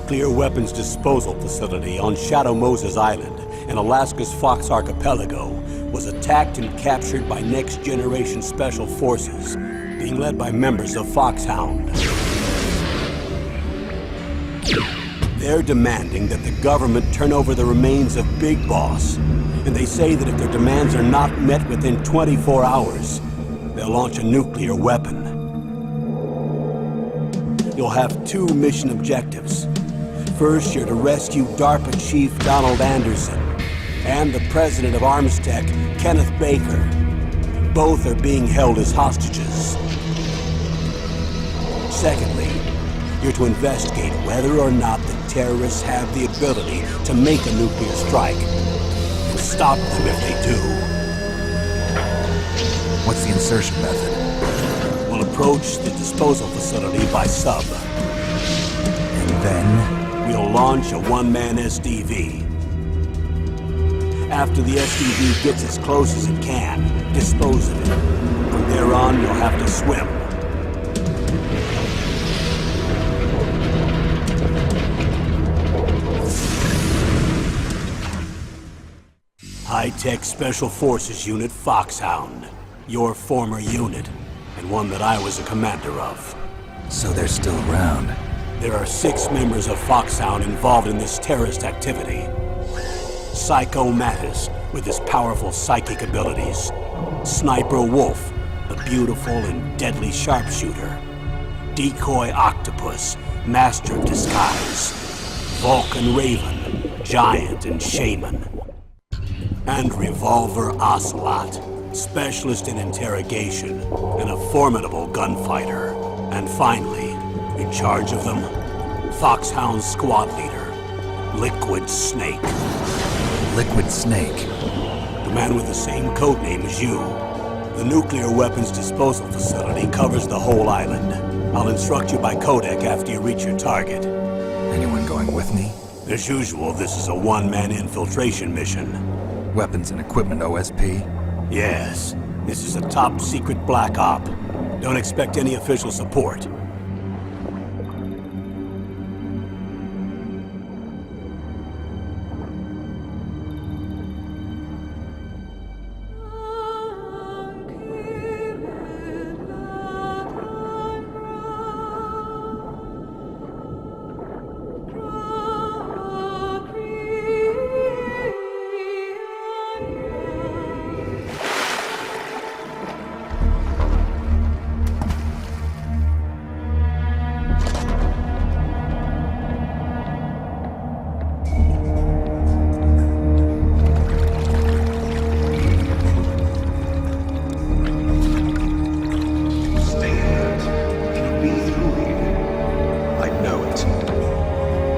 nuclear weapons disposal facility on Shadow Moses Island in Alaska's Fox Archipelago was attacked and captured by next-generation special forces, being led by members of Foxhound. They're demanding that the government turn over the remains of Big Boss, and they say that if their demands are not met within 24 hours, they'll launch a nuclear weapon. You'll have two mission objectives. First, you're to rescue DARPA Chief Donald Anderson and the President of Armstech, Kenneth Baker. Both are being held as hostages. Secondly, you're to investigate whether or not the terrorists have the ability to make a nuclear strike and stop them if they do. What's the insertion method? We'll approach the disposal facility by sub. And then? We'll launch a one-man SDV. After the SDV gets as close as it can, dispose of it. From there on, you'll have to swim. High-Tech Special Forces Unit Foxhound. Your former unit, and one that I was a commander of. So they're still around. There are 6 members of Foxhound involved in this terrorist activity. Psycho Mattis, with his powerful psychic abilities. Sniper Wolf, a beautiful and deadly sharpshooter. Decoy Octopus, master of disguise. Vulcan Raven, giant and shaman. And Revolver Ocelot, specialist in interrogation and a formidable gunfighter. And finally, in charge of them, Foxhound squad leader, Liquid Snake. Liquid Snake? The man with the same codename as you. The nuclear weapons disposal facility covers the whole island. I'll instruct you by codec after you reach your target. Anyone going with me? As usual, this is a one-man infiltration mission. Weapons and equipment OSP? Yes. This is a top-secret black op. Don't expect any official support.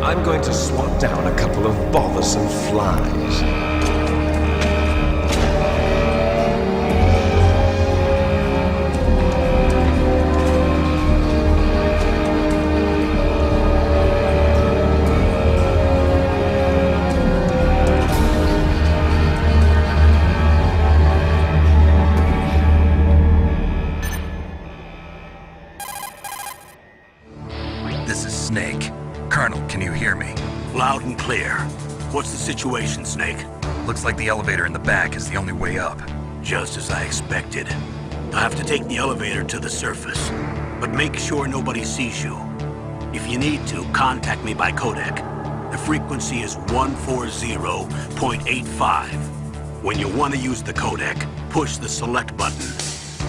I'm going to swat down a couple of bothersome flies. This is Snake. Colonel, can you hear me? Loud and clear. What's the situation, Snake? Looks like the elevator in the back is the only way up. Just as I expected. I'll have to take the elevator to the surface. But make sure nobody sees you. If you need to, contact me by codec. The frequency is 140.85. When you want to use the codec, push the select button.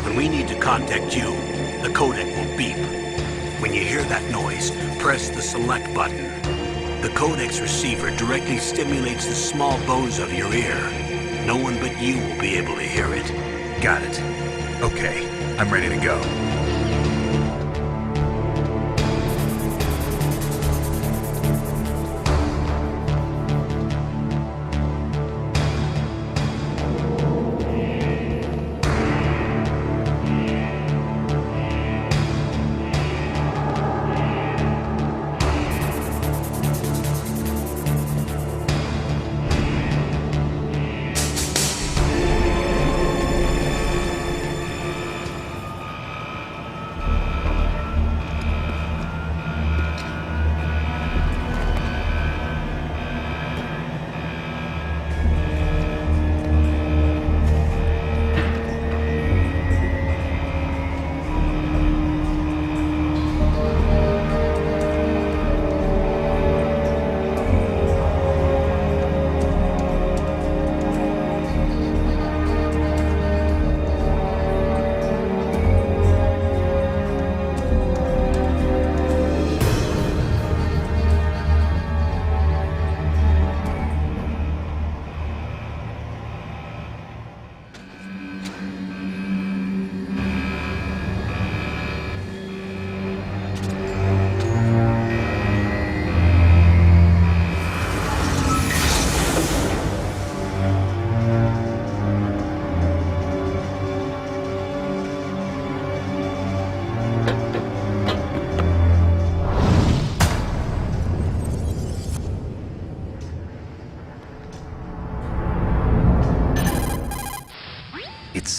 When we need to contact you, the codec will beep. When you hear that noise, press the select button. The codec's receiver directly stimulates the small bones of your ear. No one but you will be able to hear it. Got it. Okay, I'm ready to go.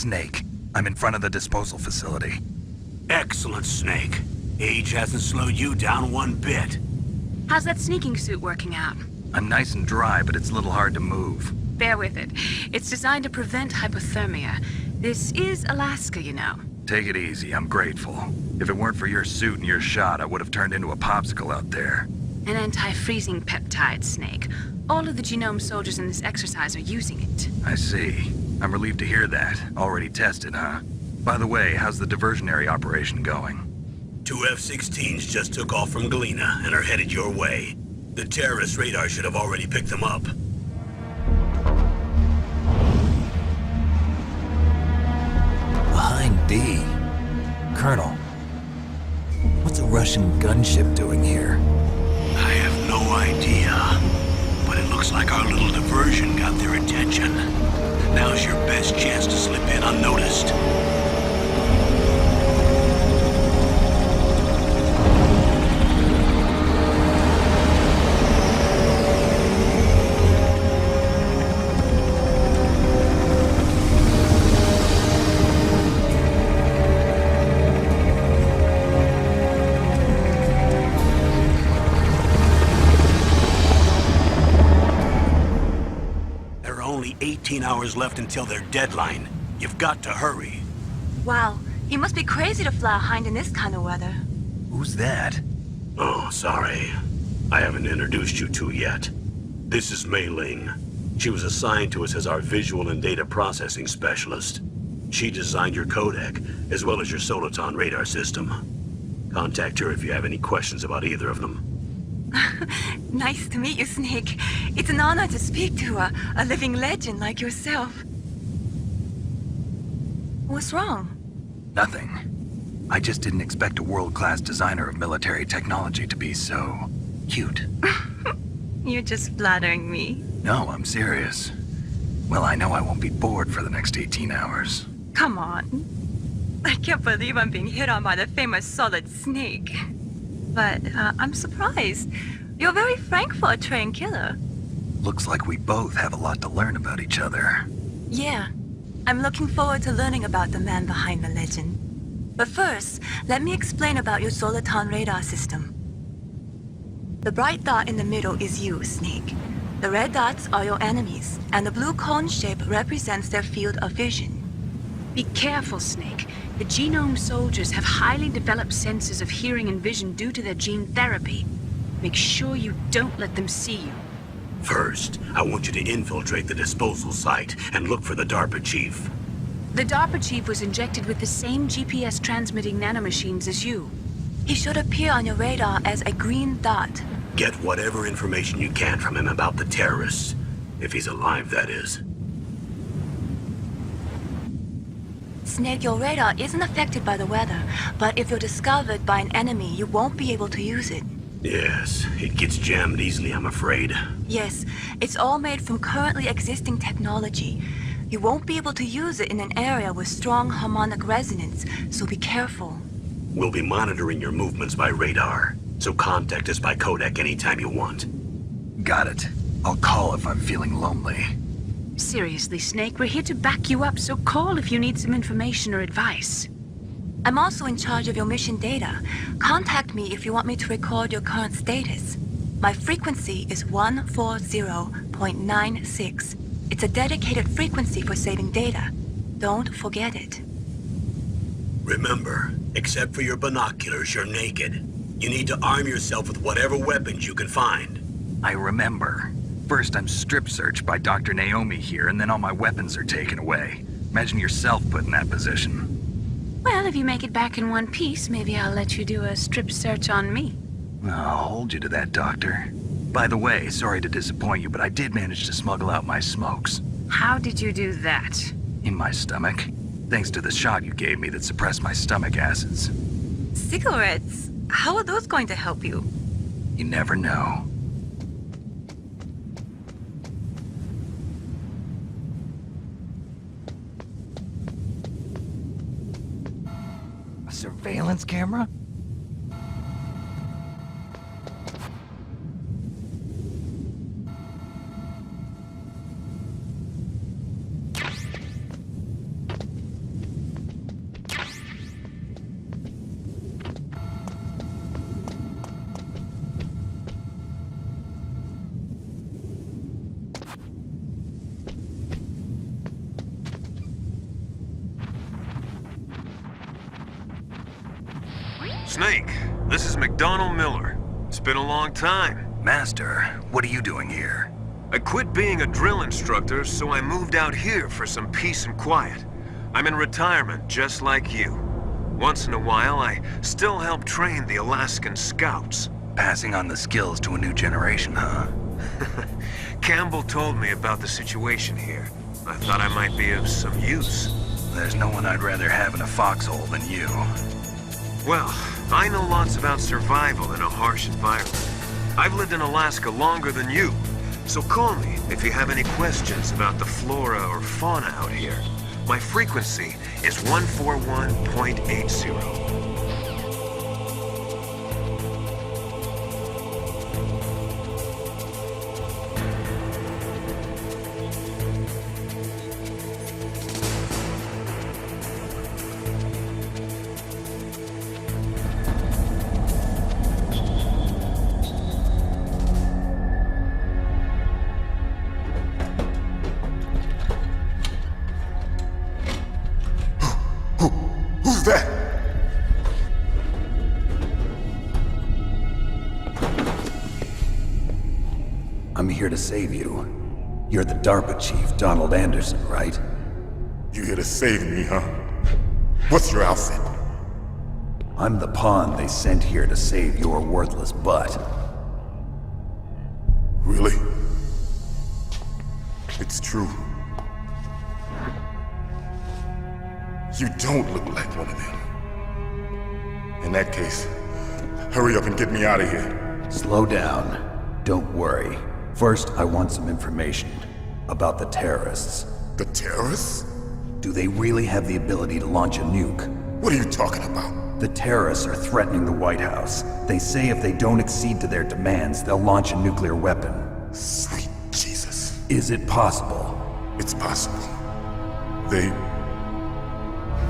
Snake. I'm in front of the disposal facility. Excellent, Snake. Age hasn't slowed you down one bit. How's that sneaking suit working out? I'm nice and dry, but it's a little hard to move. Bear with it. It's designed to prevent hypothermia. This is Alaska, you know. Take it easy, I'm grateful. If it weren't for your suit and your shot, I would have turned into a popsicle out there. An anti-freezing peptide, Snake. All of the genome soldiers in this exercise are using it. I see. I'm relieved to hear that. Already tested, huh? By the way, how's the diversionary operation going? 2 F-16s just took off from Galena and are headed your way. The terrorist radar should have already picked them up. Behind D. Colonel, what's a Russian gunship doing here? I have no idea, but it looks like our little diversion got their attention. Now's your best chance to slip in unnoticed. There are only 18 hours left until their deadline. You've got to hurry. Wow, you must be crazy to fly a hind in this kind of weather. Who's that? Oh, sorry. I haven't introduced you to yet. This is Mei Ling. She was assigned to us as our visual and data processing specialist. She designed your codec, as well as your Soliton radar system. Contact her if you have any questions about either of them. Nice to meet you, Snake. It's an honor to speak to a living legend like yourself. What's wrong? Nothing. I just didn't expect a world-class designer of military technology to be so cute. You're just flattering me. No, I'm serious. Well, I know I won't be bored for the next 18 hours. Come on. I can't believe I'm being hit on by the famous Solid Snake. But I'm surprised. You're very frank for a trained killer. Looks like we both have a lot to learn about each other. Yeah. I'm looking forward to learning about the man behind the legend. But first, let me explain about your Soliton radar system. The bright dot in the middle is you, Snake. The red dots are your enemies, and the blue cone shape represents their field of vision. Be careful, Snake. The genome soldiers have highly developed senses of hearing and vision due to their gene therapy. Make sure you don't let them see you. First, I want you to infiltrate the disposal site and look for the DARPA chief. The DARPA chief was injected with the same GPS transmitting nanomachines as you. He should appear on your radar as a green dot. Get whatever information you can from him about the terrorists. If he's alive, that is. Snake, your radar isn't affected by the weather, but if you're discovered by an enemy, you won't be able to use it. Yes, it gets jammed easily, I'm afraid. Yes, it's all made from currently existing technology. You won't be able to use it in an area with strong harmonic resonance, so be careful. We'll be monitoring your movements by radar, so contact us by codec anytime you want. Got it. I'll call if I'm feeling lonely. Seriously, Snake, we're here to back you up, so call if you need some information or advice. I'm also in charge of your mission data. Contact me if you want me to record your current status. My frequency is 140.96. It's a dedicated frequency for saving data. Don't forget it. Remember, except for your binoculars, you're naked. You need to arm yourself with whatever weapons you can find. I remember. First, I'm strip searched by Dr. Naomi here, and then all my weapons are taken away. Imagine yourself put in that position. Well, if you make it back in one piece, maybe I'll let you do a strip search on me. I'll hold you to that, Doctor. By the way, sorry to disappoint you, but I did manage to smuggle out my smokes. How did you do that? In my stomach. Thanks to the shot you gave me that suppressed my stomach acids. Cigarettes? How are those going to help you? You never know. A surveillance camera? Snake, this is McDonald Miller. It's been a long time. Master, what are you doing here? I quit being a drill instructor, so I moved out here for some peace and quiet. I'm in retirement, just like you. Once in a while, I still help train the Alaskan Scouts. Passing on the skills to a new generation, huh? Campbell told me about the situation here. I thought I might be of some use. There's no one I'd rather have in a foxhole than you. Well, I know lots about survival in a harsh environment. I've lived in Alaska longer than you, so call me if you have any questions about the flora or fauna out here. My frequency is 141.80. Who's that? I'm here to save you. You're the DARPA chief, Donald Anderson, right? You here to save me, huh? What's your outfit? I'm the pawn they sent here to save your worthless butt. Really? It's true. You don't look like one of them. In that case, hurry up and get me out of here. Slow down. Don't worry. First, I want some information about the terrorists. The terrorists? Do they really have the ability to launch a nuke? What are you talking about? The terrorists are threatening the White House. They say if they don't accede to their demands, they'll launch a nuclear weapon. Sweet Jesus. Is it possible? It's possible. They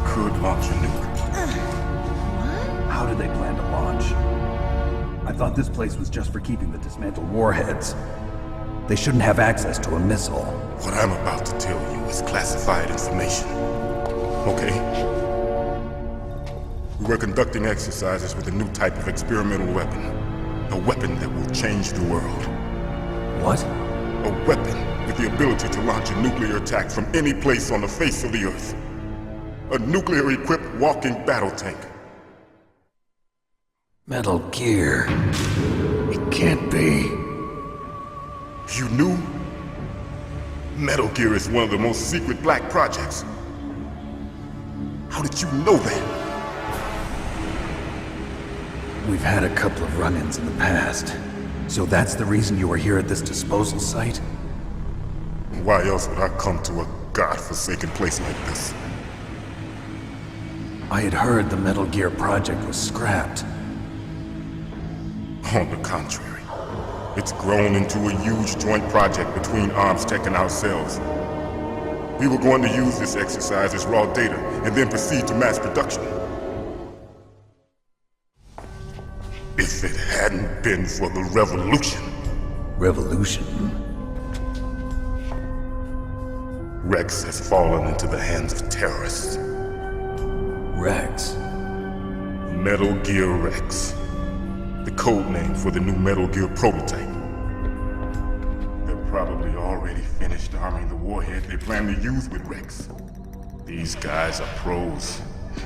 could launch a nuke. How do they plan to launch? I thought this place was just for keeping the dismantled warheads. They shouldn't have access to a missile. What I'm about to tell you is classified information. Okay? We were conducting exercises with a new type of experimental weapon. A weapon that will change the world. What? A weapon with the ability to launch a nuclear attack from any place on the face of the Earth. A nuclear-equipped walking battle tank. Metal Gear. It can't be. You knew? Metal Gear is one of the most secret black projects. How did you know that? We've had a couple of run-ins in the past. So that's the reason you were here at this disposal site? Why else would I come to a godforsaken place like this? I had heard the Metal Gear project was scrapped. On the contrary, it's grown into a huge joint project between Arms Tech and ourselves. We were going to use this exercise as raw data and then proceed to mass production. If it hadn't been for the revolution. Revolution? Rex has fallen into the hands of terrorists. Rex? Metal Gear Rex. The code name for the new Metal Gear prototype. They're probably already finished arming the warhead they plan to use with Rex. These guys are pros.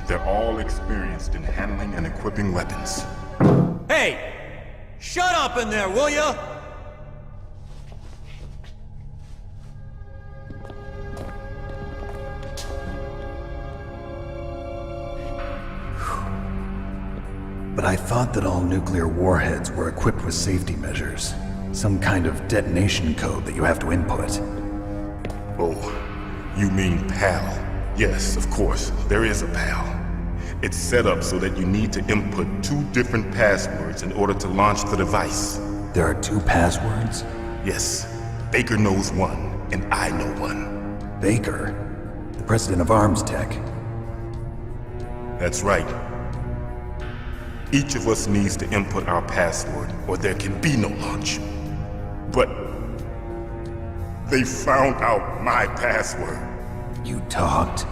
They're all experienced in handling and equipping weapons. Hey! Shut up in there, will ya? But I thought that all nuclear warheads were equipped with safety measures. Some kind of detonation code that you have to input. Oh, you mean PAL? Yes, of course, there is a PAL. It's set up so that you need to input 2 different passwords in order to launch the device. There are 2 passwords? Yes, Baker knows one, and I know one. Baker? The president of Arms Tech? That's right. Each of us needs to input our password, or there can be no launch. But they found out my password. You talked?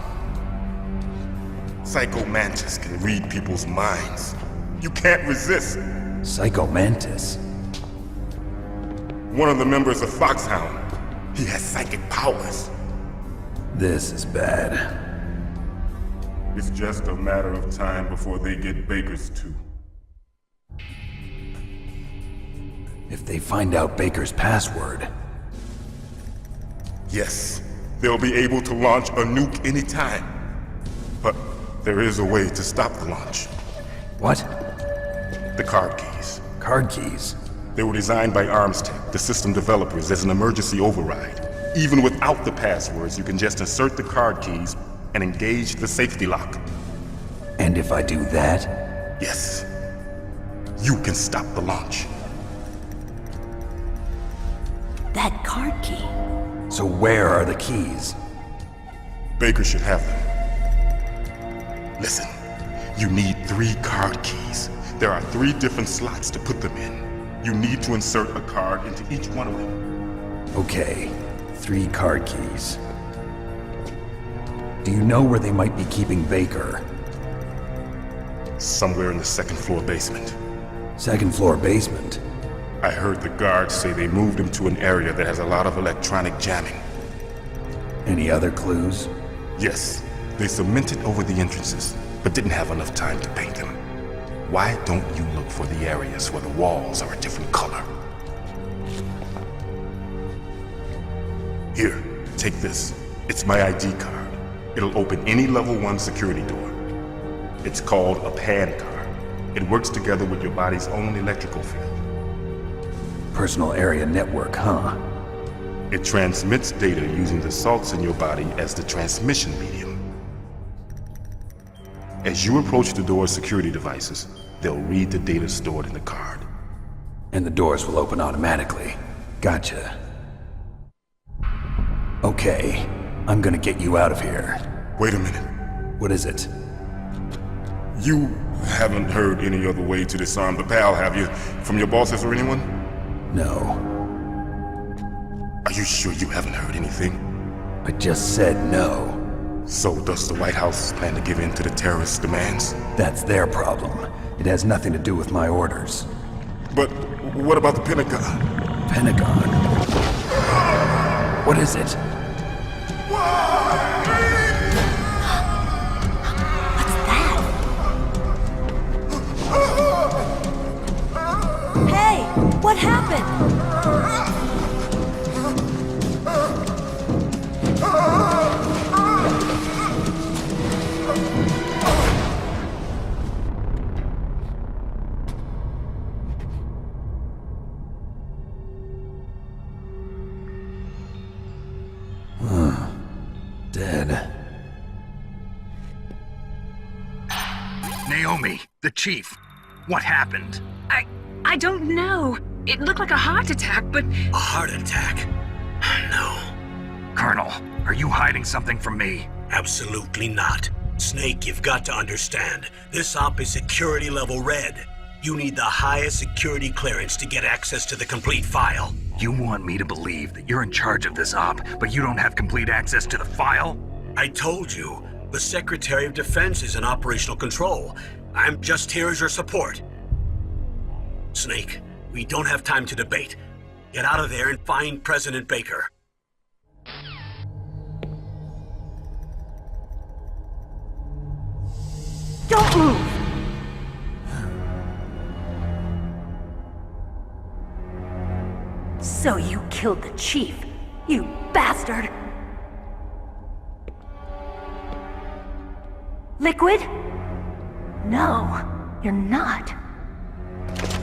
Psycho Mantis can read people's minds. You can't resist. Psycho Mantis. One of the members of Foxhound. He has psychic powers. This is bad. It's just a matter of time before they get Baker's too. If they find out Baker's password... Yes, they'll be able to launch a nuke anytime. But there is a way to stop the launch. What? The card keys. Card keys? They were designed by ArmsTech, the system developers, as an emergency override. Even without the passwords, you can just insert the card keys and engage the safety lock. And if I do that? Yes. You can stop the launch. That card key. So where are the keys? Baker should have them. Listen, you need 3 card keys. There are 3 different slots to put them in. You need to insert a card into each one of them. Okay, 3 card keys. Do you know where they might be keeping Baker? Somewhere in the 2nd floor basement. 2nd floor basement? I heard the guards say they moved him to an area that has a lot of electronic jamming. Any other clues? Yes, they cemented over the entrances, but didn't have enough time to paint them. Why don't you look for the areas where the walls are a different color? Here, take this. It's my ID card. It'll open any level 1 security door. It's called a PAN card. It works together with your body's own electrical field. Personal area network, huh? It transmits data using the salts in your body as the transmission medium. As you approach the door's security devices, they'll read the data stored in the card. And the doors will open automatically. Gotcha. Okay, I'm gonna get you out of here. Wait a minute. What is it? You haven't heard any other way to disarm the PAL, have you? From your bosses or anyone? No. Are you sure you haven't heard anything? I just said no. So does the White House plan to give in to the terrorists' demands? That's their problem. It has nothing to do with my orders. But what about the Pentagon? Pentagon? What is it? Hey, what happened? Dead. Naomi, the chief. What happened? I don't know. It looked like a heart attack, but... A heart attack? No. Colonel, are you hiding something from me? Absolutely not. Snake, you've got to understand. This op is security level red. You need the highest security clearance to get access to the complete file. You want me to believe that you're in charge of this op, but you don't have complete access to the file? I told you, the Secretary of Defense is in operational control. I'm just here as your support. Snake, we don't have time to debate. Get out of there and find President Baker. Don't move! So you killed the chief, you bastard! Liquid? No, you're not.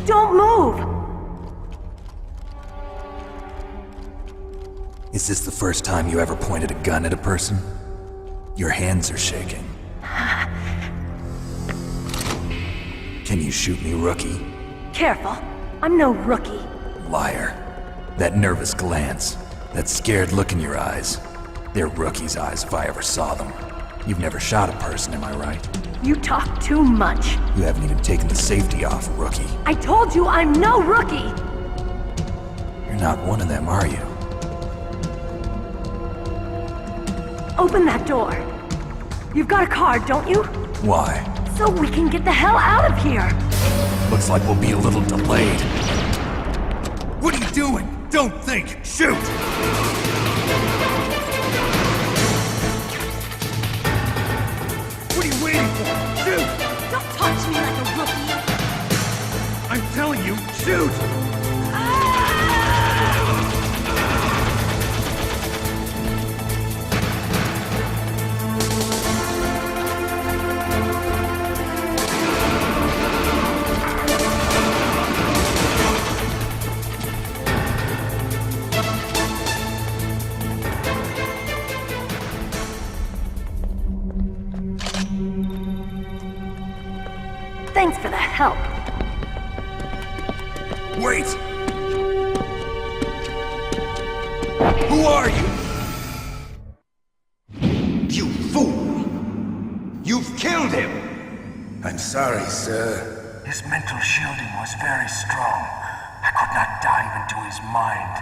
Don't move! Is this the first time you ever pointed a gun at a person? Your hands are shaking. Can you shoot me, rookie? Careful, I'm no rookie. Liar. That nervous glance, that scared look in your eyes. They're rookie's eyes if I ever saw them. You've never shot a person, am I right? You talk too much. You haven't even taken the safety off, rookie. I told you I'm no rookie! You're not one of them, are you? Open that door. You've got a card, don't you? Why? So we can get the hell out of here! Looks like we'll be a little delayed. What are you doing? Don't think! Shoot! What are you waiting for? Shoot! Don't touch me like a rookie! I'm telling you, shoot! Thanks for the help. Wait! Who are you? You fool! You've killed him! I'm sorry, sir. His mental shielding was very strong. I could not dive into his mind.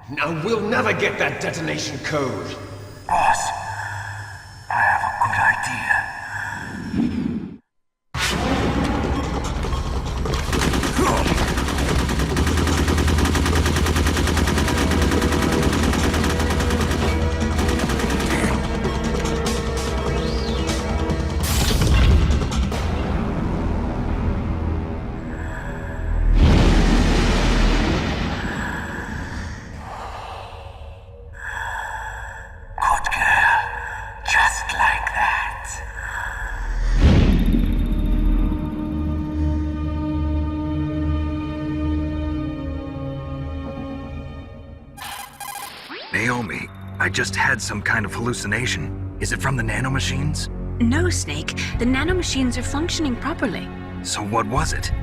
Now we'll never get that detonation code. Boss, I have a good idea. Naomi, I just had some kind of hallucination. Is it from the nanomachines? No, Snake. The nanomachines are functioning properly. So what was it?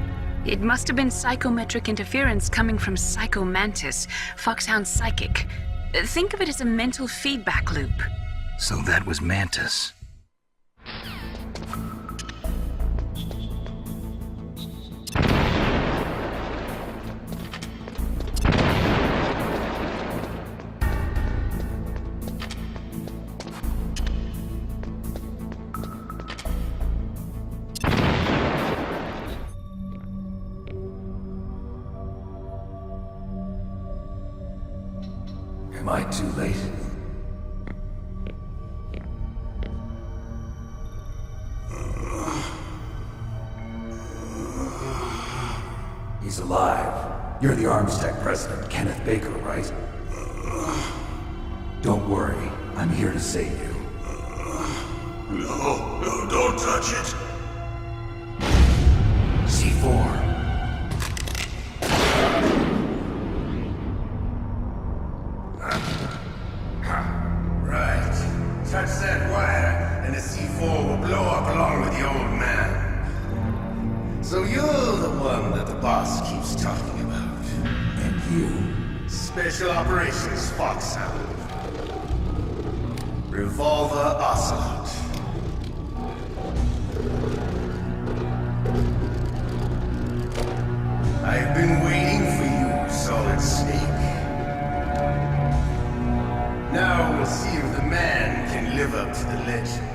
It must have been psychometric interference coming from Psycho Mantis, Foxhound's psychic. Think of it as a mental feedback loop. So that was Mantis. Am I too late? He's alive. You're the Arms Tech president, Kenneth Baker, right? Don't worry. I'm here to save you. No, don't touch it. C4. Right. Touch that wire, and the C4 will blow up along with the old man. So you're the one that the boss keeps talking about. And you? Special Operations Foxhound. Revolver Ocelot. I've been waiting for you, Solid Snake. Now we'll see if the man can live up to the legend.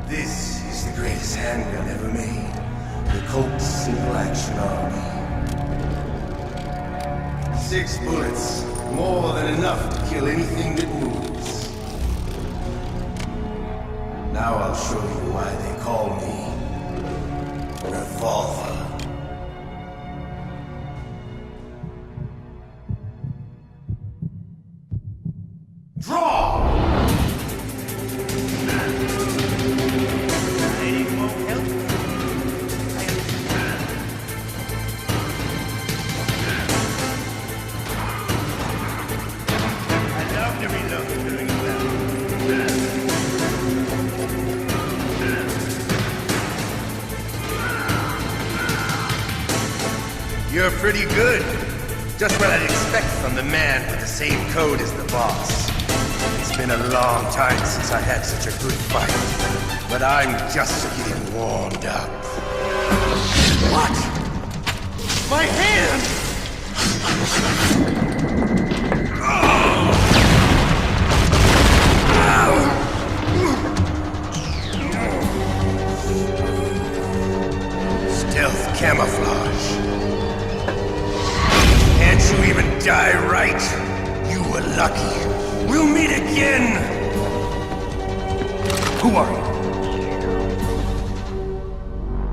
This is the greatest handgun ever made. The Colt's Single Action Army. 6 bullets, more than enough to kill anything that moves. Now I'll show you why they call me Revolver. Draw! Any more help? I love to reload during a battle. You're pretty good. Just what I'd expect from the man with the same code as the boss. It's been a long time since I had such a good fight, but I'm just getting warmed up. What? My hand! camouflage. Can't you even die right? You were lucky. We'll meet again! Who are you?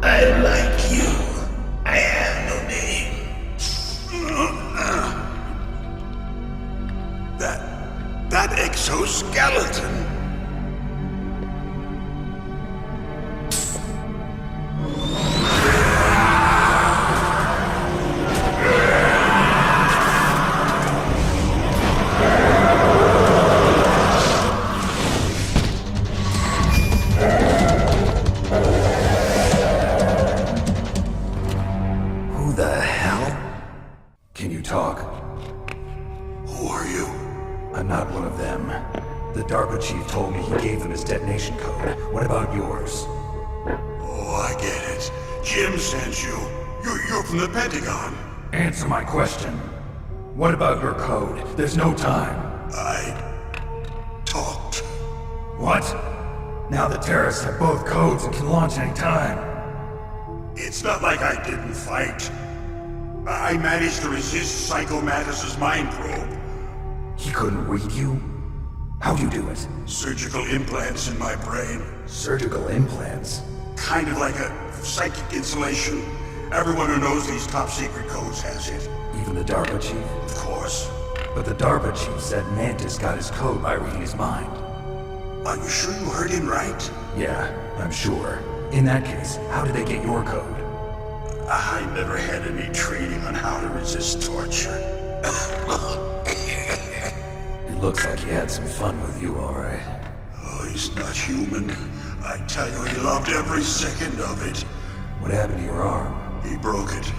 I'm like you. I have no name. That exoskeleton. Who the hell? Can you talk? Who are you? I'm not one of them. The DARPA chief told me he gave them his detonation code. What about yours? Oh, I get it. Jim sent you. You're from the Pentagon. Answer my question. What about your code? There's no time. I talked. What? Now the terrorists have both codes and can launch any time. It's not like I didn't fight. I managed to resist Psycho Mattis's mind probe. He couldn't read you? How'd you do it? Surgical implants in my brain. Surgical implants? Kind of like a psychic insulation. Everyone who knows these top secret codes has it. Even the DARPA chief? Of course. But the DARPA chief said Mantis got his code by reading his mind. Are you sure you heard him right? Yeah, I'm sure. In that case, how did they get your code? I never had any training on how to resist torture. It looks like he had some fun with you, all right. Oh, he's not human. I tell you, he loved every second of it. What happened to your arm? He broke it.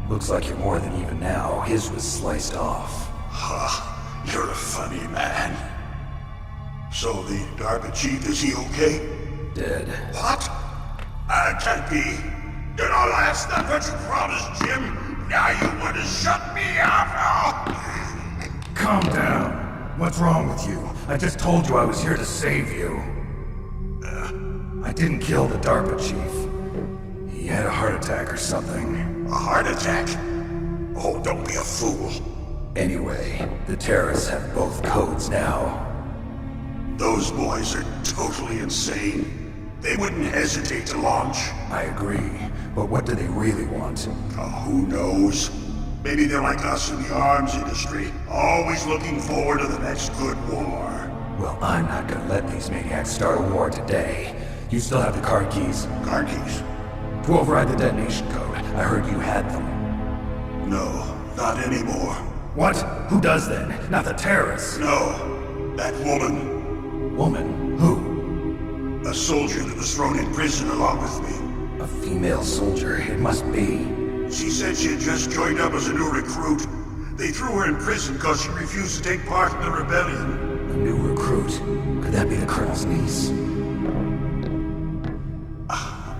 Looks like you're more than even now. His was sliced off. Ha! You're a funny man. So the DARPA chief, is he okay? Dead. What? Can't be. In our last effort you promised, Jim. Now you want to shut me out. Calm down. What's wrong with you? I just told you I was here to save you. I didn't kill the DARPA chief. He had a heart attack or something. A heart attack? Oh, don't be a fool. Anyway, the terrorists have both codes now. Those boys are totally insane. They wouldn't hesitate to launch. I agree, but what do they really want? Who knows? Maybe they're like us in the arms industry, always looking forward to the next good war. Well, I'm not gonna let these maniacs start a war today. You still have the card keys? Card keys? To override the detonation code. I heard you had them. No, not anymore. What? Who does then? Not the terrorists? No, that woman. Woman? Who? A soldier that was thrown in prison along with me. A female soldier, it must be. She said she had just joined up as a new recruit. They threw her in prison because she refused to take part in the rebellion. A new recruit? Could that be the colonel's niece?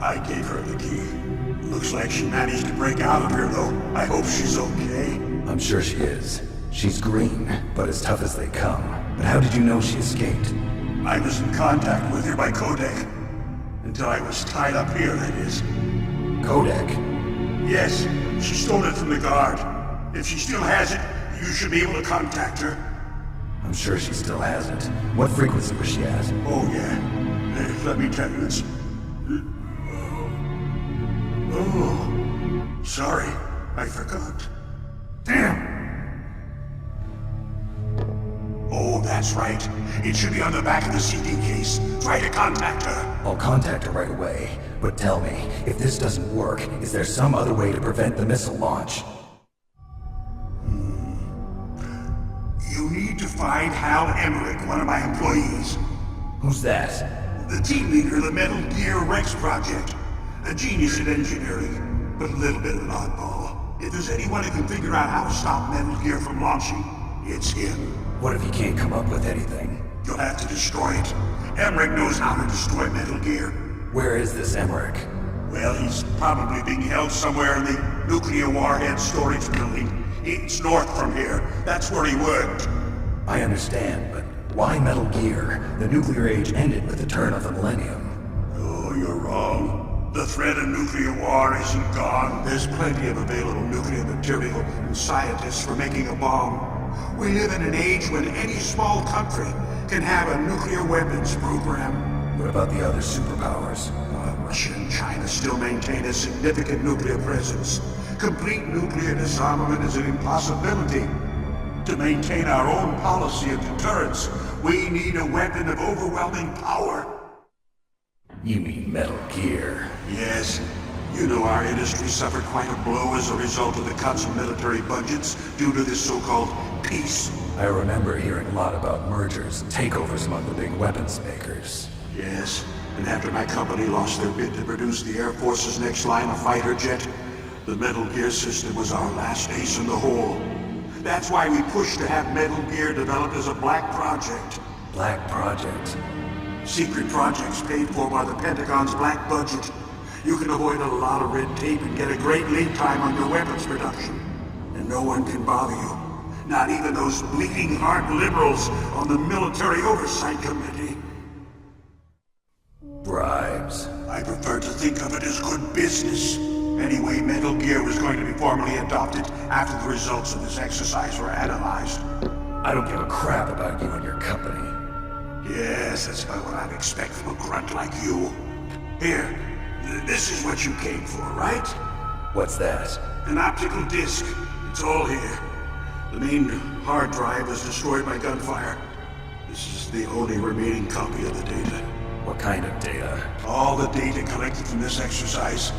I gave her the key. Looks like she managed to break out of here, though. I hope she's okay. I'm sure she is. She's green, but as tough as they come. But how did you know she escaped? I was in contact with her by codec. Until I was tied up here, that is. Codec? Yes, she stole it from the guard. If she still has it, you should be able to contact her. I'm sure she still has it. What frequency was she at? Oh, yeah. Let me tell you, it's... Oh, sorry. I forgot. Damn! Oh, that's right. It should be on the back of the CD case. Try to contact her. I'll contact her right away. But tell me, if this doesn't work, is there some other way to prevent the missile launch? You need to find Hal Emmerich, one of my employees. Who's that? The team leader of the Metal Gear Rex project. A genius in engineering, but a little bit of an oddball. If there's anyone who can figure out how to stop Metal Gear from launching, it's him. What if he can't come up with anything? You'll have to destroy it. Emmerich knows how to destroy Metal Gear. Where is this Emmerich? Well, he's probably being held somewhere in the nuclear warhead storage building. It's north from here. That's where he worked. I understand, but why Metal Gear? The nuclear age ended with the turn of the millennium. Oh, you're wrong. The threat of nuclear war isn't gone. There's plenty of available nuclear material and scientists for making a bomb. We live in an age when any small country can have a nuclear weapons program. What about the other superpowers? Russia and China still maintain a significant nuclear presence. Complete nuclear disarmament is an impossibility. To maintain our own policy of deterrence, we need a weapon of overwhelming power. You mean Metal Gear? Yes. You know our industry suffered quite a blow as a result of the cuts in military budgets due to this so-called peace. I remember hearing a lot about mergers and takeovers among the big weapons makers. Yes, and after my company lost their bid to produce the Air Force's next line of fighter jet, the Metal Gear system was our last ace in the hole. That's why we pushed to have Metal Gear developed as a black project. Black project? Secret projects paid for by the Pentagon's black budget. You can avoid a lot of red tape and get a great lead time on your weapons production. And no one can bother you. Not even those bleeding heart liberals on the Military Oversight Committee. Bribes. I prefer to think of it as good business. Anyway, Metal Gear was going to be formally adopted after the results of this exercise were analyzed. I don't give a crap about you and your company. Yes, that's about what I'd expect from a grunt like you. Here, this is what you came for, right? What's that? An optical disc. It's all here. The main hard drive was destroyed by gunfire. This is the only remaining copy of the data. What kind of data? All the data collected from this exercise.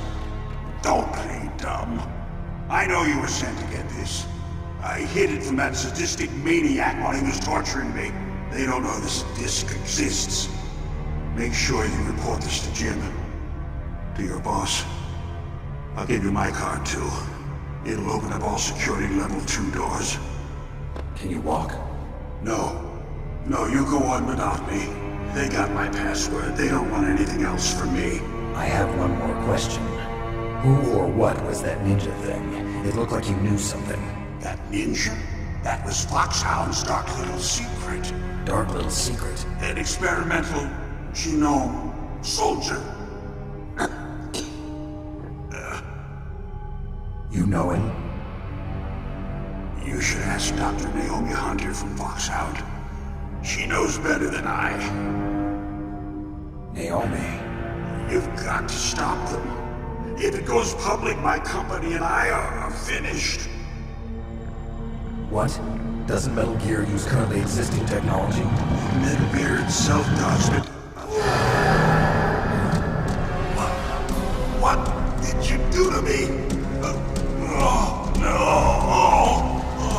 Don't play dumb. I know you were sent to get this. I hid it from that sadistic maniac while he was torturing me. They don't know this disc exists. Make sure you report this to Jim. To your boss. I'll give you my card too. It'll open up all security level 2 doors. Can you walk? No. No, you go on without me. They got my password. They don't want anything else from me. I have one more question. Who or what was that ninja thing? It looked like you knew something. That ninja? That was Foxhound's dark little secret. Dark little secret? An experimental genome soldier. You know him? You should ask Dr. Naomi Hunter from Foxhound. She knows better than I. Naomi? You've got to stop them. If it goes public, my company and I are finished. What? Doesn't Metal Gear use currently existing technology? Metal Gear itself does, but... What did you do to me? Oh, no.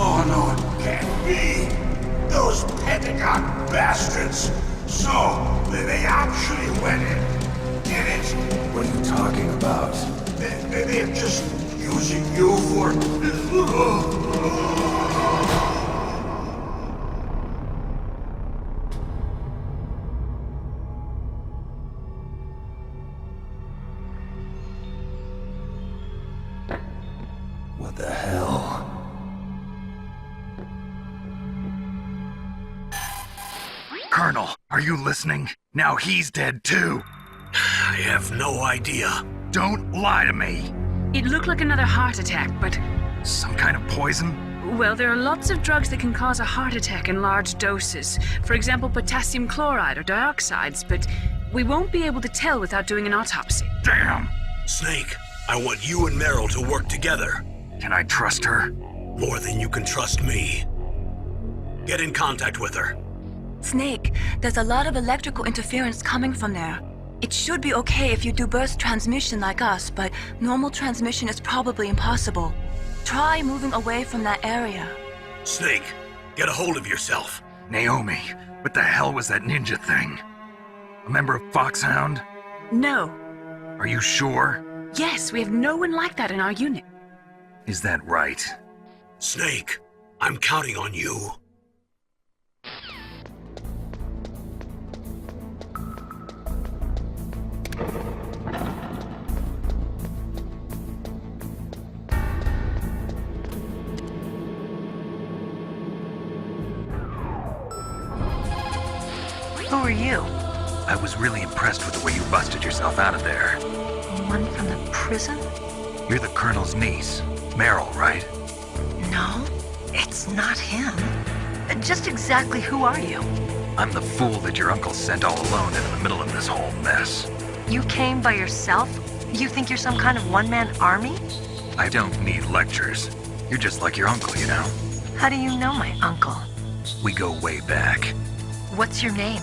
Oh, no, it can't be. Those Pentagon bastards. So, they actually went in. Did it? What are you talking about? They're just using you for... What the hell? Colonel, are you listening? Now he's dead too. I have no idea. Don't lie to me. It looked like another heart attack, but... Some kind of poison? Well, there are lots of drugs that can cause a heart attack in large doses. For example, potassium chloride or dioxides, but we won't be able to tell without doing an autopsy. Damn! Snake, I want you and Meryl to work together. Can I trust her? More than you can trust me. Get in contact with her. Snake, there's a lot of electrical interference coming from there. It should be okay if you do burst transmission like us, but normal transmission is probably impossible. Try moving away from that area. Snake, get a hold of yourself. Naomi, what the hell was that ninja thing? A member of Foxhound? No. Are you sure? Yes, we have no one like that in our unit. Is that right? Snake, I'm counting on you. Who are you? I was really impressed with the way you busted yourself out of there. Someone from the prison? You're the Colonel's niece, Meryl, right? No, it's not him. Just exactly who are you? I'm the fool that your uncle sent all alone into the middle of this whole mess. You came by yourself? You think you're some kind of one-man army? I don't need lectures. You're just like your uncle, you know? How do you know my uncle? We go way back. What's your name?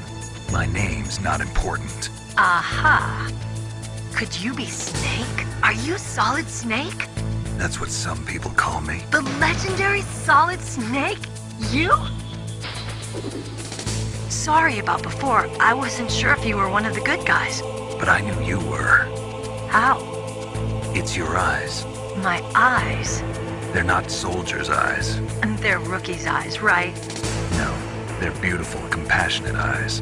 My name's not important. Aha! Could you be Snake? Are you Solid Snake? That's what some people call me. The legendary Solid Snake? You? Sorry about before. I wasn't sure if you were one of the good guys. But I knew you were. How? It's your eyes. My eyes? They're not soldiers' eyes. And they're rookies' eyes, right? No, they're beautiful, compassionate eyes.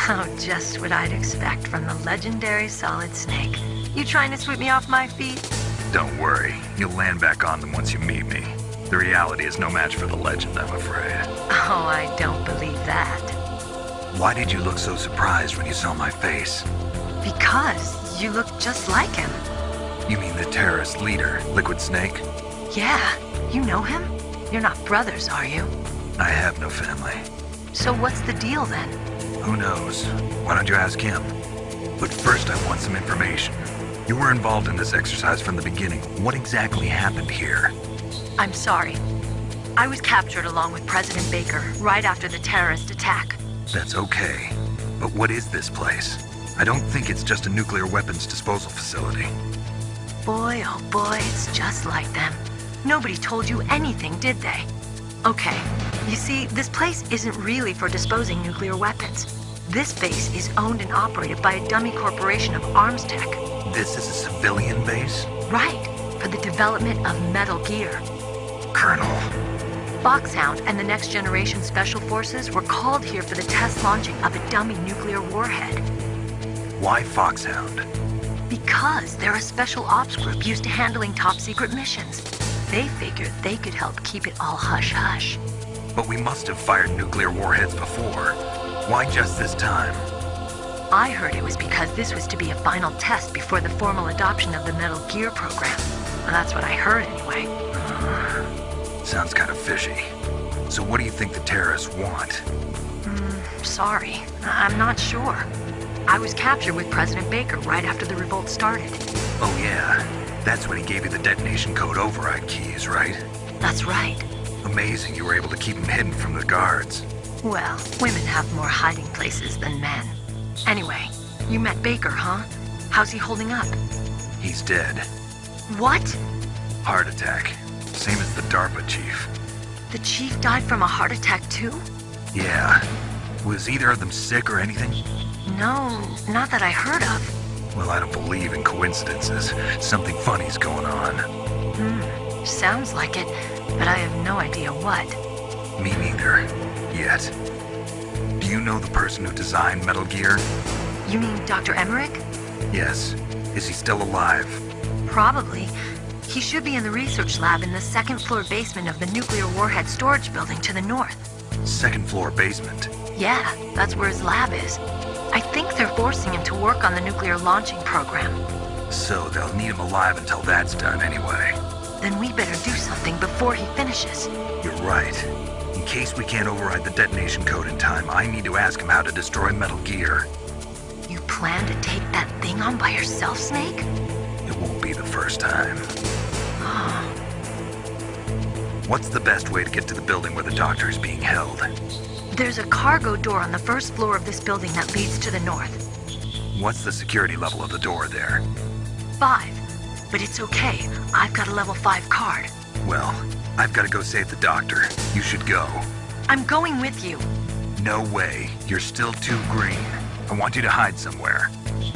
Oh, just what I'd expect from the legendary Solid Snake. You trying to sweep me off my feet? Don't worry, you'll land back on them once you meet me. The reality is no match for the legend, I'm afraid. Oh, I don't believe that. Why did you look so surprised when you saw my face? Because you look just like him. You mean the terrorist leader, Liquid Snake? Yeah, you know him? You're not brothers, are you? I have no family. So what's the deal then? Who knows? Why don't you ask him? But first I want some information. You were involved in this exercise from the beginning. What exactly happened here? I'm sorry. I was captured along with President Baker right after the terrorist attack. That's okay. But what is this place? I don't think it's just a nuclear weapons disposal facility. Boy, oh boy, it's just like them. Nobody told you anything, did they? Okay, you see, this place isn't really for disposing nuclear weapons. This base is owned and operated by a dummy corporation of arms tech. This is a civilian base? Right, for the development of Metal Gear. Colonel. Foxhound and the Next Generation Special Forces were called here for the test launching of a dummy nuclear warhead. Why Foxhound? Because they're a special ops group used to handling top-secret missions. They figured they could help keep it all hush-hush. But we must have fired nuclear warheads before. Why just this time? I heard it was because this was to be a final test before the formal adoption of the Metal Gear program. Well, that's what I heard anyway. Sounds kind of fishy. So what do you think the terrorists want? Sorry, I'm not sure. I was captured with President Baker right after the revolt started. Oh yeah, that's when he gave you the detonation code override keys, right? That's right. Amazing you were able to keep him hidden from the guards. Well, women have more hiding places than men. Anyway, you met Baker, huh? How's he holding up? He's dead. What? Heart attack. Same as the DARPA chief. The chief died from a heart attack too? Yeah. Was either of them sick or anything? No, not that I heard of. Well, I don't believe in coincidences. Something funny's going on. Sounds like it, but I have no idea what. Me neither. Yet. Do you know the person who designed Metal Gear? You mean Dr. Emmerich? Yes. Is he still alive? Probably. He should be in the research lab in the second-floor basement of the nuclear warhead storage building to the north. Second-floor basement? Yeah, that's where his lab is. I think they're forcing him to work on the nuclear launching program. So they'll need him alive until that's done anyway. Then we better do something before he finishes. You're right. In case we can't override the detonation code in time, I need to ask him how to destroy Metal Gear. You plan to take that thing on by yourself, Snake? It won't be the first time. What's the best way to get to the building where the doctor is being held? There's a cargo door on the first floor of this building that leads to the north. What's the security level of the door there? 5. But it's okay. I've got a level 5 card. Well, I've got to go save the doctor. You should go. I'm going with you. No way. You're still too green. I want you to hide somewhere.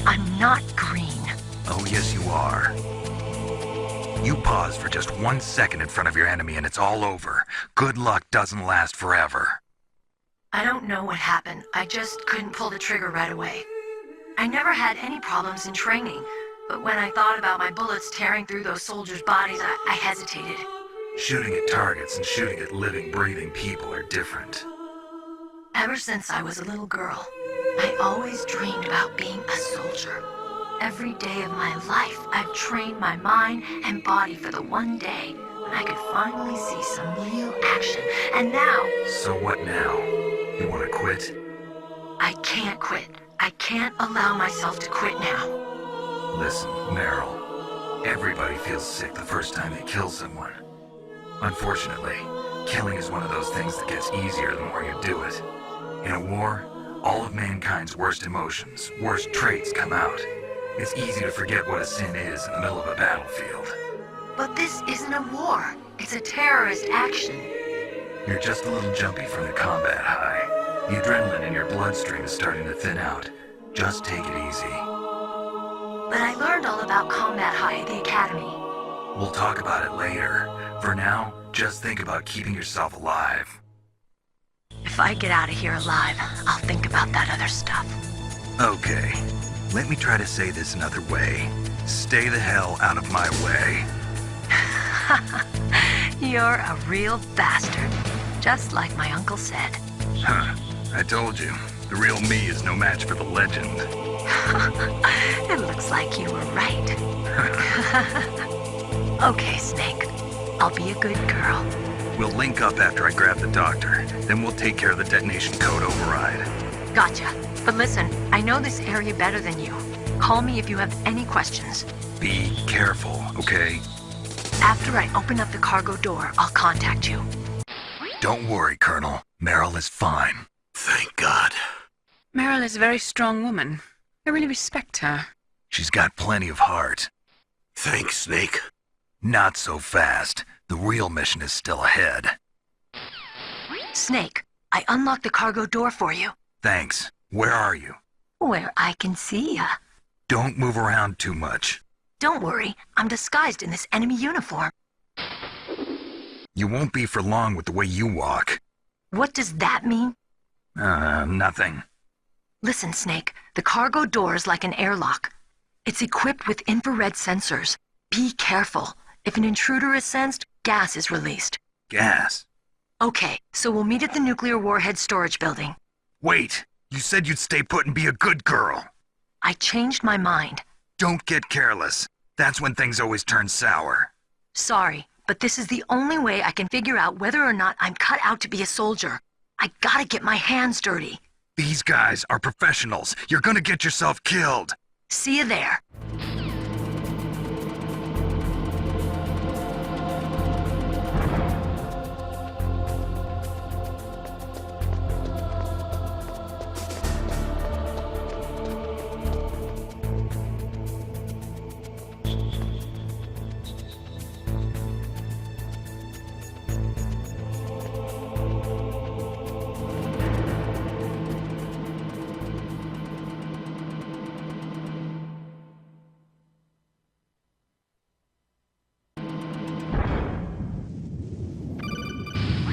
I'm not green. Oh, yes, you are. You pause for just 1 second in front of your enemy and it's all over. Good luck doesn't last forever. I don't know what happened. I just couldn't pull the trigger right away. I never had any problems in training, but when I thought about my bullets tearing through those soldiers' bodies, I hesitated. Shooting at targets and shooting at living, breathing people are different. Ever since I was a little girl, I always dreamed about being a soldier. Every day of my life, I've trained my mind and body for the one day when I could finally see some real action. And now... So what now? You want to quit? I can't quit. I can't allow myself to quit now. Listen, Meryl. Everybody feels sick the first time they kill someone. Unfortunately, killing is one of those things that gets easier the more you do it. In a war, all of mankind's worst emotions, worst traits come out. It's easy to forget what a sin is in the middle of a battlefield. But this isn't a war. It's a terrorist action. You're just a little jumpy from the combat high. The adrenaline in your bloodstream is starting to thin out. Just take it easy. But I learned all about combat high at the academy. We'll talk about it later. For now, just think about keeping yourself alive. If I get out of here alive, I'll think about that other stuff. Okay. Let me try to say this another way. Stay the hell out of my way. You're a real bastard. Just like my uncle said. Huh. I told you. The real me is no match for the legend. It looks like you were right. Okay, Snake. I'll be a good girl. We'll link up after I grab the doctor. Then we'll take care of the detonation code override. Gotcha. But listen, I know this area better than you. Call me if you have any questions. Be careful, okay? After I open up the cargo door, I'll contact you. Don't worry, Colonel. Meryl is fine. Thank God. Meryl is a very strong woman. I really respect her. She's got plenty of heart. Thanks, Snake. Not so fast. The real mission is still ahead. Snake, I unlocked the cargo door for you. Thanks. Where are you? Where I can see ya. Don't move around too much. Don't worry, I'm disguised in this enemy uniform. You won't be for long with the way you walk. What does that mean? Nothing. Listen, Snake, the cargo door is like an airlock. It's equipped with infrared sensors. Be careful. If an intruder is sensed, gas is released. Gas? Okay, so we'll meet at the nuclear warhead storage building. Wait! You said you'd stay put and be a good girl. I changed my mind. Don't get careless. That's when things always turn sour. Sorry, but this is the only way I can figure out whether or not I'm cut out to be a soldier. I gotta get my hands dirty. These guys are professionals. You're gonna get yourself killed. See you there.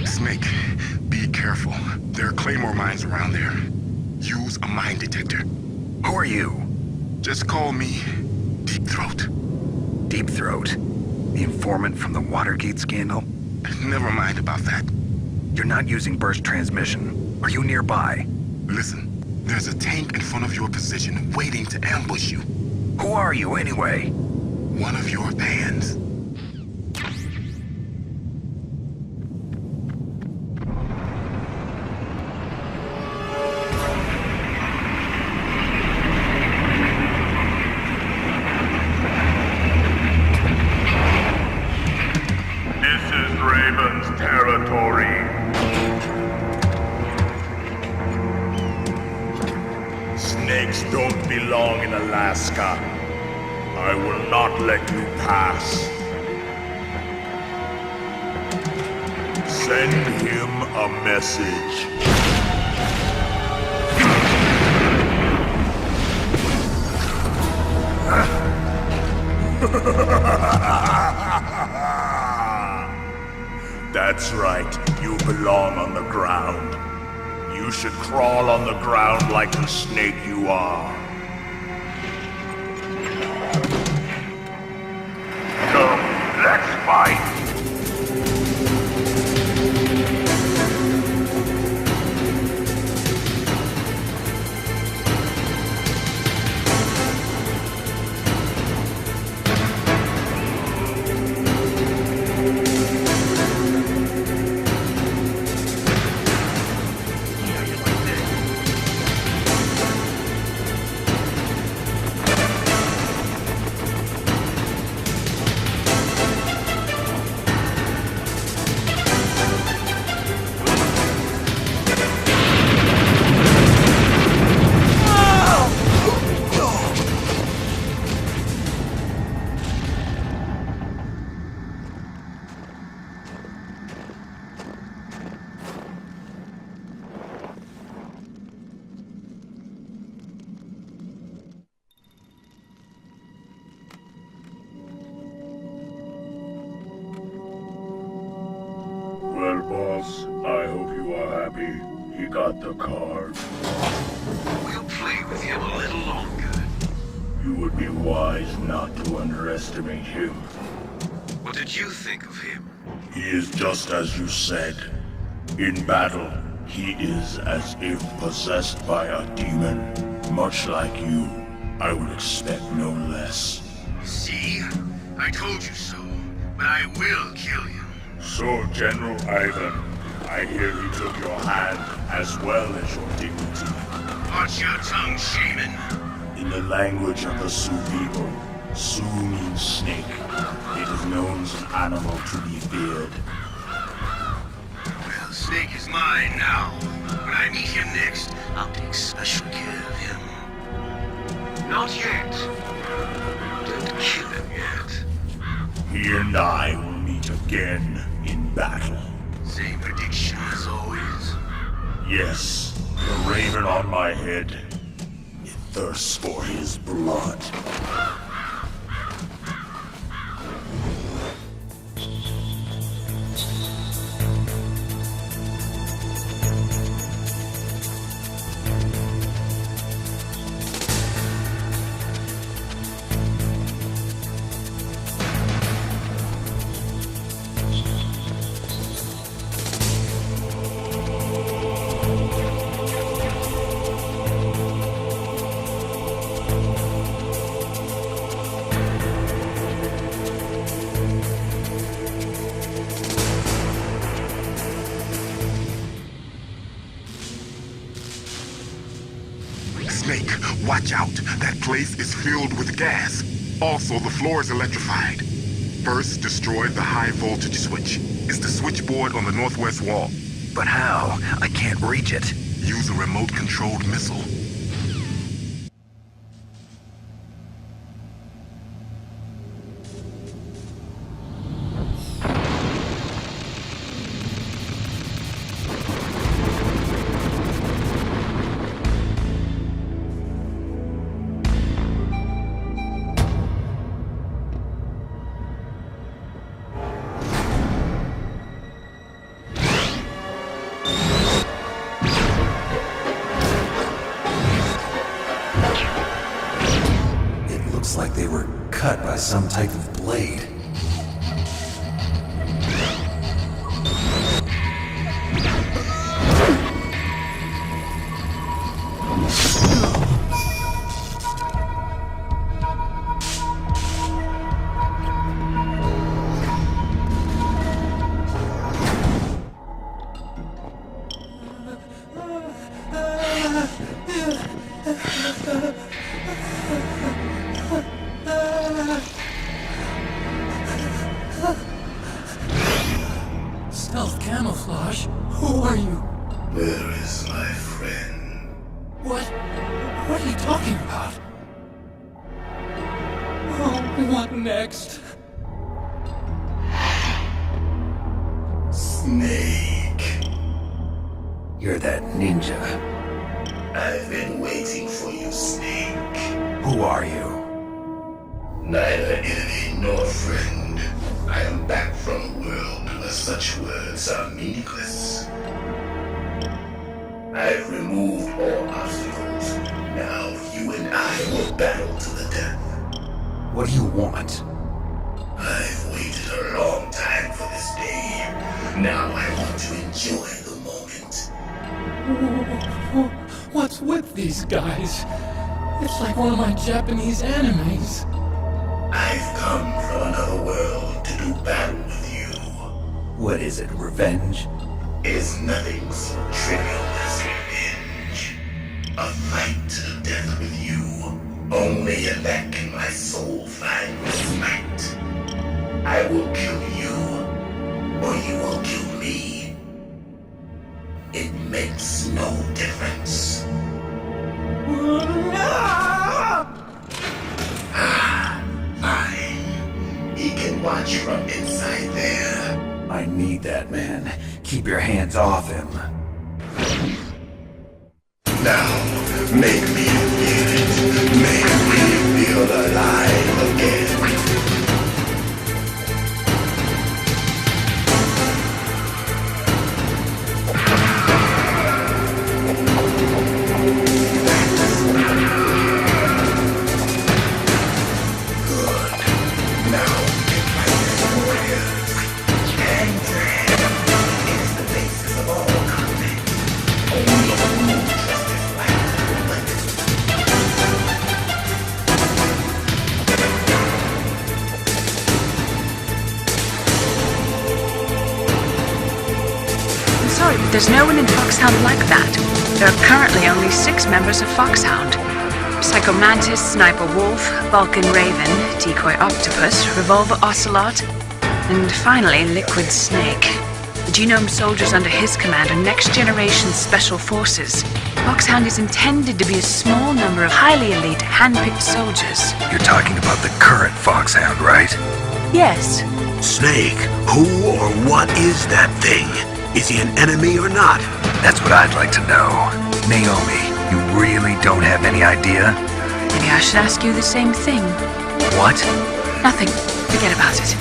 Snake, be careful. There are claymore mines around there. Use a mine detector. Who are you? Just call me Deep Throat. Deep Throat? The informant from the Watergate scandal? Never mind about that. You're not using burst transmission. Are you nearby? Listen, there's a tank in front of your position waiting to ambush you. Who are you anyway? One of your fans. Snakes don't belong in Alaska. I will not let you pass. Send him a message. That's right, you belong on the ground. You should crawl on the ground like the snake you are. Come, let's fight! boss. I hope you are happy. He got the card. We'll play with him a little longer. You would be wise not to underestimate him. What did you think of him? He is just as you said. In battle, he is as if possessed by a demon. Much like you, I would expect no less. See? I told you so. But I will kill him. So, General Ivan, I hear he took your hand as well as your dignity. Watch your tongue, shaman. In the language of the Sioux people, Sioux means snake. It is known as an animal to be feared. Well, Snake is mine now. When I meet him next, I'll take special care of him. Not yet. Don't kill him yet. He and I will meet again in battle. Same prediction as always. Yes, the raven on my head. It thirsts for his blood. Snake, watch out. That place is filled with gas. Also, the floor is electrified. First, destroy the high voltage switch. It's the switchboard on the northwest wall. But how? I can't reach it. Use a remote-controlled missile. Like they were cut by some type of blade. Stealth camouflage? Who are you? Where is my friend? What are you talking about? Oh, what next? Snake. You're that ninja. I've been waiting for you, Snake. Who are you? Neither enemy nor friend. I am back from a world where such words are meaningless. I've removed all obstacles. Now you and I will battle to the death. What do you want? I've waited a long time for this day. Now I want to enjoy the moment. What's with these guys? It's like one of my Japanese animes. I've come from another world to do battle with you. What is it, revenge? Is nothing so trivial as revenge. A fight to the death with you. Only in that can my soul find respite. I will kill you, or you will kill me. It makes no difference. Fine. He can watch from inside there. I need that man. Keep your hands off him. Now, make me feel it. Make me feel alive again. there's no one in Foxhound like that. There are currently only 6 members of Foxhound. Psycho Mantis, Sniper Wolf, Vulcan Raven, Decoy Octopus, Revolver Ocelot, and finally Liquid Snake. The Genome soldiers under his command are next-generation special forces. Foxhound is intended to be a small number of highly elite, hand-picked soldiers. You're talking about the current Foxhound, right? Yes. Snake, who or what is that thing? Is he an enemy or not? That's what I'd like to know. Naomi, you really don't have any idea? Maybe I should ask you the same thing. What? Nothing. Forget about it.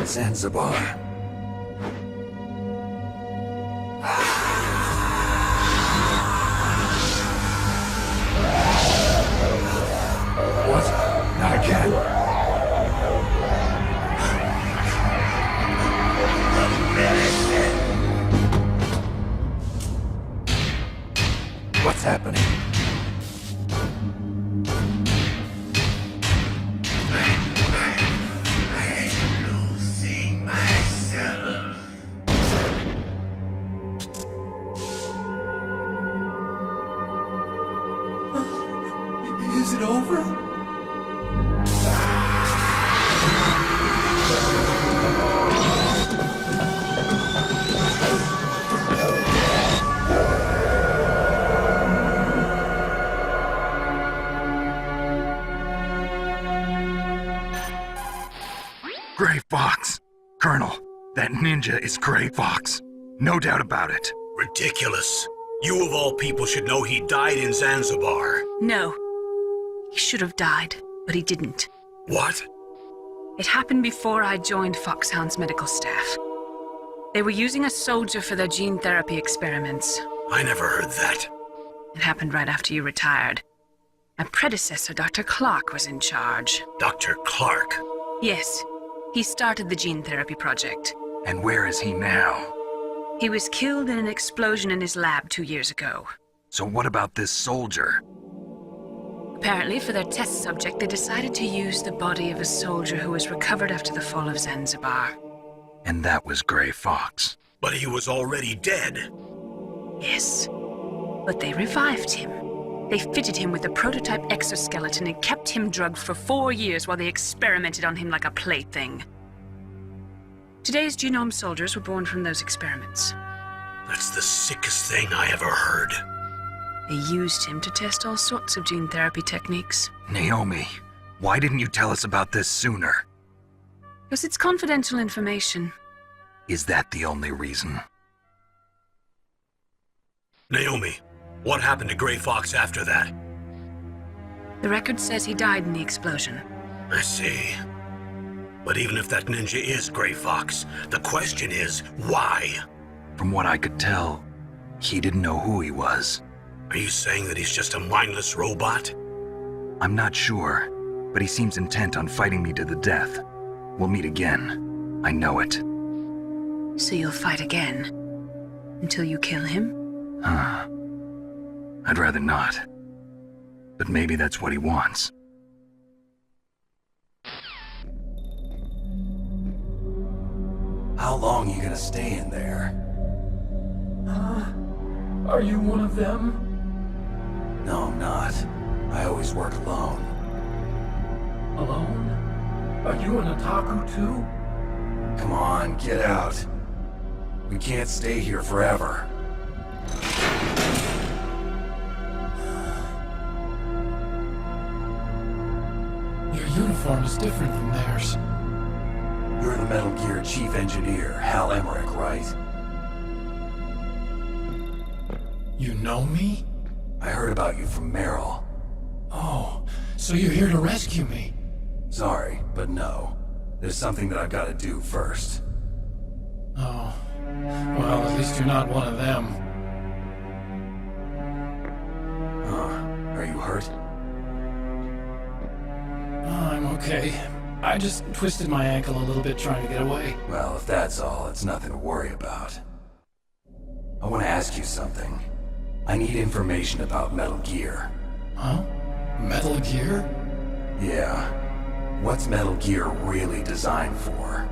Zanzibar. What? Not again. What's happening? Is it over? Gray Fox. Colonel, that ninja is Gray Fox. No doubt about it. Ridiculous. You of all people should know he died in Zanzibar. No. He should have died, but he didn't. What? It happened before I joined Foxhound's medical staff. They were using a soldier for their gene therapy experiments. I never heard that. It happened right after you retired. My predecessor, Dr. Clark, was in charge. Dr. Clark? Yes. He started the gene therapy project. And where is he now? He was killed in an explosion in his lab 2 years ago. So what about this soldier? Apparently, for their test subject, they decided to use the body of a soldier who was recovered after the fall of Zanzibar. And that was Gray Fox. But he was already dead. Yes. But they revived him. They fitted him with a prototype exoskeleton and kept him drugged for 4 years while they experimented on him like a plaything. Today's genome soldiers were born from those experiments. That's the sickest thing I ever heard. They used him to test all sorts of gene therapy techniques. Naomi, why didn't you tell us about this sooner? Because it's confidential information. Is that the only reason? Naomi, what happened to Gray Fox after that? The record says he died in the explosion. I see. But even if that ninja is Gray Fox, the question is, why? From what I could tell, he didn't know who he was. Are you saying that he's just a mindless robot? I'm not sure, but he seems intent on fighting me to the death. We'll meet again. I know it. So you'll fight again? Until you kill him? I'd rather not. But maybe that's what he wants. How long you gonna stay in there? Are you one of them? No, I'm not. I always work alone. Alone? Are you an otaku too? Come on, get out. We can't stay here forever. Your uniform is different from theirs. You're the Metal Gear Chief Engineer, Hal Emmerich, right? You know me? I heard about you from Meryl. Oh, so you're here to rescue me? Sorry, but no. There's something that I've got to do first. Oh. Well, at least you're not one of them. Are you hurt? Oh, I'm okay. I just twisted my ankle a little bit trying to get away. Well, if that's all, it's nothing to worry about. I want to ask you something. I need information about Metal Gear. Huh? Metal Gear? Yeah. What's Metal Gear really designed for?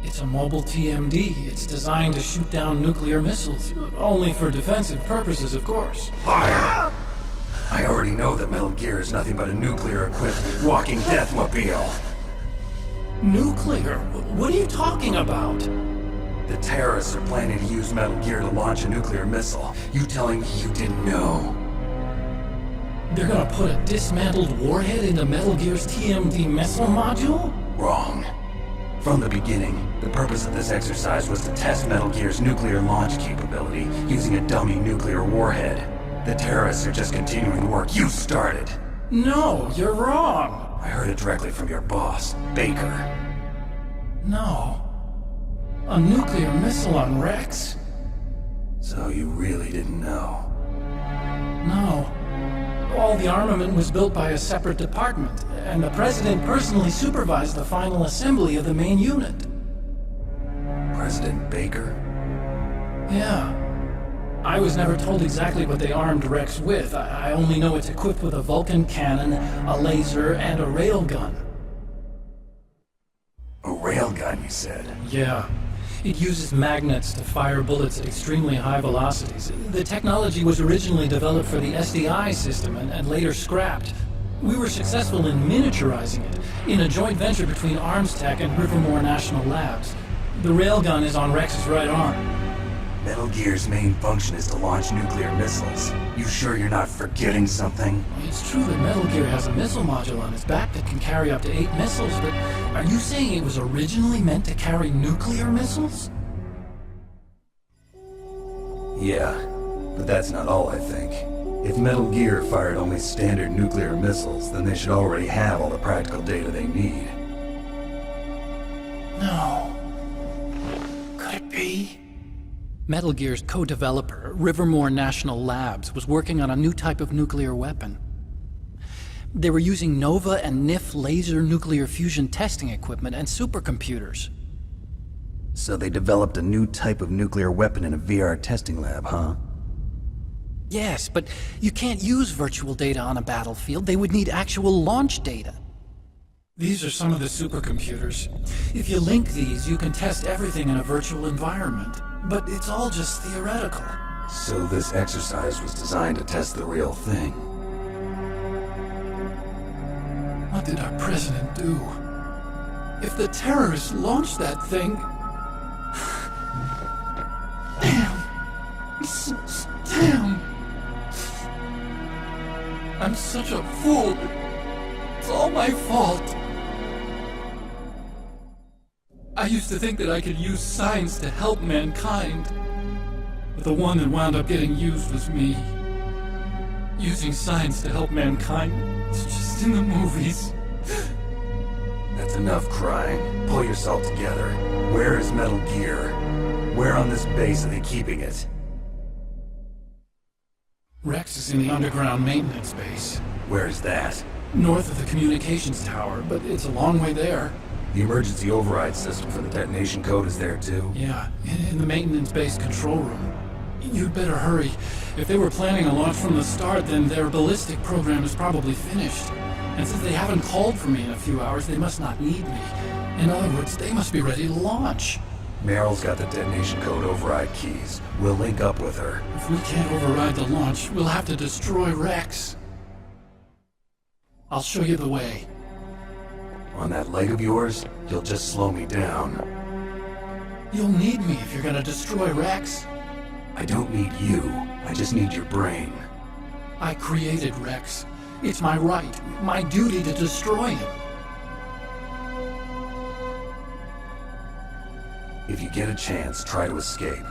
It's a mobile TMD. It's designed to shoot down nuclear missiles. Only for defensive purposes, of course. Fire! I already know that Metal Gear is nothing but a nuclear-equipped walking deathmobile. Nuclear? What are you talking about? The terrorists are planning to use Metal Gear to launch a nuclear missile. You telling me you didn't know? They're gonna put a dismantled warhead into Metal Gear's TMD missile module? Wrong. From the beginning, the purpose of this exercise was to test Metal Gear's nuclear launch capability using a dummy nuclear warhead. The terrorists are just continuing work you started. No, you're wrong. I heard it directly from your boss, Baker. No. A nuclear missile on Rex? So you really didn't know? No. All the armament was built by a separate department, and the President personally supervised the final assembly of the main unit. President Baker? Yeah. I was never told exactly what they armed Rex with. I only know it's equipped with a Vulcan cannon, a laser, and a railgun. A railgun, you said? Yeah. It uses magnets to fire bullets at extremely high velocities. The technology was originally developed for the SDI system and later scrapped. We were successful in miniaturizing it in a joint venture between Armstech and Rivermore National Labs. The railgun is on Rex's right arm. Metal Gear's main function is to launch nuclear missiles. You sure you're not forgetting something? It's true that Metal Gear has a missile module on its back that can carry up to 8 missiles, but are you saying it was originally meant to carry nuclear missiles? Yeah, but that's not all, I think. If Metal Gear fired only standard nuclear missiles, then they should already have all the practical data they need. No. Could it be? Metal Gear's co-developer, Rivermore National Labs, was working on a new type of nuclear weapon. They were using NOVA and NIF laser nuclear fusion testing equipment and supercomputers. So they developed a new type of nuclear weapon in a VR testing lab, huh? Yes, but you can't use virtual data on a battlefield. They would need actual launch data. These are some of the supercomputers. If you link these, you can test everything in a virtual environment. But it's all just theoretical. So this exercise was designed to test the real thing. What did our president do? If the terrorists launched that thing... Damn! Damn! I'm such a fool. It's all my fault. I used to think that I could use science to help mankind. But the one that wound up getting used was me. Using science to help mankind, it's just in the movies. That's enough crying. Pull yourself together. Where is Metal Gear? Where on this base are they keeping it? Rex is in the underground maintenance base. Where is that? North of the communications tower, but it's a long way there. The emergency override system for the detonation code is there too? Yeah, in the maintenance base control room. You'd better hurry. If they were planning a launch from the start, then their ballistic program is probably finished. And since they haven't called for me in a few hours, they must not need me. In other words, they must be ready to launch. Meryl's got the detonation code override keys. We'll link up with her. If we can't override the launch, we'll have to destroy Rex. I'll show you the way. On that leg of yours, you'll just slow me down. You'll need me if you're gonna destroy Rex. I don't need you. I just need your brain. I created Rex. It's my right, my duty to destroy him. If you get a chance, try to escape.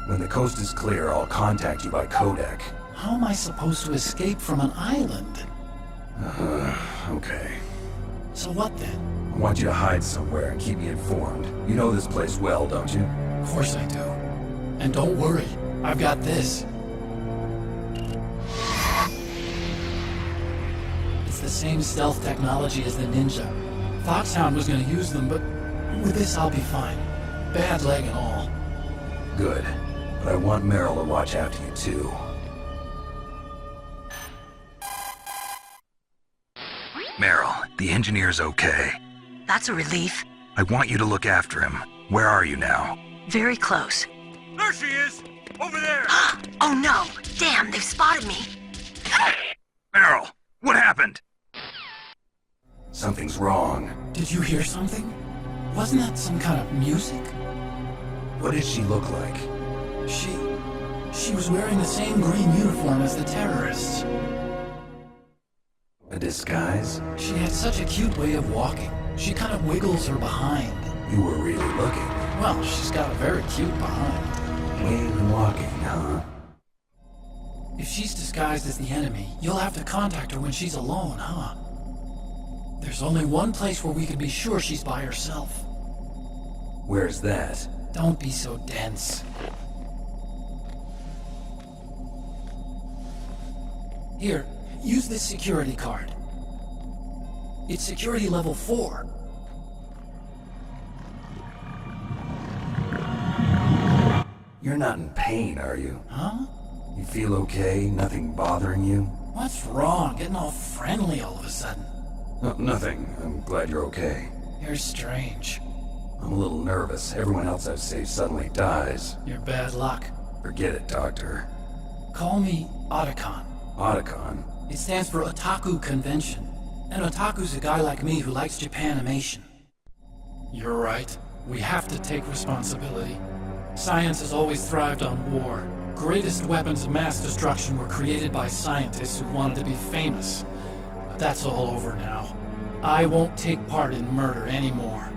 When the coast is clear, I'll contact you by codec. How am I supposed to escape from an island? Okay. So what then? I want you to hide somewhere and keep me informed. You know this place well, don't you? Of course I do. And don't worry, I've got this. It's the same stealth technology as the Ninja. Foxhound was gonna use them, but with this I'll be fine. Bad leg and all. Good. But I want Meryl to watch after you too. Meryl, the engineer's okay. That's a relief. I want you to look after him. Where are you now? Very close. There she is! Over there! Oh no! Damn, they've spotted me! Meryl, what happened? Something's wrong. Did you hear something? Wasn't that some kind of music? What did she look like? She was wearing the same green uniform as the terrorists. A disguise? She had such a cute way of walking. She kind of wiggles her behind. You were really looking. Well, she's got a very cute behind. Wave and walking, huh? If she's disguised as the enemy, you'll have to contact her when she's alone, huh? There's only one place where we can be sure she's by herself. Where's that? Don't be so dense. Here, use this security card. It's security level 4. You're not in pain, are you? Huh? You feel okay? Nothing bothering you? What's wrong? Getting all friendly all of a sudden. Oh, nothing. I'm glad you're okay. You're strange. I'm a little nervous. Everyone else I've saved suddenly dies. You're bad luck. Forget it, Doctor. Call me Otacon. Otacon? It stands for Otaku Convention. And Otaku's a guy like me who likes Japanimation. You're right. We have to take responsibility. Science has always thrived on war. Greatest weapons of mass destruction were created by scientists who wanted to be famous. But that's all over now. I won't take part in murder anymore.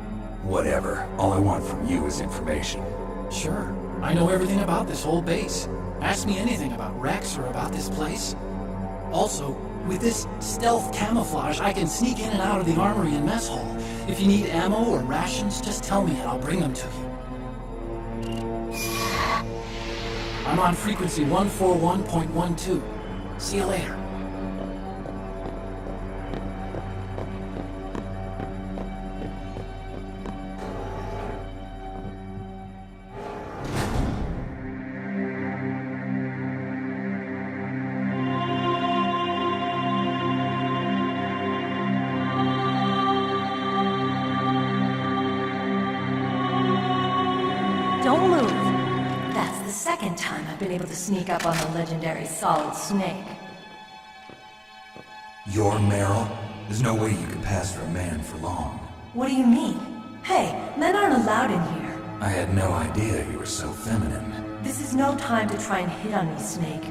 Whatever. All I want from you is information. Sure. I know everything about this whole base. Ask me anything about Rex or about this place. Also, with this stealth camouflage, I can sneak in and out of the armory and mess hall. If you need ammo or rations, just tell me and I'll bring them to you. I'm on frequency 141.12. See you later. Don't move. That's the second time I've been able to sneak up on the legendary Solid Snake. You're Meryl? There's no way you can pass for a man for long. What do you mean? Hey, men aren't allowed in here. I had no idea you were so feminine. This is no time to try and hit on me, Snake.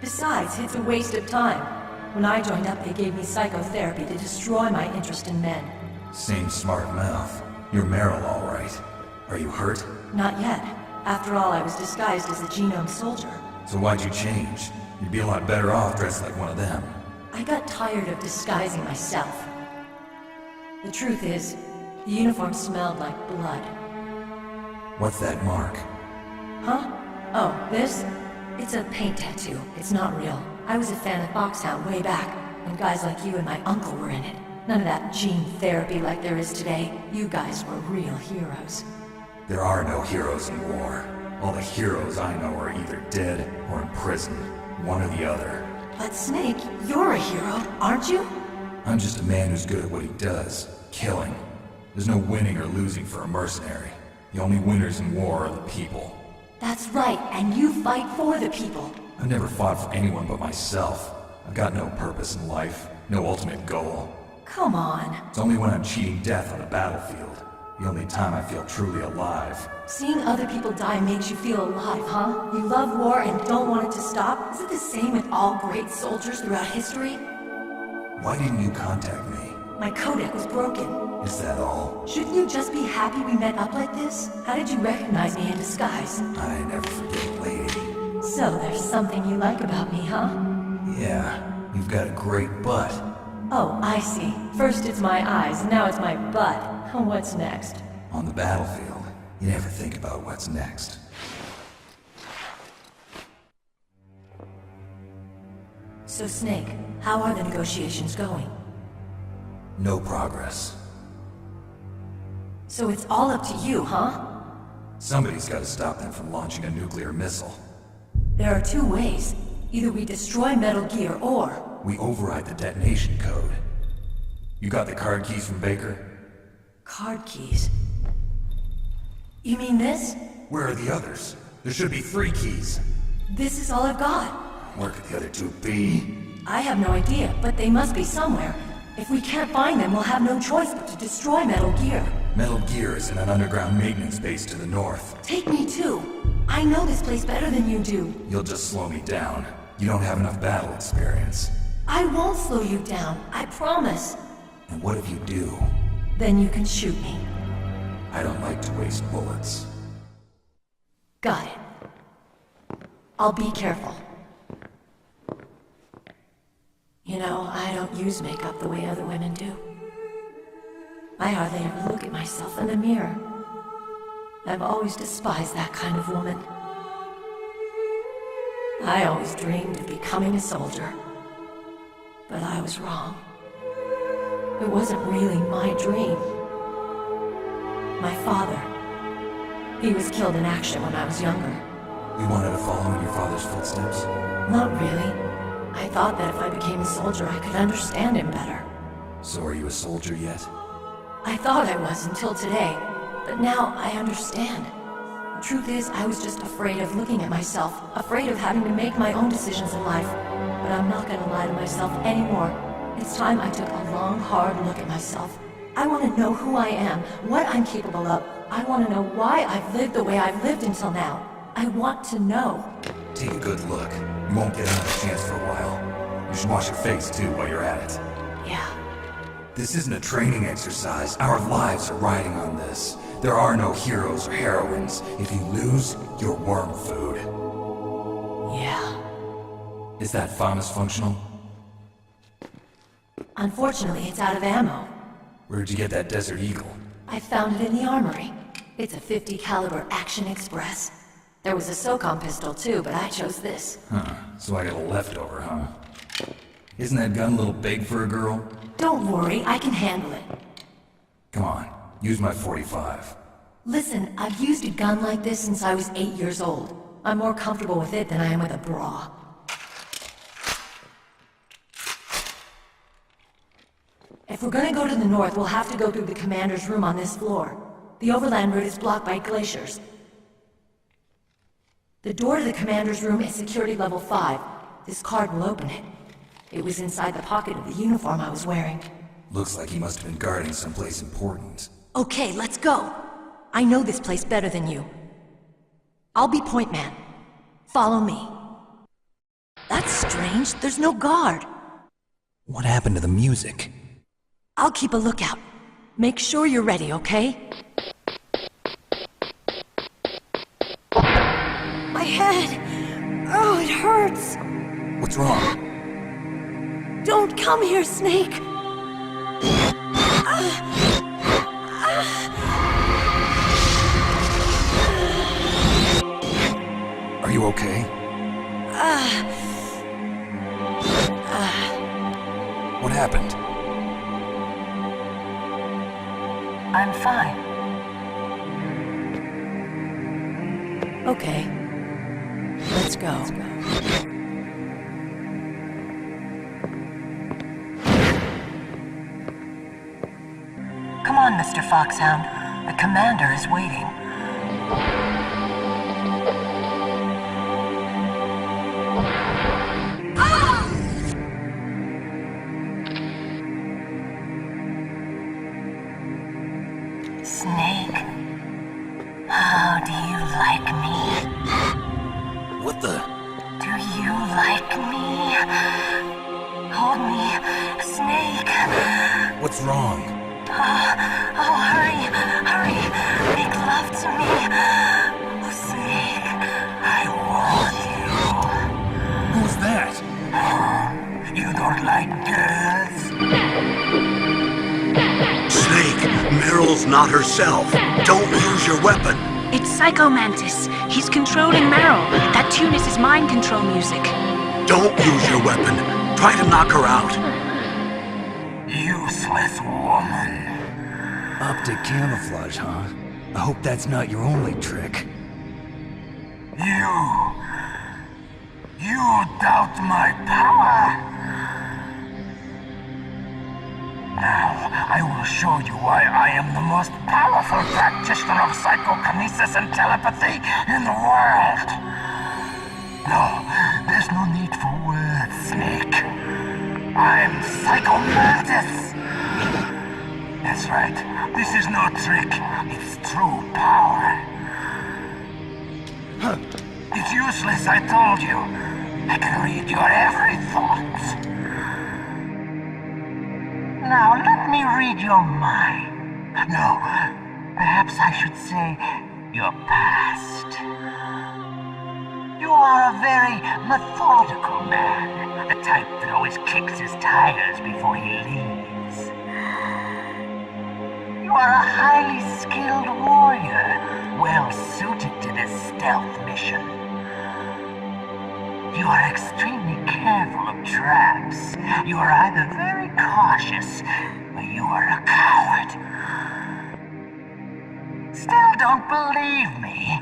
Besides, it's a waste of time. When I joined up, they gave me psychotherapy to destroy my interest in men. Same smart mouth. You're Meryl, all right. Are you hurt? Not yet. After all, I was disguised as a genome soldier. So why'd you change? You'd be a lot better off dressed like one of them. I got tired of disguising myself. The truth is, the uniform smelled like blood. What's that mark? Huh? Oh, this? It's a paint tattoo. It's not real. I was a fan of Foxhound way back, when guys like you and my uncle were in it. None of that gene therapy like there is today. You guys were real heroes. There are no heroes in war. All the heroes I know are either dead or in prison. One or the other. But Snake, you're a hero, aren't you? I'm just a man who's good at what he does, killing. There's no winning or losing for a mercenary. The only winners in war are the people. That's right, and you fight for the people. I've never fought for anyone but myself. I've got no purpose in life, no ultimate goal. Come on. It's only when I'm cheating death on the battlefield. The only time I feel truly alive. Seeing other people die makes you feel alive, huh? You love war and don't want it to stop? Is it the same with all great soldiers throughout history? Why didn't you contact me? My codec was broken. Is that all? Shouldn't you just be happy we met up like this? How did you recognize me in disguise? I never forget a lady. So there's something you like about me, huh? Yeah, you've got a great butt. Oh, I see. First it's my eyes, now it's my butt. What's next? On the battlefield, you never think about what's next. So Snake, how are the negotiations going? No progress. So it's all up to you, huh? Somebody's got to stop them from launching a nuclear missile. There are two ways. Either we destroy Metal Gear or... we override the detonation code. You got the card keys from Baker? Card keys? You mean this? Where are the others? There should be 3 keys. This is all I've got. Where could the other 2 be? I have no idea, but they must be somewhere. If we can't find them, we'll have no choice but to destroy Metal Gear. Metal Gear is in an underground maintenance base to the north. Take me too. I know this place better than you do. You'll just slow me down. You don't have enough battle experience. I won't slow you down, I promise. And what if you do? Then you can shoot me. I don't like to waste bullets. Got it. I'll be careful. You know, I don't use makeup the way other women do. I hardly ever look at myself in the mirror. I've always despised that kind of woman. I always dreamed of becoming a soldier. But I was wrong. It wasn't really my dream. My father. He was killed in action when I was younger. You wanted to follow in your father's footsteps? Not really. I thought that if I became a soldier, I could understand him better. So are you a soldier yet? I thought I was until today, but now I understand. The truth is, I was just afraid of looking at myself, afraid of having to make my own decisions in life. But I'm not gonna lie to myself anymore. It's time I took a long, hard look at myself. I want to know who I am, what I'm capable of. I want to know why I've lived the way I've lived until now. I want to know. Take a good look. You won't get another chance for a while. You should wash your face too while you're at it. Yeah. This isn't a training exercise. Our lives are riding on this. There are no heroes or heroines. If you lose, you're worm food. Yeah. Is that FAMAS functional? Unfortunately, it's out of ammo. Where'd you get that Desert Eagle? I found it in the armory. It's a .50 caliber Action Express. There was a SOCOM pistol too, but I chose this. Huh. So I got a leftover, huh? Isn't that gun a little big for a girl? Don't worry, I can handle it. Come on, use my .45. Listen, I've used a gun like this since I was 8 years old. I'm more comfortable with it than I am with a bra. If we're gonna go to the north, we'll have to go through the commander's room on this floor. The overland route is blocked by glaciers. The door to the commander's room is security level 5. This card will open it. It was inside the pocket of the uniform I was wearing. Looks like he must have been guarding someplace important. Okay, let's go. I know this place better than you. I'll be point man. Follow me. That's strange. There's no guard. What happened to the music? I'll keep a lookout. Make sure you're ready, okay? My head! Oh, it hurts! What's wrong? Don't come here, Snake! Are you okay? What happened? I'm fine. Okay. Let's go. Mr. Foxhound. The commander is waiting. Snake, how do you like me? What the? Do you like me? Hold me, Snake. What's wrong? Oh, hurry, hurry. Make love to me. Oh, Snake, I want you. Who's that? You don't like girls? Snake, Meryl's not herself. Don't use your weapon. It's Psycho Mantis. He's controlling Meryl. That tune is his mind control music. Don't use your weapon. Try to knock her out. Useless woman. Optic camouflage, huh? I hope that's not your only trick. You doubt my power? Now, I will show you why I am the most powerful practitioner of psychokinesis and telepathy in the world. No, there's no need for words, Snake. I'm Psycho Mantis. That's right. This is no trick. It's true power. It's useless, I told you. I can read your every thought. Now, let me read your mind. No, perhaps I should say your past. You are a very methodical man. The type that always kicks his tires before he leaves. You are a highly skilled warrior, well suited to this stealth mission. You are extremely careful of traps. You are either very cautious, or you are a coward. Still don't believe me?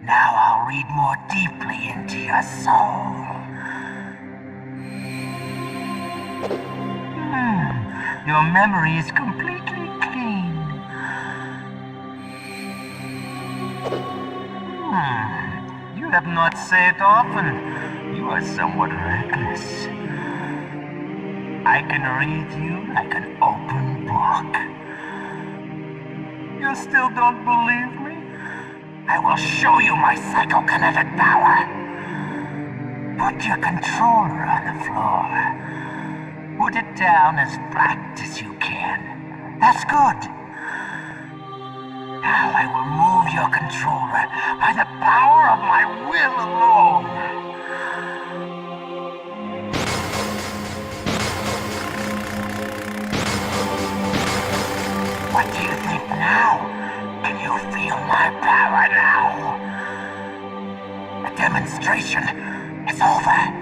Now I'll read more deeply into your soul. Your memory is completely clean. You have not said it often. You are somewhat reckless. I can read you like an open book. You still don't believe me? I will show you my psychokinetic power. Put your controller on the floor. Put it down as flat as you can. That's good. Now I will move your controller by the power of my will alone. What do you think now? Can you feel my power now? The demonstration is over.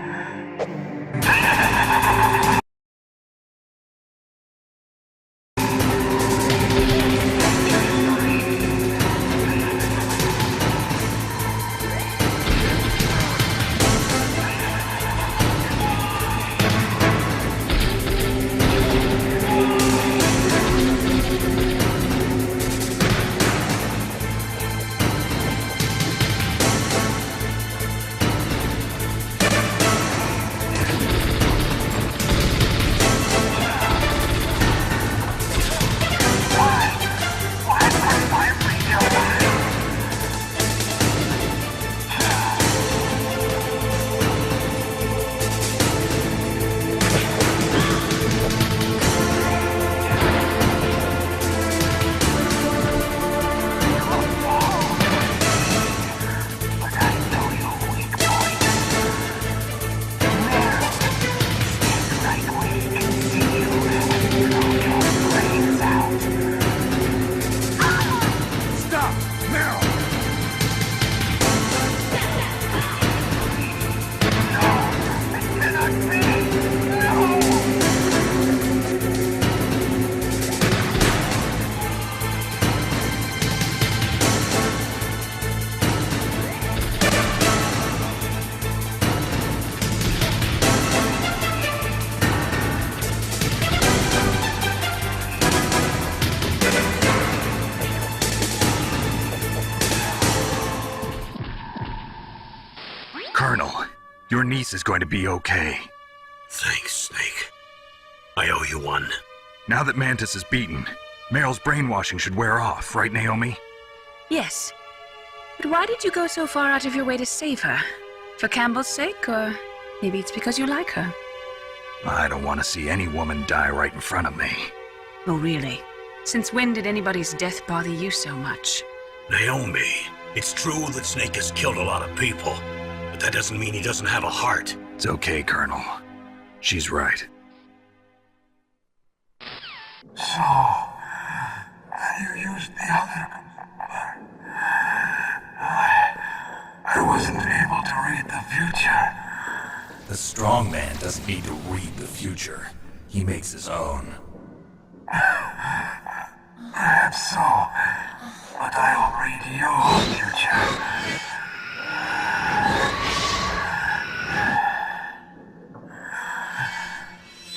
Your niece is going to be okay. Thanks, Snake. I owe you one. Now that Mantis is beaten, Meryl's brainwashing should wear off, right, Naomi? Yes. But why did you go so far out of your way to save her? For Campbell's sake, or maybe it's because you like her? I don't want to see any woman die right in front of me. Oh, really? Since when did anybody's death bother you so much? Naomi, it's true that Snake has killed a lot of people, but that doesn't mean he doesn't have a heart. It's okay, Colonel. She's right. So, you used the other... I wasn't able to read the future. The strong man doesn't need to read the future. He makes his own. Perhaps so, but I'll read your future.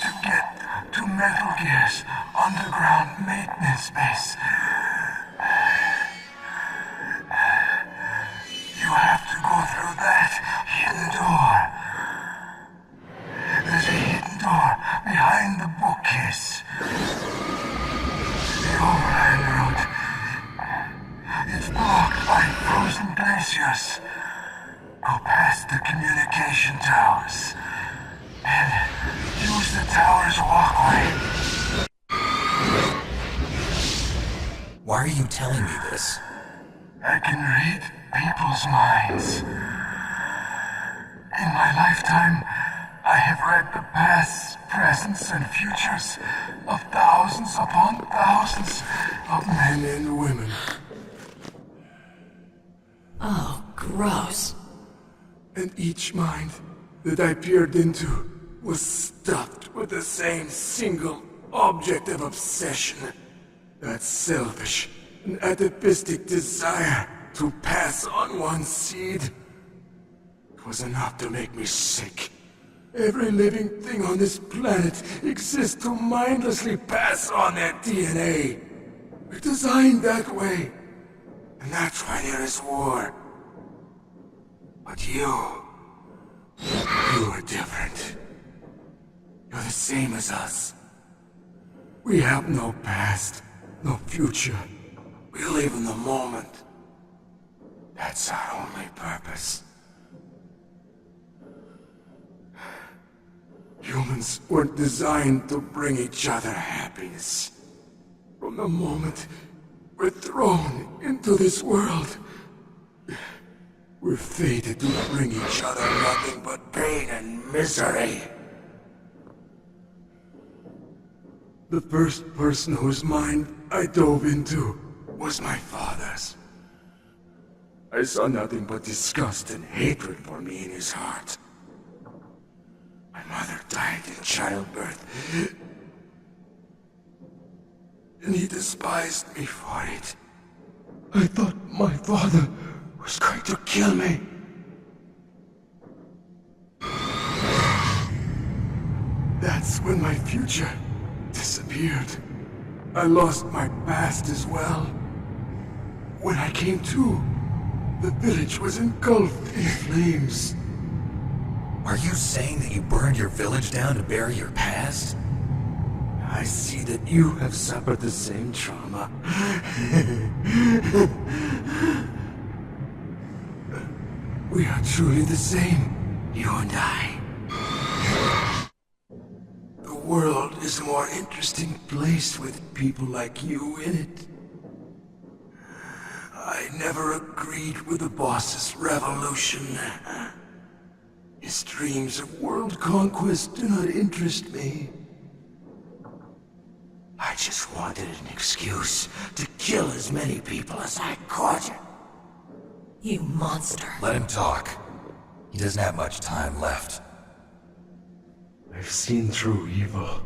To get to Metal Gear's underground maintenance base, you have to go through that hidden door. There's a hidden door behind the bookcase. The overland route. It's blocked by frozen glaciers. Go past the communication towers. And use the tower's walkway. Why are you telling me this? I can read people's minds. In my lifetime, I have read the pasts, presents, and futures of thousands upon thousands of men and women. Oh, gross. And each mind that I peered into was stuffed with the same single object of obsession. That selfish and atavistic desire to pass on one's seed. It was enough to make me sick. Every living thing on this planet exists to mindlessly pass on their DNA. We're designed that way. And that's why there is war. But you are different. You're the same as us. We have no past, no future. We live in the moment. That's our only purpose. Humans weren't designed to bring each other happiness. From the moment we're thrown into this world, we're fated to bring each other nothing but pain and misery. The first person whose mind I dove into was my father's. I saw nothing but disgust and hatred for me in his heart. My mother died in childbirth, and he despised me for it. I thought my father was going to kill me. That's when my future disappeared. I lost my past as well. When I came to, the village was engulfed in flames. Are you saying that you burned your village down to bury your past? I see that you have suffered the same trauma. We are truly the same, you and I. The world is a more interesting place with people like you in it. I never agreed with the boss's revolution. His dreams of world conquest do not interest me. I just wanted an excuse to kill as many people as I could. You monster. Let him talk. He doesn't have much time left. I've seen through evil.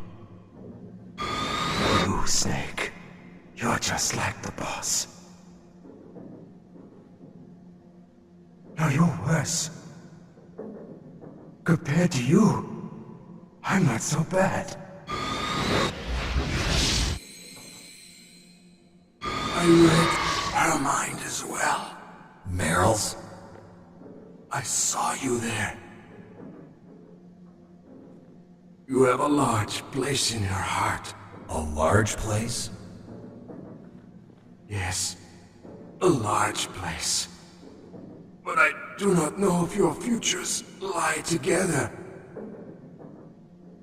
You, Snake. You're just like the boss. No, you're worse. Compared to you, I'm not so bad. I read her mind as well. Meryl's? I saw you there. You have a large place in your heart. A large place? Yes, a large place. But I do not know if your futures lie together.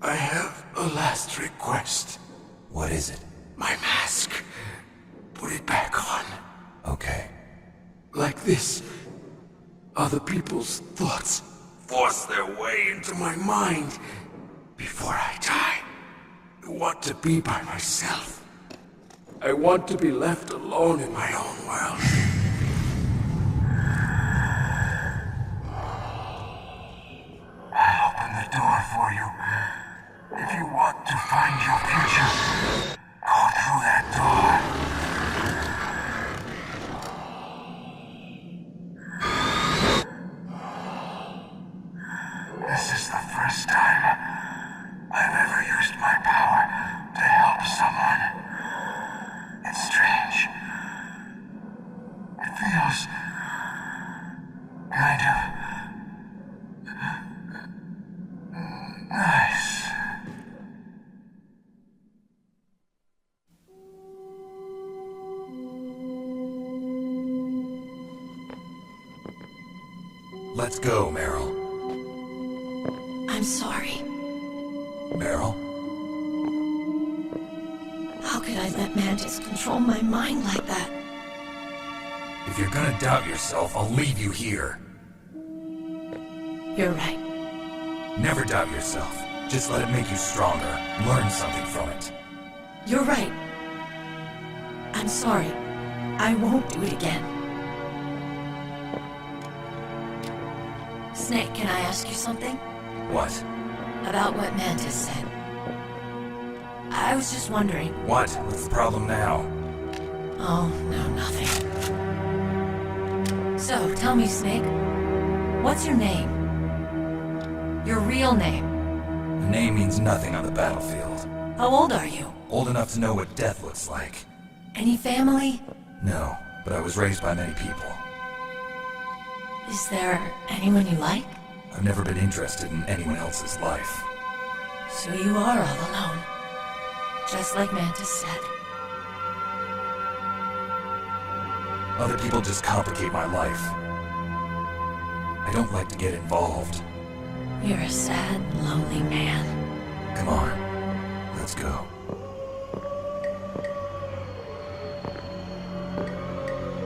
I have a last request. What is it? My mask. Put it back on. Okay. Like this, other people's thoughts force their way into my mind. Before I die, I want to be by myself. I want to be left alone in my own world. I'll open the door for you. If you want to find your future, go through that door. This is the first time I've ever used my power to help someone. It's strange. It feels kind of nice. Let's go, Meryl. I'm sorry. Meryl? How could I let Mantis control my mind like that? If you're gonna doubt yourself, I'll leave you here. You're right. Never doubt yourself. Just let it make you stronger. Learn something from it. You're right. I'm sorry. I won't do it again. Snake, can I ask you something? What? About what Mantis said. I was just wondering. What? What's the problem now? Oh, no, nothing. So, tell me, Snake. What's your name? Your real name? The name means nothing on the battlefield. How old are you? Old enough to know what death looks like. Any family? No, but I was raised by many people. Is there anyone you like? I've never been interested in anyone else's life. So you are all alone. Just like Mantis said. Other people just complicate my life. I don't like to get involved. You're a sad, lonely man. Come on, let's go.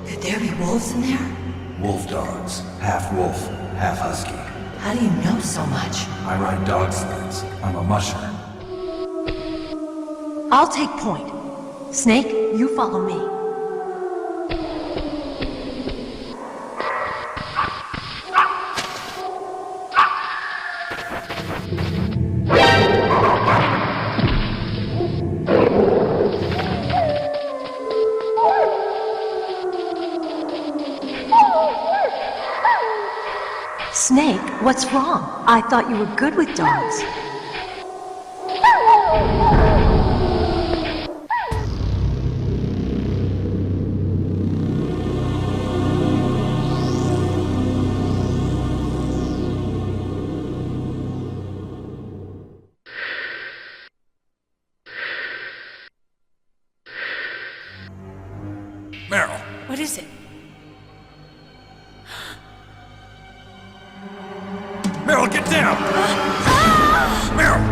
Could there be wolves in there? Wolf dogs. Half wolf, half husky. How do you know so much? I ride dog sleds. I'm a musher. I'll take point. Snake, you follow me. Snake, what's wrong? I thought you were good with dogs. Meryl! What is it? Meryl, get down! Meryl!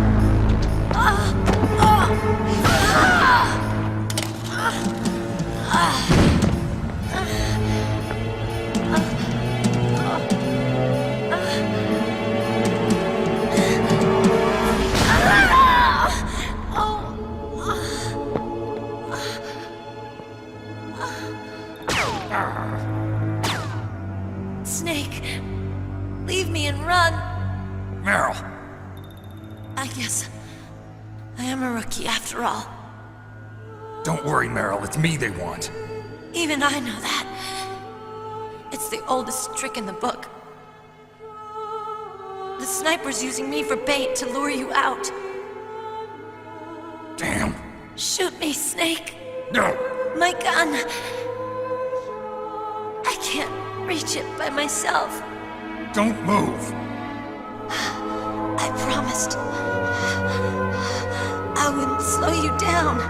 Snake, leave me and run. Meryl! I guess I am a rookie after all. Don't worry, Meryl. It's me they want. Even I know that. It's the oldest trick in the book. The sniper's using me for bait to lure you out. Damn. Shoot me, Snake. No. My gun. I can't reach it by myself. Don't move. I promised. wouldn't slow you down.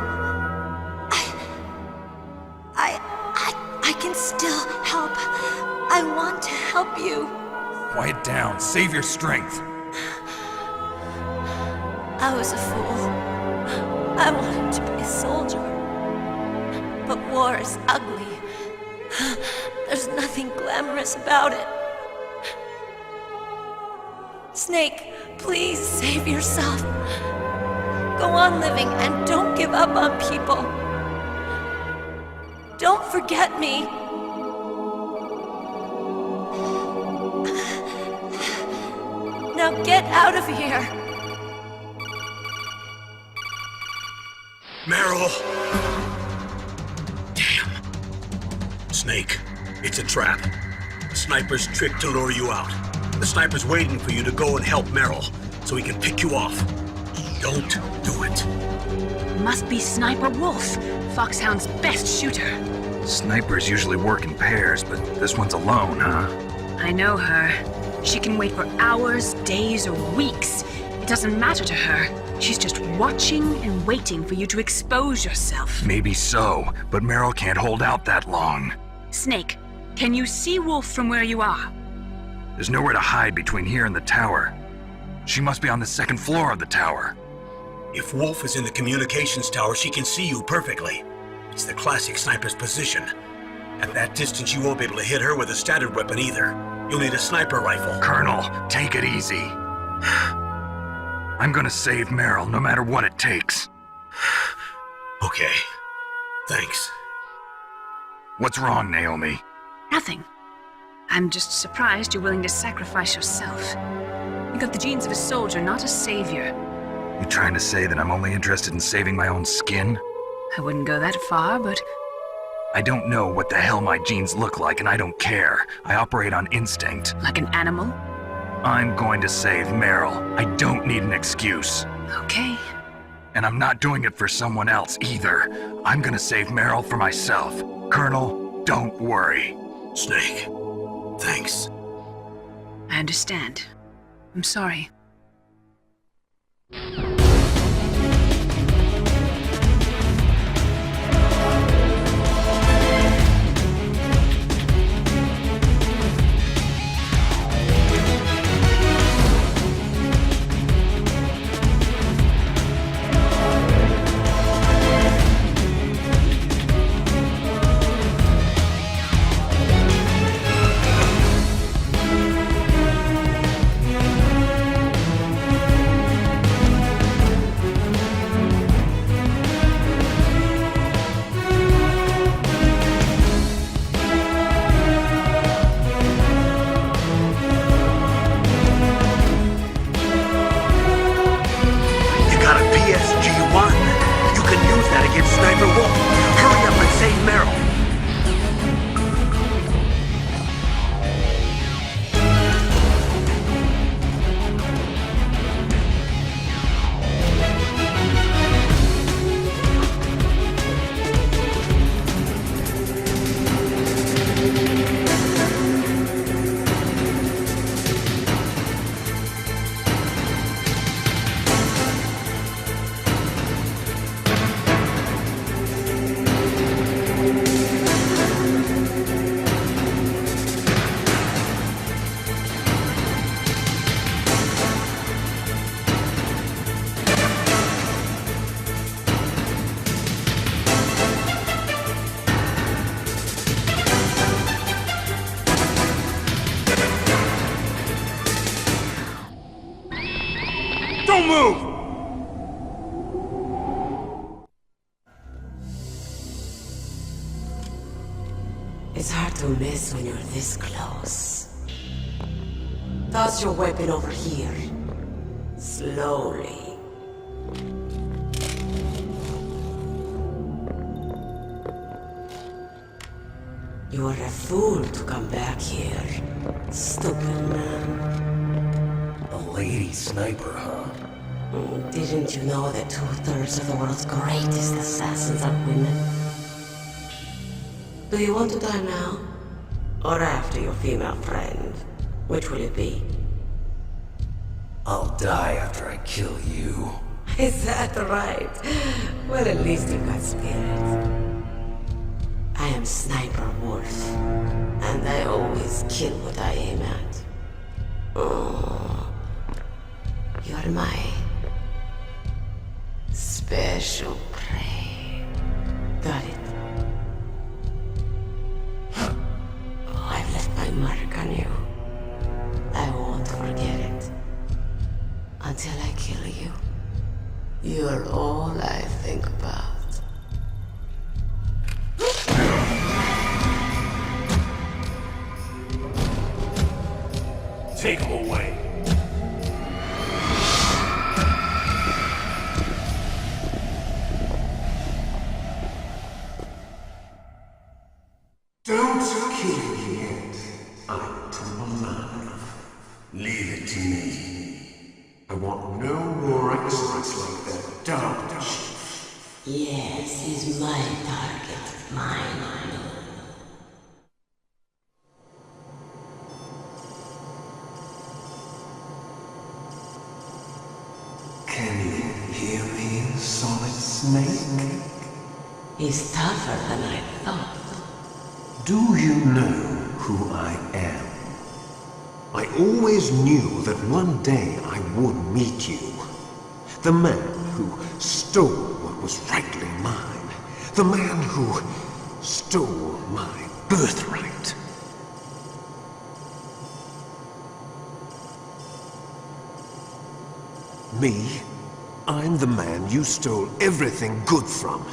I can still help. I want to help you. Quiet down. Save your strength. I was a fool. I wanted to be a soldier. But war is ugly. There's nothing glamorous about it. Snake, please save yourself. Go on living and don't give up on people. Don't forget me. Now get out of here. Meryl! Damn. Snake, it's a trap. The sniper's trick to lure you out. The sniper's waiting for you to go and help Meryl, so he can pick you off. Don't do it. Must be Sniper Wolf, Foxhound's best shooter. Snipers usually work in pairs, but this one's alone, huh? I know her. She can wait for hours, days, or weeks. It doesn't matter to her. She's just watching and waiting for you to expose yourself. Maybe so, but Meryl can't hold out that long. Snake, can you see Wolf from where you are? There's nowhere to hide between here and the tower. She must be on the second floor of the tower. If Wolf is in the communications tower, she can see you perfectly. It's the classic sniper's position. At that distance, you won't be able to hit her with a standard weapon either. You'll need a sniper rifle. Colonel, take it easy. I'm gonna save Meryl no matter what it takes. Okay. Thanks. What's wrong, Naomi? Nothing. I'm just surprised you're willing to sacrifice yourself. You got the genes of a soldier, not a savior. You trying to say that I'm only interested in saving my own skin? I wouldn't go that far, but... I don't know what the hell my genes look like, and I don't care. I operate on instinct. Like an animal? I'm going to save Meryl. I don't need an excuse. Okay. And I'm not doing it for someone else either. I'm gonna save Meryl for myself. Colonel, don't worry. Snake, thanks. I understand. I'm sorry. Don't move! It's hard to miss when you're this close. Toss your weapon over here. Slowly. You are a fool to come back here. Stupid man. A lady sniper, huh? Didn't you know that 2/3 of the world's greatest assassins are women? Do you want to die now? Or after your female friend? Which will it be? I'll die after I kill you. Is that right? Well, at least you got spirit. I am Sniper Wolf, and I always kill what I aim at. Oh, you're my special prey. Got it. I've left my mark on you. I won't forget it. Until I kill you. You're all I think about. Take him away. Don't kill me yet. I'm too alive. Leave it to me. I want no more extras like that dark chief. Yes, he's my target. Mine. Can you hear me, Solid Snake? He's tougher than I thought. Do you know who I am? I always knew that one day I would meet you. The man who stole what was rightly mine. The man who stole my birthright. Me? I'm the man you stole everything good from.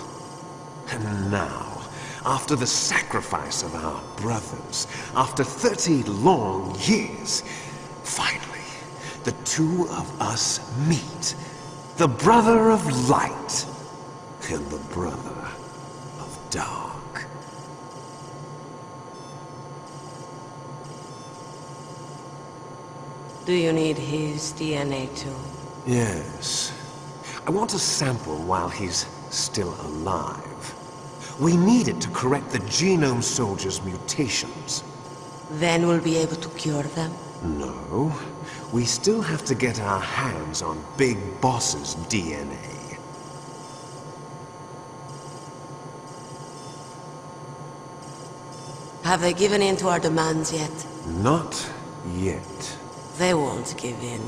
And now, after the sacrifice of our brothers, after 30 long years, finally, the two of us meet. The brother of light and the brother of dark. Do you need his DNA too? Yes. I want a sample while he's still alive. We need it to correct the Genome Soldier's mutations. Then we'll be able to cure them? No. We still have to get our hands on Big Boss's DNA. Have they given in to our demands yet? Not yet. They won't give in.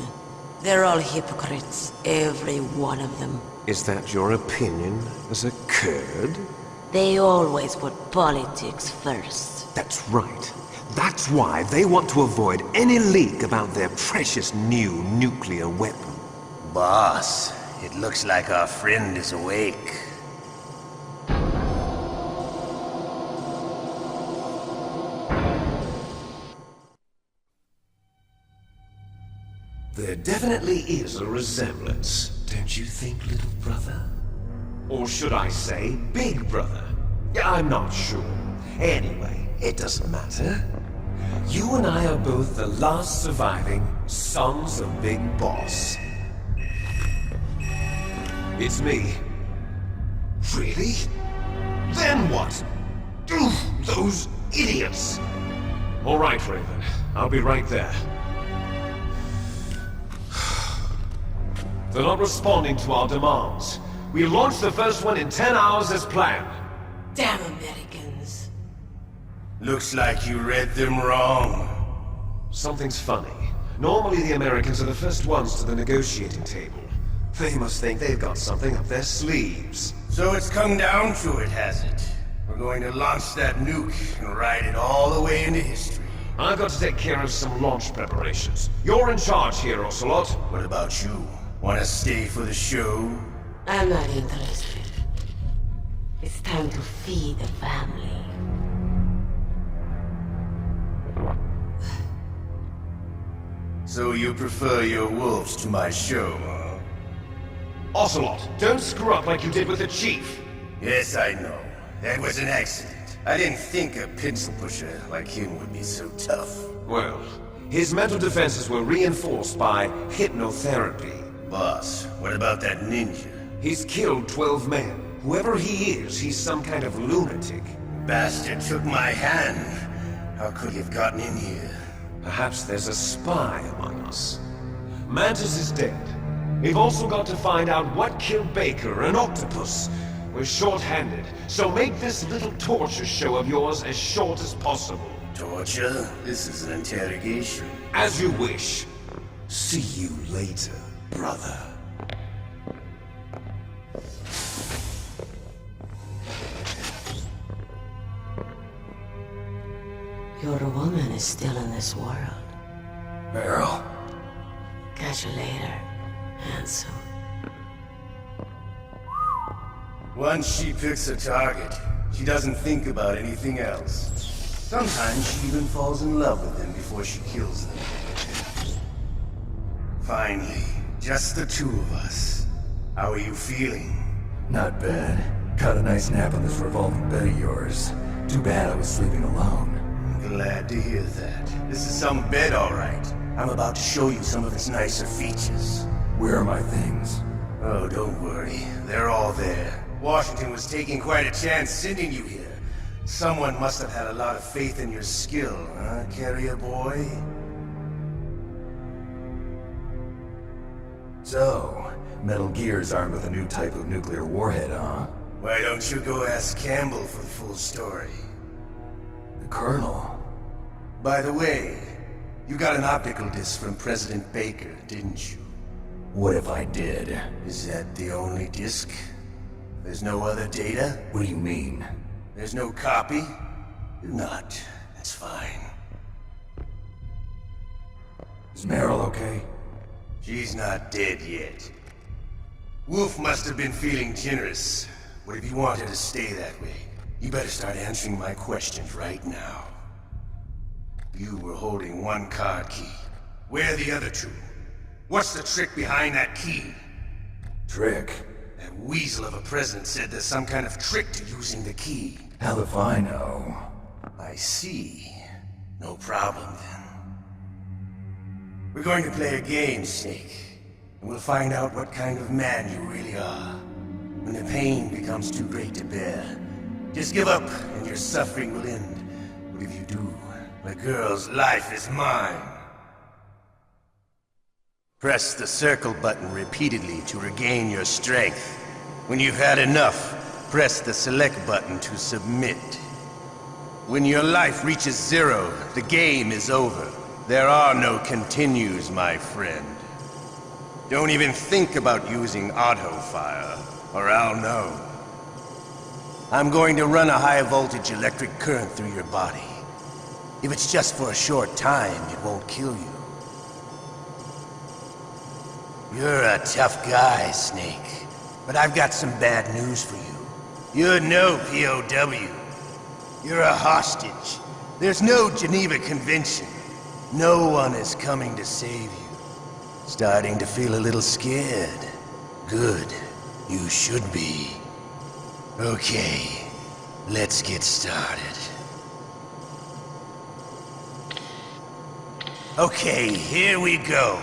They're all hypocrites, every one of them. Is that your opinion as a Kurd? They always put politics first. That's right. That's why they want to avoid any leak about their precious new nuclear weapon. Boss, it looks like our friend is awake. There definitely is a resemblance, don't you think, little brother? Or should I say, big brother? I'm not sure. Anyway, it doesn't matter. You and I are both the last surviving sons of Big Boss. It's me. Really? Then what? Those idiots! All right, Raven. I'll be right there. They're not responding to our demands. We launched the first one in 10 hours as planned. Damn Americans. Looks like you read them wrong. Something's funny. Normally the Americans are the first ones to the negotiating table. They must think they've got something up their sleeves. So it's come down to it, has it? We're going to launch that nuke and ride it all the way into history. I've got to take care of some launch preparations. You're in charge here, Ocelot. What about you? Want to stay for the show? I'm not interested. It's time to feed the family. So you prefer your wolves to my show, huh? Ocelot, don't screw up like you did with the Chief. Yes, I know. That was an accident. I didn't think a pencil pusher like him would be so tough. Well, his mental defenses were reinforced by hypnotherapy. Boss, what about that ninja? He's killed 12 men. Whoever he is, he's some kind of lunatic. Bastard took my hand. How could he have gotten in here? Perhaps there's a spy among us. Mantis is dead. We've also got to find out what killed Baker, an octopus. We're short-handed, so make this little torture show of yours as short as possible. Torture? This is an interrogation. As you wish. See you later, brother. Your woman is still in this world. Meryl. Catch you later, handsome. Once she picks a target, she doesn't think about anything else. Sometimes she even falls in love with them before she kills them. Finally, just the two of us. How are you feeling? Not bad. Caught a nice nap on this revolving bed of yours. Too bad I was sleeping alone. Glad to hear that. This is some bed, all right. I'm about to show you some of its nicer features. Where are my things? Oh, don't worry. They're all there. Washington was taking quite a chance sending you here. Someone must have had a lot of faith in your skill, huh, carrier boy? So, Metal Gear's armed with a new type of nuclear warhead, huh? Why don't you go ask Campbell for the full story? The Colonel? By the way, you got an optical disc from President Baker, didn't you? What if I did? Is that the only disc? There's no other data? What do you mean? There's no copy? Not. That's fine. Is Meryl okay? She's not dead yet. Wolf must have been feeling generous. But if you want her to stay that way, you better start answering my questions right now. You were holding one card key. Where are the other two? What's the trick behind that key? Trick? That weasel of a president said there's some kind of trick to using the key. Hell if I know. I see. No problem then. We're going to play a game, Snake. And we'll find out what kind of man you really are. When the pain becomes too great to bear, just give up and your suffering will end. But if you do, the girl's life is mine. Press the circle button repeatedly to regain your strength. When you've had enough, press the select button to submit. When your life reaches 0, the game is over. There are no continues, my friend. Don't even think about using auto-fire, or I'll know. I'm going to run a high-voltage electric current through your body. If it's just for a short time, it won't kill you. You're a tough guy, Snake. But I've got some bad news for you. You're no POW. You're a hostage. There's no Geneva Convention. No one is coming to save you. Starting to feel a little scared. Good. You should be. Okay, let's get started. Okay, here we go.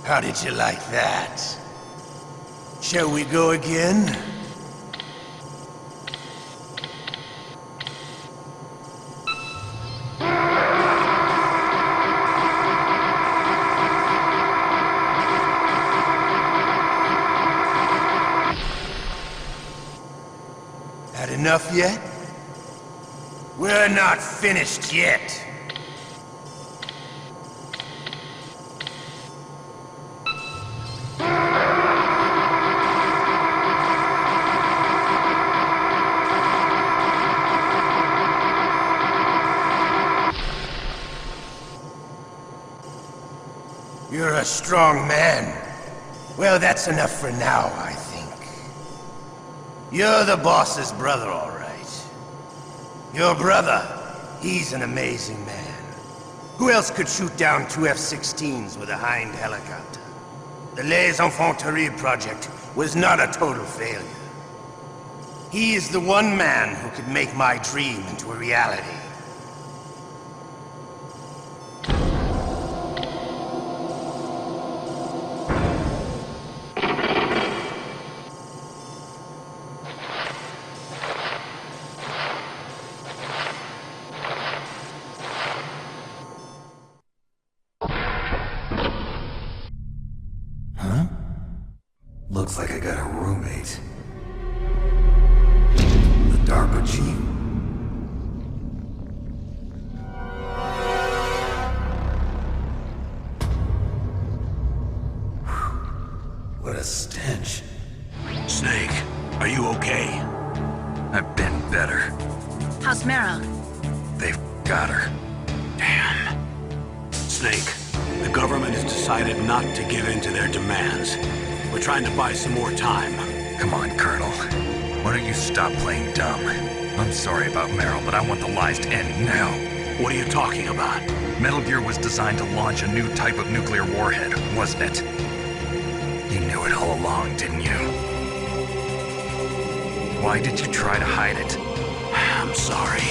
How did you like that? Shall we go again? Had enough yet? We're not finished yet. You're a strong man. Well, that's enough for now, I think. You're the boss's brother, all right. Your brother, he's an amazing man. Who else could shoot down 2 F-16s with a Hind helicopter? The Les Infanteries project was not a total failure. He is the one man who could make my dream into a reality. Looks like I got a roommate. The DARPA chief. What a stench. Snake, are you okay? I've been better. How's Meryl? They've got her. Damn. Snake, the government has decided not to give in to their demands. We're trying to buy some more time. Come on, Colonel. Why don't you stop playing dumb? I'm sorry about Meryl, but I want the lies to end now. What are you talking about? Metal Gear was designed to launch a new type of nuclear warhead, wasn't it? You knew it all along, didn't you? Why did you try to hide it? I'm sorry.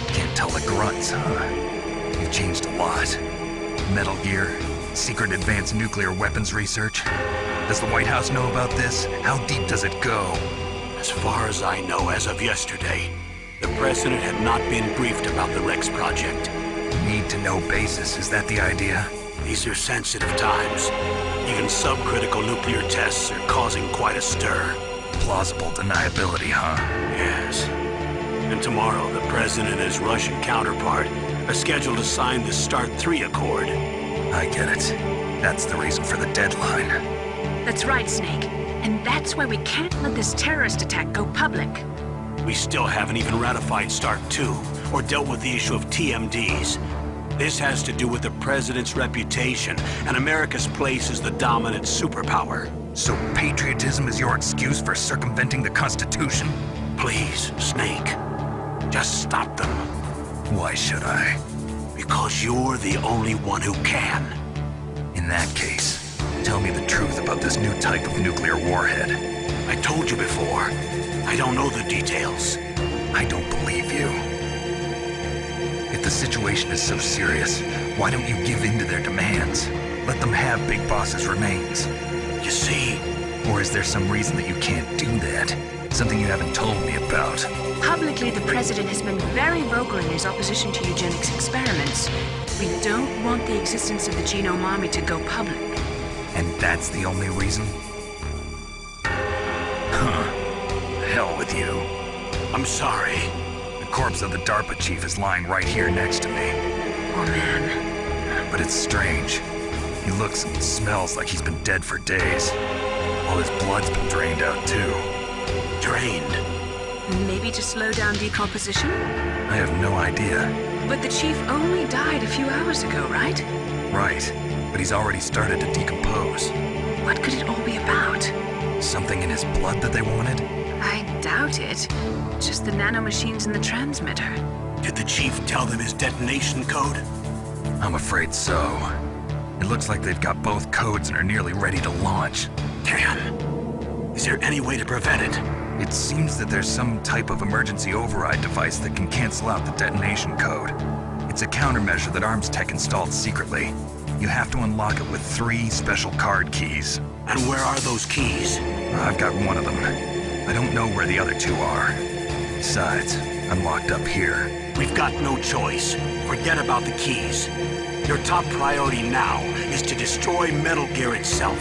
Can't tell the grunts, huh? You've changed a lot. Metal Gear, secret advanced nuclear weapons research. Does the White House know about this? How deep does it go? As far as I know, as of yesterday, the President had not been briefed about the Rex project. Need-to-know basis, is that the idea? These are sensitive times. Even subcritical nuclear tests are causing quite a stir. Plausible deniability, huh? Yes. And tomorrow, the President and his Russian counterpart are scheduled to sign the START 3 Accord. I get it. That's the reason for the deadline. That's right, Snake. And that's why we can't let this terrorist attack go public. We still haven't even ratified START 2 or dealt with the issue of TMDs. This has to do with the President's reputation and America's place as the dominant superpower. So patriotism is your excuse for circumventing the Constitution? Please, Snake. Just stop them. Why should I? Because you're the only one who can. In that case, tell me the truth about this new type of nuclear warhead. I told you before. I don't know the details. I don't believe you. If the situation is so serious, why don't you give in to their demands? Let them have Big Boss's remains. You see? Or is there some reason that you can't do that? Something you haven't told me about? Publicly, the President has been very vocal in his opposition to eugenics experiments. We don't want the existence of the Genome Army to go public. And that's the only reason? Huh. Hell with you. I'm sorry. The corpse of the DARPA chief is lying right here next to me. Oh, man. But it's strange. He looks and smells like he's been dead for days. All his blood's been drained out, too. Drained? Maybe to slow down decomposition? I have no idea. But the chief only died a few hours ago, right? Right. But he's already started to decompose. What could it all be about? Something in his blood that they wanted? I doubt it. Just the nanomachines in the transmitter. Did the chief tell them his detonation code? I'm afraid so. It looks like they've got both codes and are nearly ready to launch. Damn. Is there any way to prevent it? It seems that there's some type of emergency override device that can cancel out the detonation code. It's a countermeasure that Arms Tech installed secretly. You have to unlock it with 3 special card keys. And where are those keys? I've got one of them. I don't know where the other 2 are. Besides, I'm locked up here. We've got no choice. Forget about the keys. Your top priority now is to destroy Metal Gear itself.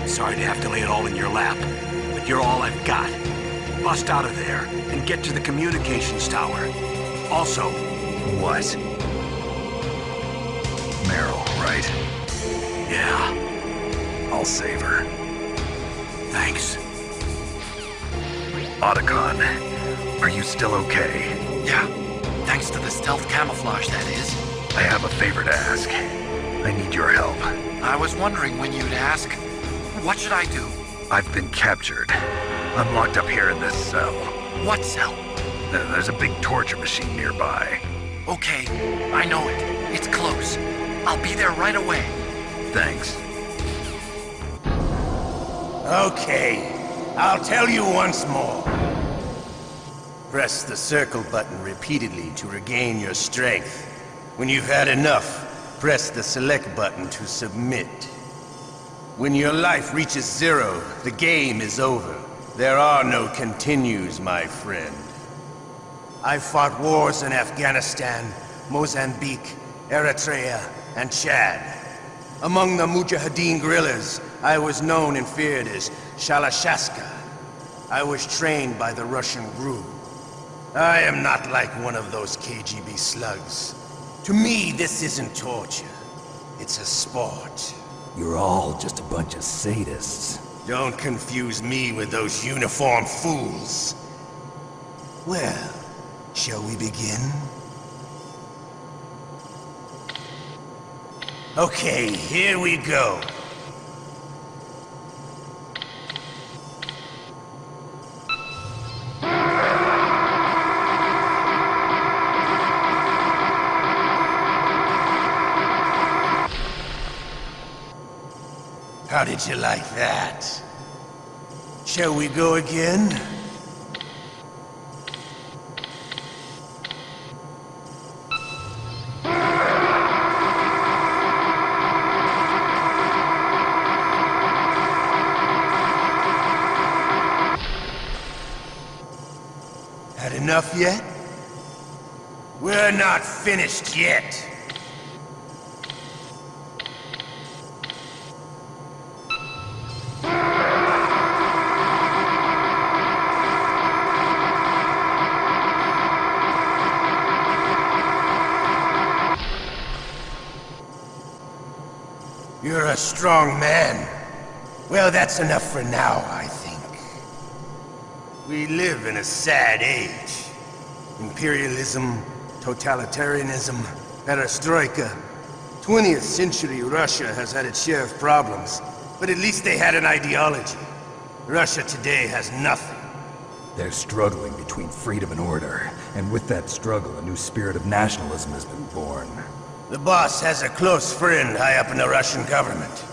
Sorry to have to lay it all in your lap, but you're all I've got. Bust out of there and get to the communications tower. Also... What? Meryl, right? Yeah. I'll save her. Thanks. Otacon, are you still okay? Yeah. Thanks to the stealth camouflage, that is. I have a favor to ask. I need your help. I was wondering when you'd ask. What should I do? I've been captured. I'm locked up here in this cell. What cell? There's a big torture machine nearby. Okay, I know it. It's close. I'll be there right away. Thanks. Okay, I'll tell you once more. Press the circle button repeatedly to regain your strength. When you've had enough, press the select button to submit. When your life reaches 0, the game is over. There are no continues, my friend. I fought wars in Afghanistan, Mozambique, Eritrea, and Chad. Among the Mujahideen guerrillas, I was known and feared as Shalashaska. I was trained by the Russian GRU. I am not like one of those KGB slugs. To me, this isn't torture. It's a sport. You're all just a bunch of sadists. Don't confuse me with those uniformed fools. Well, shall we begin? Okay, here we go. How did you like that? Shall we go again? Had enough yet? We're not finished yet. You're a strong man. Well, that's enough for now, I think. We live in a sad age. Imperialism, totalitarianism, perestroika. 20th century Russia has had its share of problems, but at least they had an ideology. Russia today has nothing. They're struggling between freedom and order, and with that struggle, a new spirit of nationalism has been born. The boss has a close friend high up in the Russian government.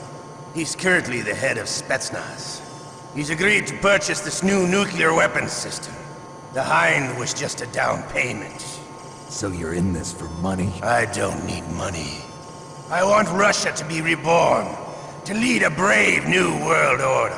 He's currently the head of Spetsnaz. He's agreed to purchase this new nuclear weapons system. The Hind was just a down payment. So you're in this for money? I don't need money. I want Russia to be reborn, to lead a brave new world order.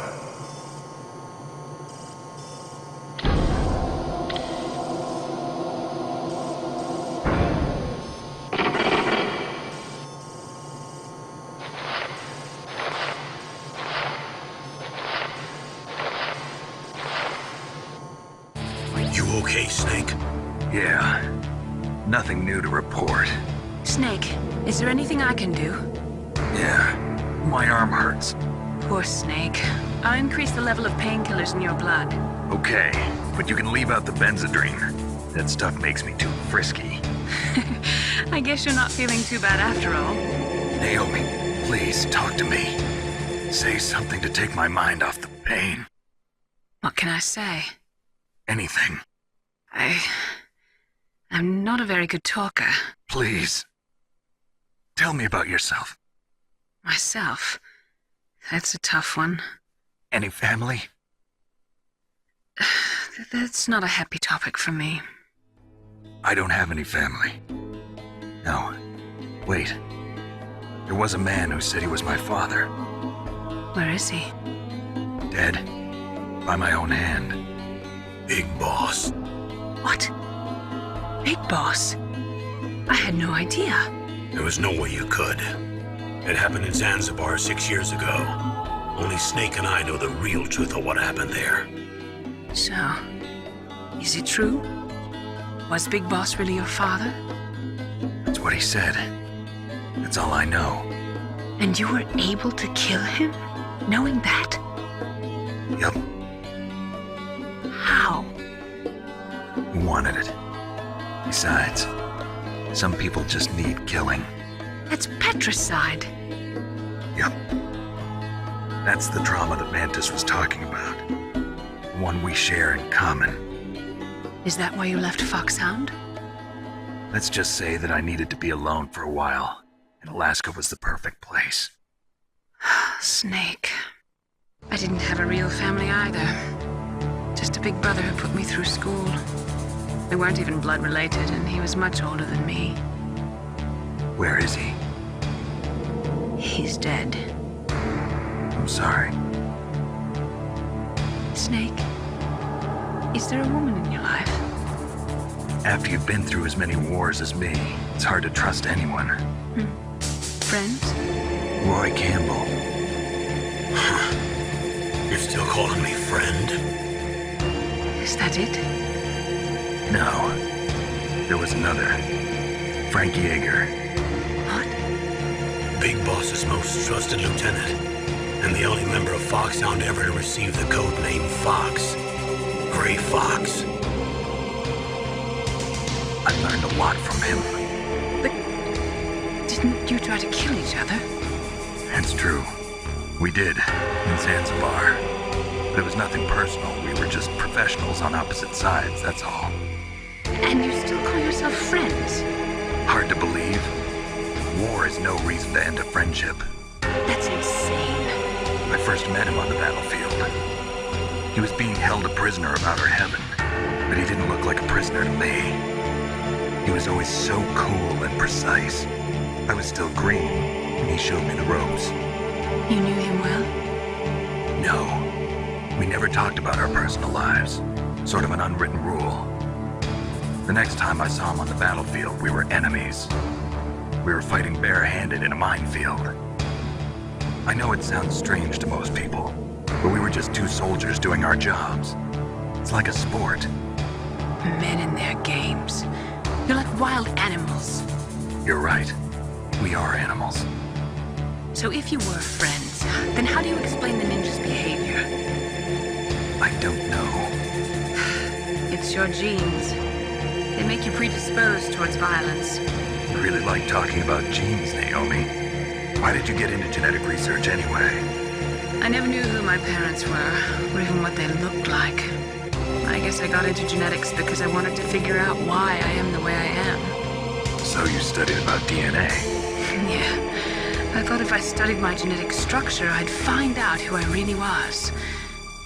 Okay, Snake? Yeah. Nothing new to report. Snake, is there anything I can do? Yeah. My arm hurts. Poor Snake. I'll increase the level of painkillers in your blood. Okay, but you can leave out the Benzedrine. That stuff makes me too frisky. I guess you're not feeling too bad after all. Naomi, please talk to me. Say something to take my mind off the pain. What can I say? Anything. I'm not a very good talker. Please. Tell me about yourself. Myself? That's a tough one. Any family? That's not a happy topic for me. I don't have any family. No. Wait. There was a man who said he was my father. Where is he? Dead. By my own hand. Big Boss. What? Big Boss? I had no idea. There was no way you could. It happened in Zanzibar 6 years ago. Only Snake and I know the real truth of what happened there. So, is it true? Was Big Boss really your father? That's what he said. That's all I know. And you were able to kill him, knowing that? Yup. How? He wanted it. Besides, some people just need killing. That's patricide. Yup. That's the trauma that Mantis was talking about. One we share in common. Is that why you left Foxhound? Let's just say that I needed to be alone for a while, and Alaska was the perfect place. Snake. I didn't have a real family either. Just a big brother who put me through school. We weren't even blood related, and he was much older than me. Where is he? He's dead. I'm sorry. Snake, is there a woman in your life? After you've been through as many wars as me, it's hard to trust anyone. Friends? Roy Campbell. If Still calling me friend? Is that it? No. There was another. Frank Yeager. What? Big Boss's most trusted lieutenant, and the only member of Foxhound ever to receive the code name Fox. Gray Fox. I learned a lot from him. But didn't you try to kill each other? It's true. We did, in Zanzibar. But it was nothing personal. We were just professionals on opposite sides, that's all. And you still call yourself friends? Hard to believe. War is no reason to end a friendship. That's insane. I first met him on the battlefield. He was being held a prisoner of outer heaven, but he didn't look like a prisoner to me. He was always so cool and precise. I was still green, and he showed me the ropes. You knew him well? No. We never talked about our personal lives. Sort of an unwritten rule. The next time I saw him on the battlefield, we were enemies. We were fighting barehanded in a minefield. I know it sounds strange to most people, but we were just two soldiers doing our jobs. It's like a sport. Men and their games. You're like wild animals. You're right. We are animals. So if you were friends, then how do you explain the ninja's behavior? I don't know. It's your genes. They make you predisposed towards violence. You really like talking about genes, Naomi. Why did you get into genetic research anyway? I never knew who my parents were, or even what they looked like. I guess I got into genetics because I wanted to figure out why I am the way I am. So you studied about DNA? Yeah. I thought if I studied my genetic structure, I'd find out who I really was.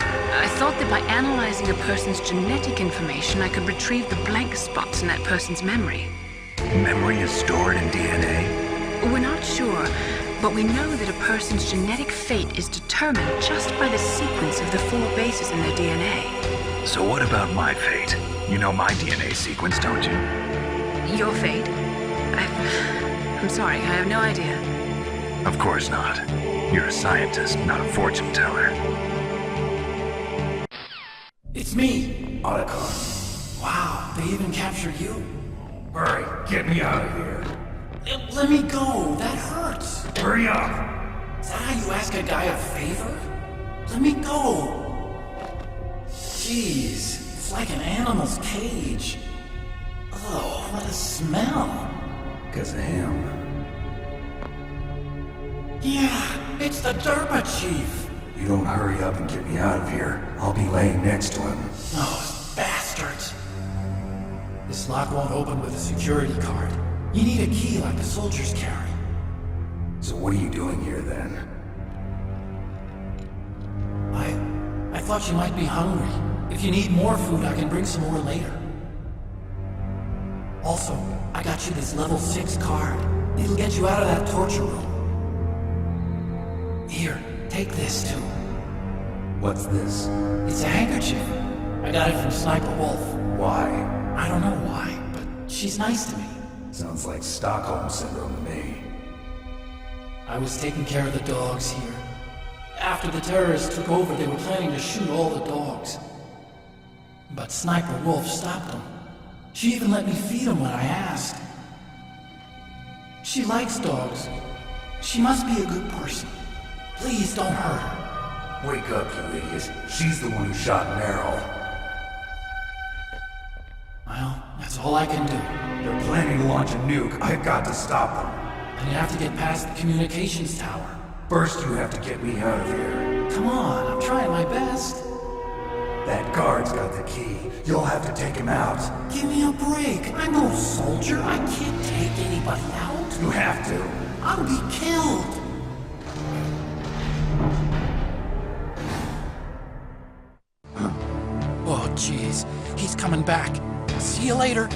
I thought that by analyzing a person's genetic information, I could retrieve the blank spots in that person's memory. Memory is stored in DNA? We're not sure, but we know that a person's genetic fate is determined just by the sequence of the 4 bases in their DNA. So what about my fate? You know my DNA sequence, don't you? Your fate? I'm sorry, I have no idea. Of course not. You're a scientist, not a fortune teller. It's me, Otacon. Wow, they even captured you. Hurry, get me out of here. Let me go, that hurts. Hurry up. Is that how you ask a guy a favor? Let me go. Jeez, it's like an animal's cage. Oh, what a smell. Because of him. Yeah, it's the Derpa Chief. You don't hurry up and get me out of here, I'll be laying next to him. Those bastards. This lock won't open with a security card. You need a key like the soldiers carry. So what are you doing here then? I thought you might be hungry. If you need more food, I can bring some more later. Also, I got you this level 6 card. It'll get you out of that torture room. Here, take this too. What's this? It's a handkerchief. I got it from Sniper Wolf. Why? I don't know why, but she's nice to me. Sounds like Stockholm Syndrome to me. I was taking care of the dogs here. After the terrorists took over, they were planning to shoot all the dogs. But Sniper Wolf stopped them. She even let me feed them when I asked. She likes dogs. She must be a good person. Please don't hurt her. Wake up, you idiot. She's the one who shot Meryl. Well, that's all I can do. They're planning to launch a nuke. I've got to stop them. And you have to get past the communications tower. First, you have to get me out of here. Come on, I'm trying my best. That guard's got the key. You'll have to take him out. Give me a break. I'm no soldier. I can't take anybody out. You have to. I'll be killed. Oh, jeez. He's coming back. See you later.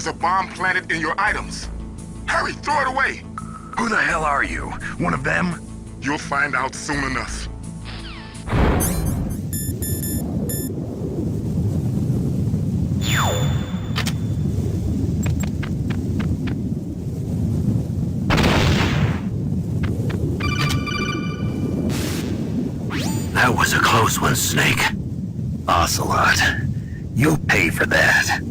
There's a bomb planted in your items. Hurry, throw it away! Who the hell are you? One of them? You'll find out soon enough. That was a close one, Snake. Ocelot, you'll pay for that.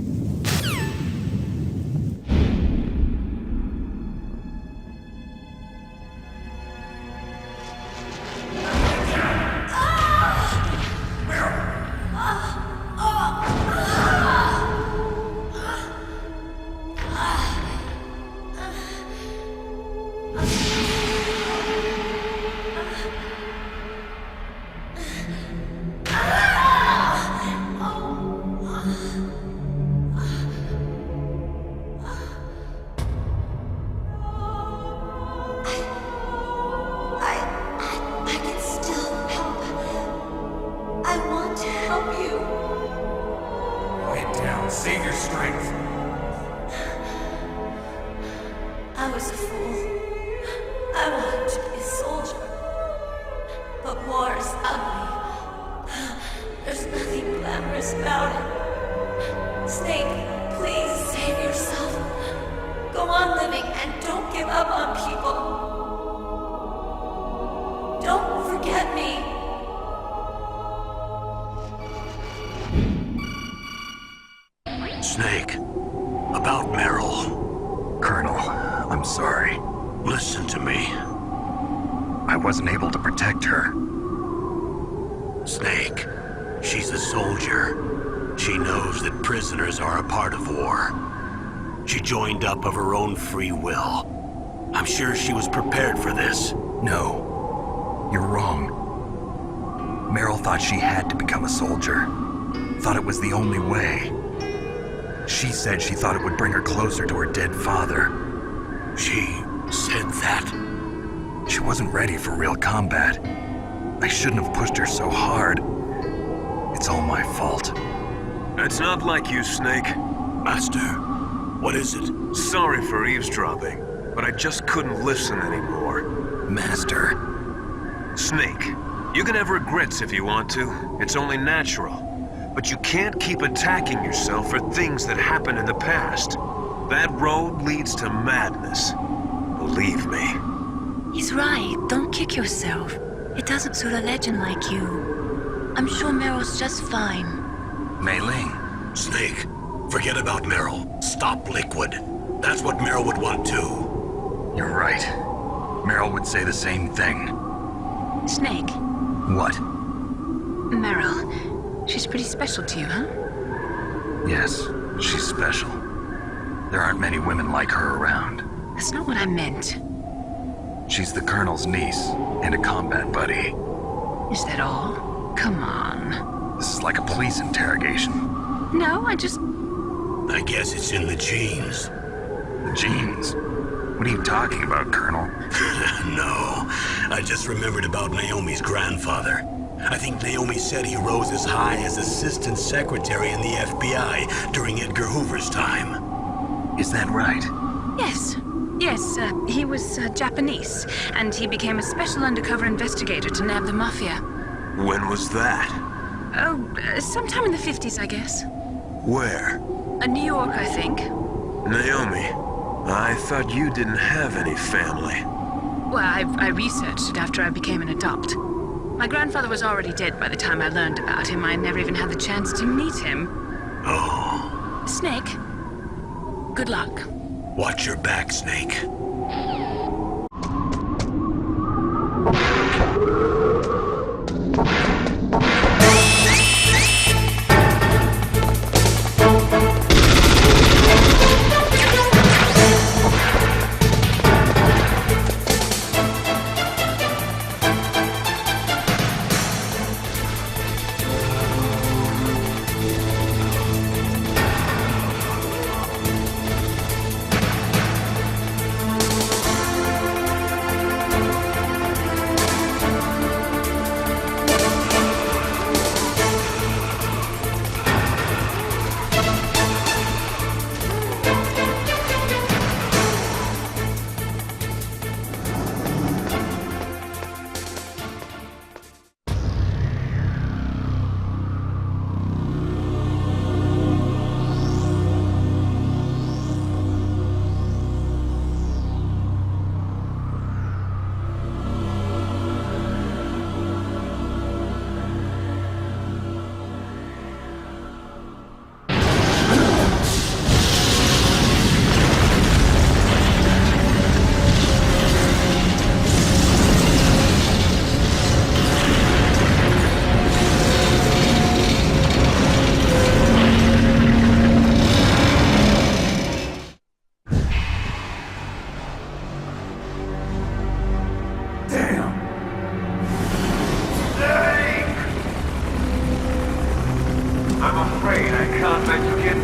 Save your strength. I was a fool. I wanted to be a soldier. But war is ugly. There's nothing glamorous about it. Snake, please save yourself. Go on living and don't give up on people. Don't forget me. Snake, about Meryl. Colonel, I'm sorry. Listen to me. I wasn't able to protect her. Snake, she's a soldier. She knows that prisoners are a part of war. She joined up of her own free will. I'm sure she was prepared for this. No, you're wrong. Meryl thought she had to become a soldier. Thought it was the only way. She said she thought it would bring her closer to her dead father. She said that? She wasn't ready for real combat. I shouldn't have pushed her so hard. It's all my fault. It's not like you, Snake. Master, what is it? Sorry for eavesdropping, but I just couldn't listen anymore. Master. Snake, you can have regrets if you want to. It's only natural. But you can't keep attacking yourself for things that happened in the past. That road leads to madness. Believe me. He's right. Don't kick yourself. It doesn't suit a legend like you. I'm sure Meryl's just fine. Mei Ling. Snake, forget about Meryl. Stop Liquid. That's what Meryl would want too. You're right. Meryl would say the same thing. Snake. What? Meryl. She's pretty special to you, huh? Yes, she's special. There aren't many women like her around. That's not what I meant. She's the Colonel's niece and a combat buddy. Is that all? Come on. This is like a police interrogation. No, I guess it's in the genes. The genes? What are you talking about, Colonel? No, I just remembered about Naomi's grandfather. I think Naomi said he rose as high as assistant secretary in the FBI during Edgar Hoover's time. Is that right? Yes. Yes, he was Japanese, and he became a special undercover investigator to nab the mafia. When was that? Oh, sometime in the 50s, I guess. Where? New York, I think. Naomi, I thought you didn't have any family. Well, I researched it after I became an adopt. My grandfather was already dead by the time I learned about him. I never even had the chance to meet him. Oh. Snake, good luck. Watch your back, Snake.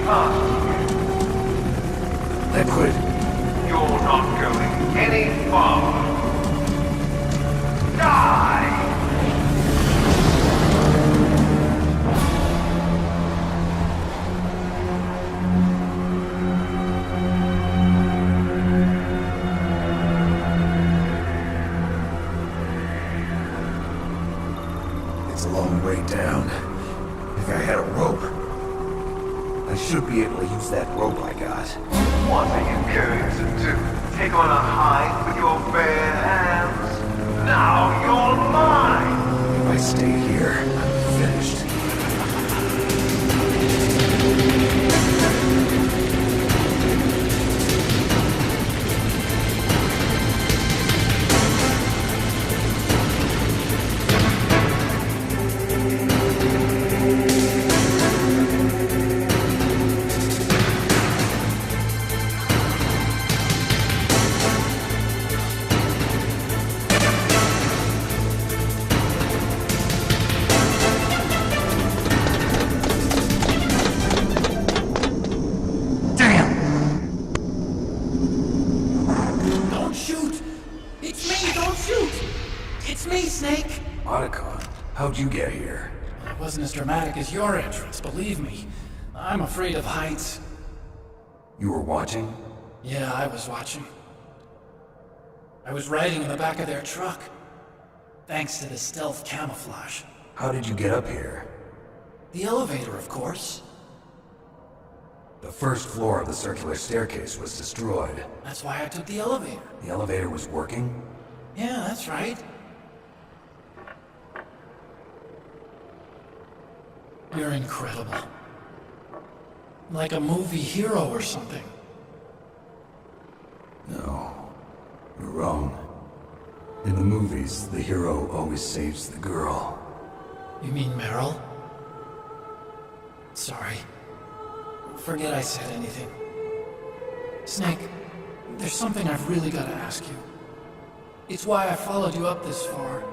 past you. Liquid. You're not going any farther. Die! It's a long way down. If I had a rope, I should be able to use that rope I got. What are you going to do? Take on a hide with your bare hands? Now you're mine! If I stay here, I'm finished. How'd you get here? It wasn't as dramatic as your entrance, believe me. I'm afraid of heights. You were watching? Yeah, I was watching. I was riding in the back of their truck. Thanks to the stealth camouflage. How did you get up here? The elevator, of course. The first floor of the circular staircase was destroyed. That's why I took the elevator. The elevator was working? Yeah, that's right. You're incredible. Like a movie hero or something. No, you're wrong. In the movies, the hero always saves the girl. You mean Meryl? Sorry. Forget I said anything. Snake, there's something I've really got to ask you. It's why I followed you up this far.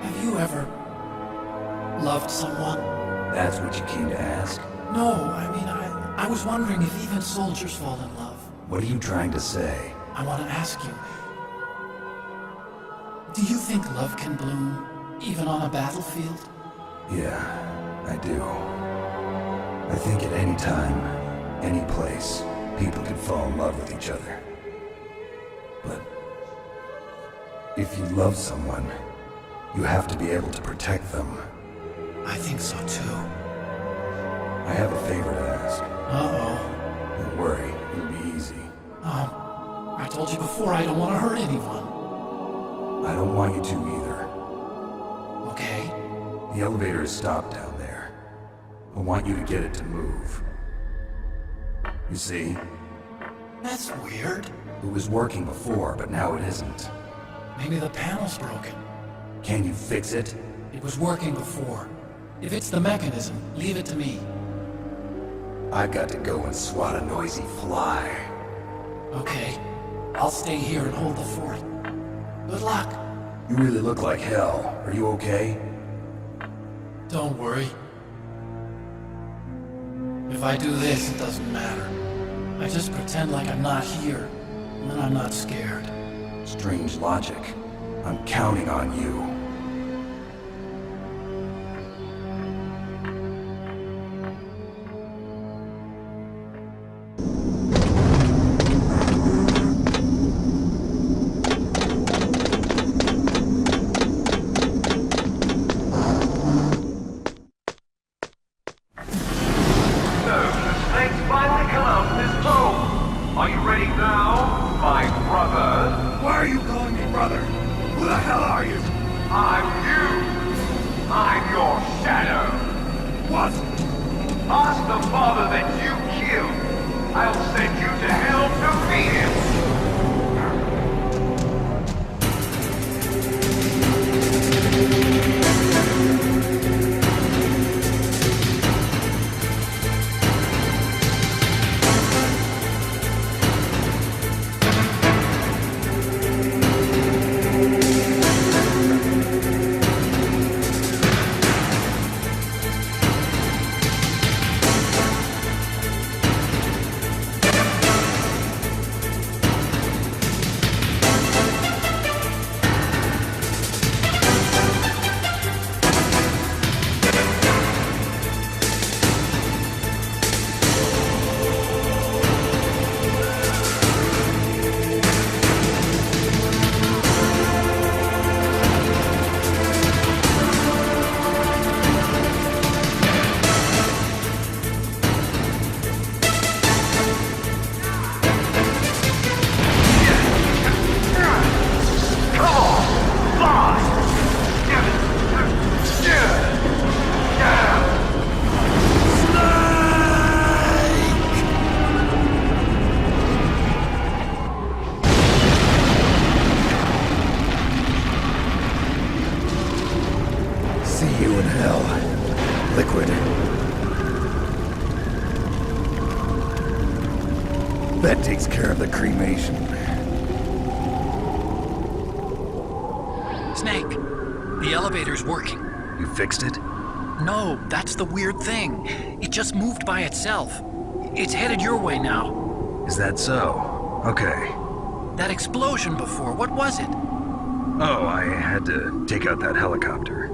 Have you ever loved someone? That's what you came to ask? No, I mean, I was wondering if even soldiers fall in love. What are you trying to say? I want to ask you. Do you think love can bloom, even on a battlefield? Yeah, I do. I think at any time, any place, people can fall in love with each other. But if you love someone, you have to be able to protect them. I think so too. I have a favor to ask. Uh-oh. Don't worry, it'll be easy. I told you before I don't want to hurt anyone. I don't want you to either. Okay. The elevator is stopped down there. I want you to get it to move. You see? That's weird. It was working before, but now it isn't. Maybe the panel's broken. Can you fix it? It was working before. If it's the mechanism, leave it to me. I've got to go and swat a noisy fly. Okay. I'll stay here and hold the fort. Good luck. You really look like hell. Are you okay? Don't worry. If I do this, it doesn't matter. I just pretend like I'm not here, and then I'm not scared. Strange logic. I'm counting on you. cremation. Snake, the elevator's working. You fixed it? No, that's the weird thing. It just moved by itself. It's headed your way now. Is that so? Okay. That explosion before, what was it? Oh, I had to take out that helicopter.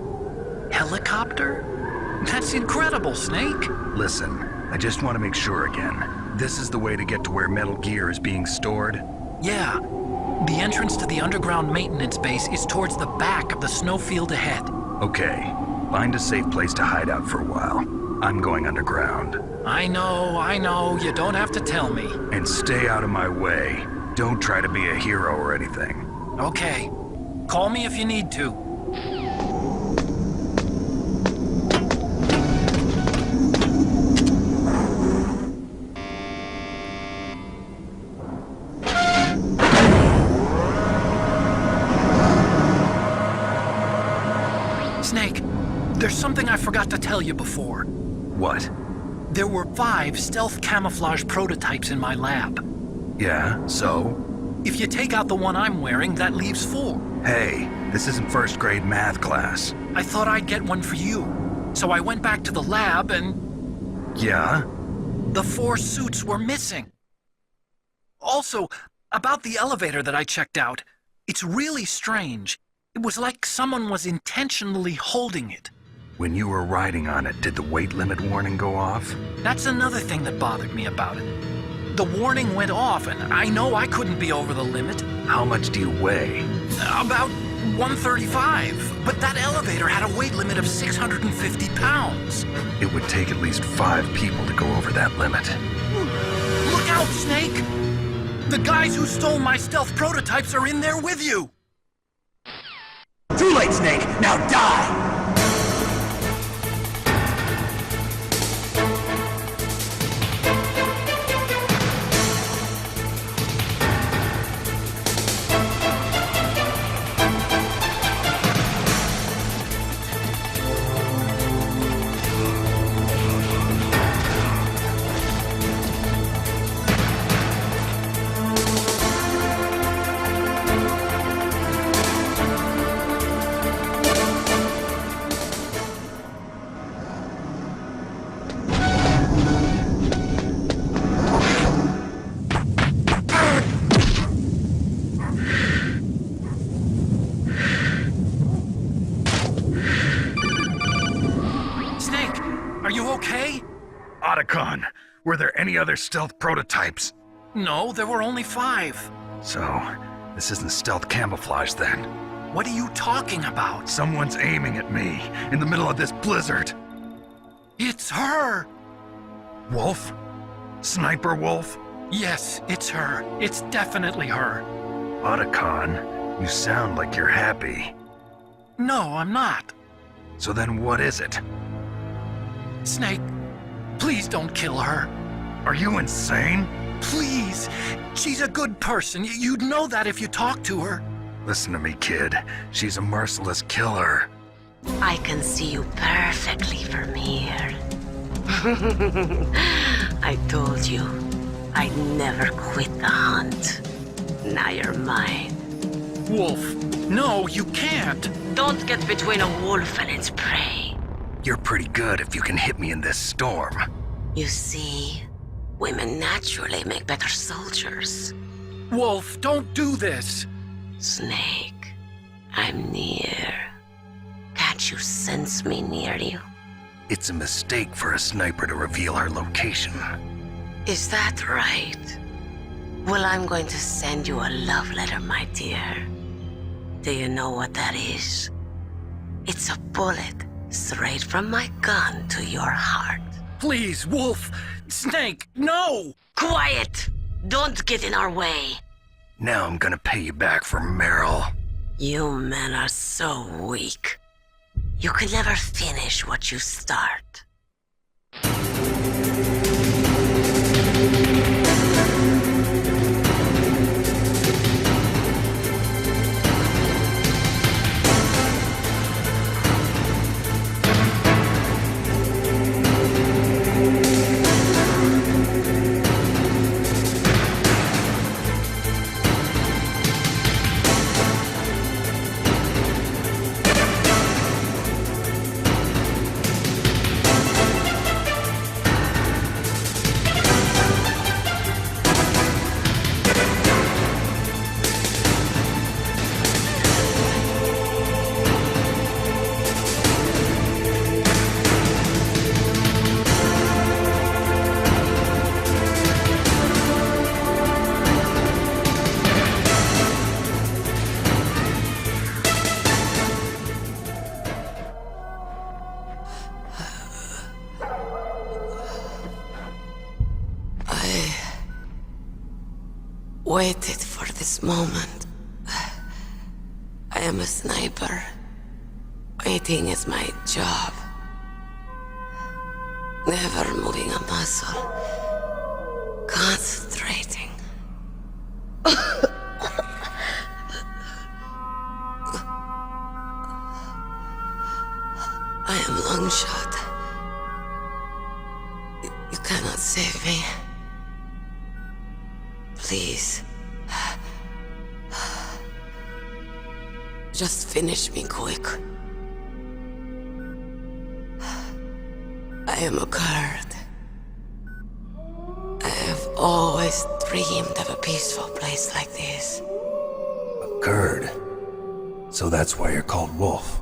Helicopter? That's incredible, Snake. Listen, I just want to make sure again. This is the way to get to where Metal Gear is being stored? Yeah. The entrance to the underground maintenance base is towards the back of the snowfield ahead. Okay. Find a safe place to hide out for a while. I'm going underground. I know. You don't have to tell me. And stay out of my way. Don't try to be a hero or anything. Okay. Call me if you need to. Snake, there's something I forgot to tell you before. What? There were 5 stealth camouflage prototypes in my lab. Yeah, so? If you take out the one I'm wearing, that leaves 4. Hey, this isn't first grade math class. I thought I'd get one for you. So I went back to the lab and... Yeah? The 4 suits were missing. Also, about the elevator that I checked out, it's really strange. It was like someone was intentionally holding it. When you were riding on it, did the weight limit warning go off? That's another thing that bothered me about it. The warning went off, and I know I couldn't be over the limit. How much do you weigh? About 135, but that elevator had a weight limit of 650 pounds. It would take at least 5 people to go over that limit. Look out, Snake! The guys who stole my stealth prototypes are in there with you! Too late, Snake! Now die! Were there any other stealth prototypes? No, there were only 5. So, this isn't stealth camouflage then? What are you talking about? Someone's aiming at me in the middle of this blizzard. It's her! Wolf? Sniper Wolf? Yes, it's her. It's definitely her. Otacon, you sound like you're happy. No, I'm not. So then what is it? Snake, please don't kill her. Are you insane? Please. She's a good person. You'd know that if you talked to her. Listen to me, kid. She's a merciless killer. I can see you perfectly from here. I told you, I'd never quit the hunt. Now you're mine. Wolf, no, you can't. Don't get between a wolf and its prey. You're pretty good if you can hit me in this storm. You see, women naturally make better soldiers. Wolf, don't do this. Snake, I'm near. Can't you sense me near you? It's a mistake for a sniper to reveal her location. Is that right? Well, I'm going to send you a love letter, my dear. Do you know what that is? It's a bullet straight from my gun to your heart. Please, Wolf! Snake, no! Quiet! Don't get in our way. Now I'm gonna pay you back for Meryl. You men are so weak. You can never finish what you start. waited for this moment. I am a sniper. Waiting is my job. Never moving a muscle. Concentrating. I am Longshot. You cannot save me. Please. Just finish me quick. I am a Kurd. I have always dreamed of a peaceful place like this. A Kurd? So that's why you're called Wolf.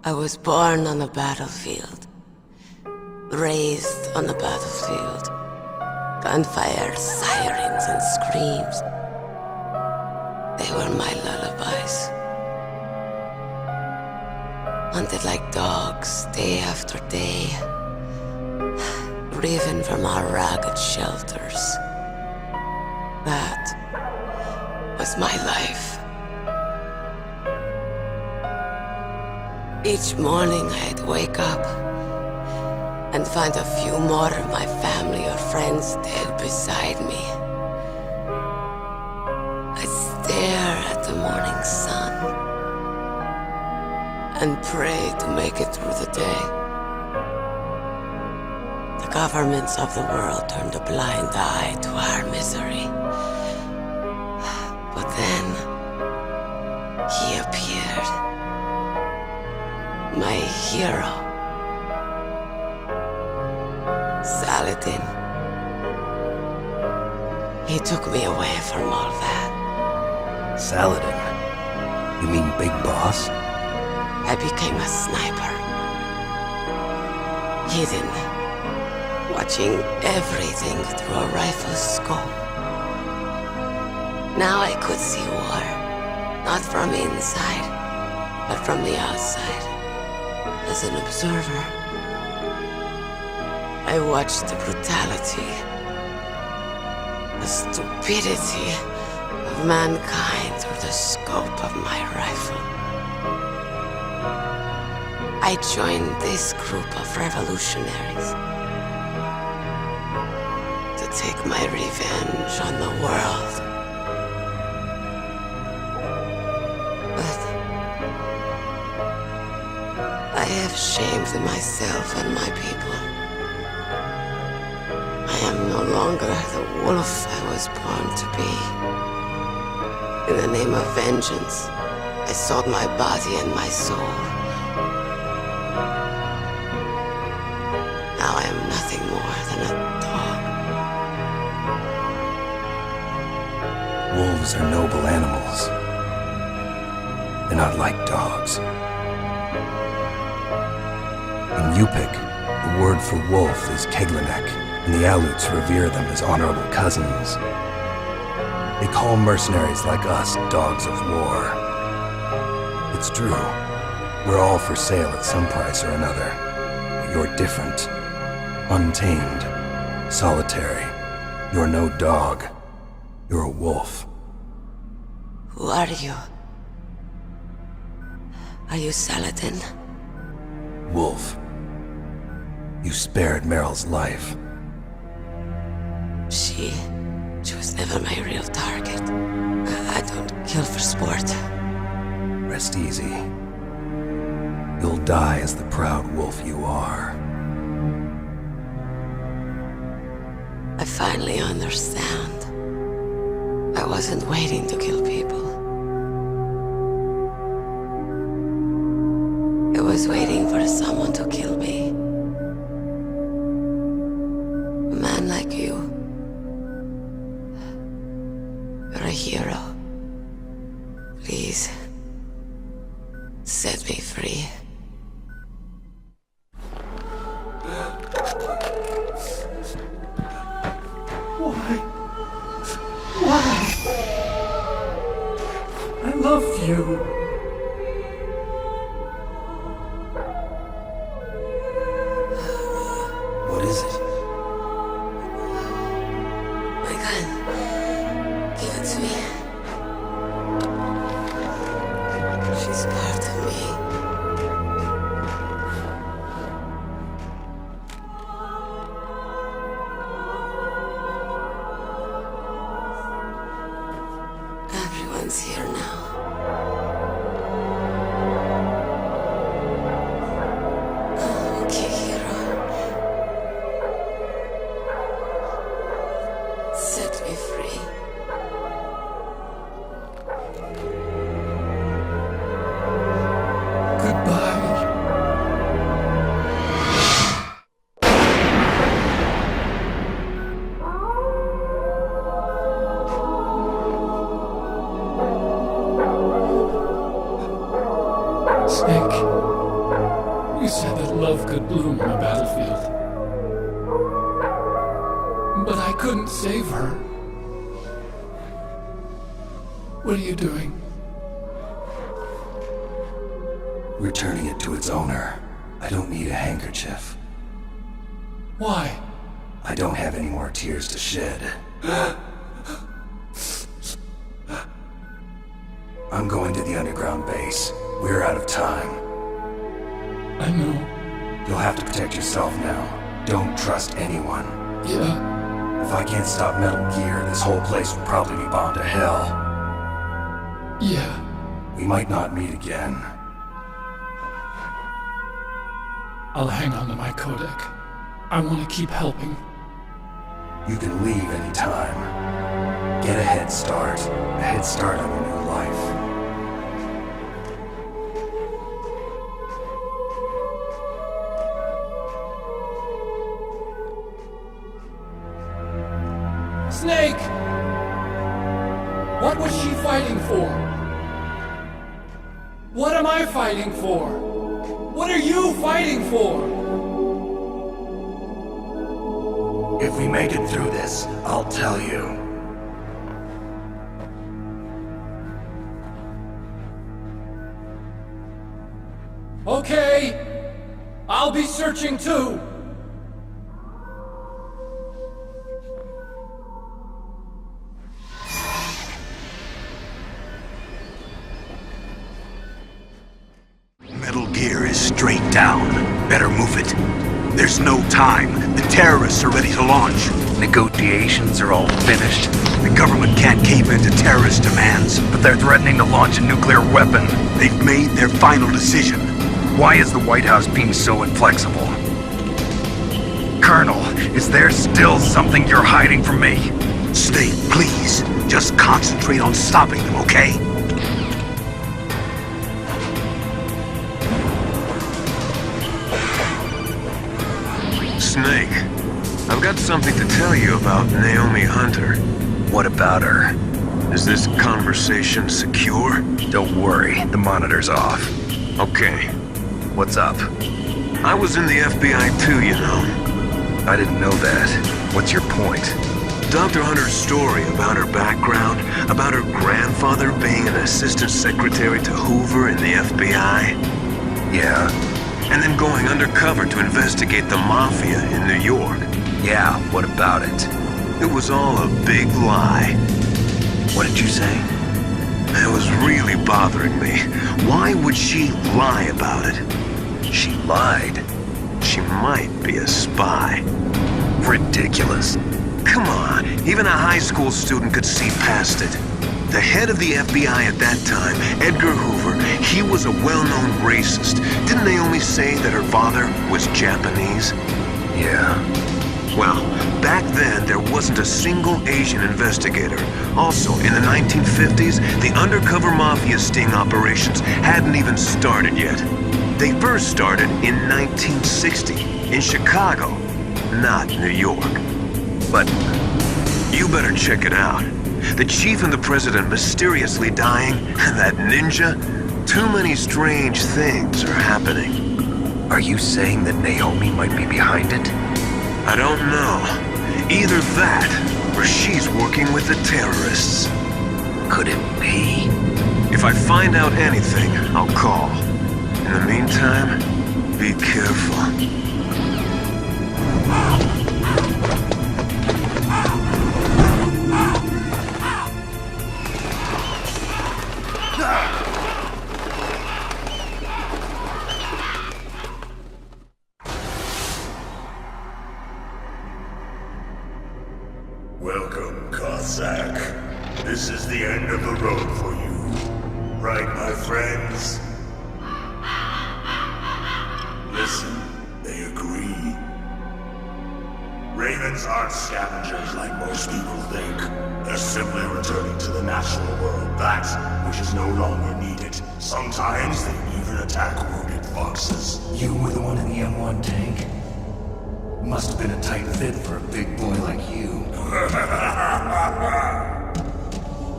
I was born on the battlefield. Raised on the battlefield. Gunfire, sirens, and screams. They were my lullabies. Hunted like dogs, day after day. Driven from our ragged shelters. That was my life. Each morning I'd wake up and find a few more of my family or friends dead beside me. I'd stare at the morning sun and pray to make it through the day. The governments of the world turned a blind eye to our misery. But then, he appeared. My hero. Saladin. He took me away from all that. Saladin? You mean Big Boss? I became a sniper. Hidden. Watching everything through a rifle's scope. Now I could see war. Not from inside, but from the outside. As an observer. I watched the brutality, the stupidity of mankind through the scope of my rifle. I joined this group of revolutionaries to take my revenge on the world. But I have shamed myself and my people. I am no longer the wolf I was born to be. In the name of vengeance, I sold my body and my soul. Now I am nothing more than a dog. Wolves are noble animals. They're not like dogs. In Yupik, the word for wolf is Keglenek, and the Aleuts revere them as honorable cousins. They call mercenaries like us dogs of war. It's true, we're all for sale at some price or another. But you're different. Untamed. Solitary. You're no dog. You're a wolf. Who are you? Are you Saladin? Wolf. You spared Meryl's life. She was never my real target. I don't kill for sport. Rest easy. You'll die as the proud wolf you are. I finally understand. I wasn't waiting to kill people. I was waiting for someone to kill me. A man like you. You're a hero. Please, set me free. Why? I love you. What is it? My gun. everyone's here now. Okay, hero. Set me free. Snake, you said that love could bloom on a battlefield. But I couldn't save her. What are you doing? Returning it to its owner. I don't need a handkerchief. Why? I don't have any more tears to shed. I'm going to the underground base. We're out of time. I know. You'll have to protect yourself now. Don't trust anyone. Yeah. If I can't stop Metal Gear, this whole place will probably be bound to hell. Yeah. We might not meet again. I'll hang on to my codec. I want to keep helping. You can leave anytime. Get a head start. A head start on your new life. Snake! What was she fighting for? What am I fighting for? What are you fighting for? If we make it through this, I'll tell you. Okay. I'll be searching too. Metal Gear is straight down. Better move it. There's no time. The terrorists are ready to launch. Negotiations are all finished. The government can't cave into terrorist demands. But they're threatening to launch a nuclear weapon. They've made their final decision. Why is the White House being so inflexible? Colonel, is there still something you're hiding from me? Snake, please. Just concentrate on stopping them, okay? Snake, I've got something to tell you about Naomi Hunter. What about her? Is this conversation secure? Don't worry, the monitor's off. Okay. What's up? I was in the FBI too, you know. I didn't know that. What's your point? Dr. Hunter's story about her background, about her grandfather being an assistant secretary to Hoover in the FBI. Yeah. And then going undercover to investigate the Mafia in New York. Yeah, what about it? It was all a big lie. What did you say? It was really bothering me. Why would she lie about it? She lied? She might be a spy. Ridiculous. Come on, even a high school student could see past it. The head of the FBI at that time, Edgar Hoover, he was a well-known racist. Didn't Naomi say that her father was Japanese? Yeah. Well, back then there wasn't a single Asian investigator. Also, in the 1950s, the undercover mafia sting operations hadn't even started yet. They first started in 1960, in Chicago, not New York. But you better check it out. The chief and the president mysteriously dying, and that ninja? Too many strange things are happening. Are you saying that Naomi might be behind it? I don't know. Either that, or she's working with the terrorists. Could it be? If I find out anything, I'll call. In the meantime, be careful. Welcome, Cossack. This is is the end of the road for you. Right, my friends? Listen, they agree. Ravens aren't scavengers like most people think. They're simply returning to the natural world, that which is no longer needed. Sometimes they even attack wounded foxes. You were the one in the M1 tank? Must have been a tight fit for a big boy like you.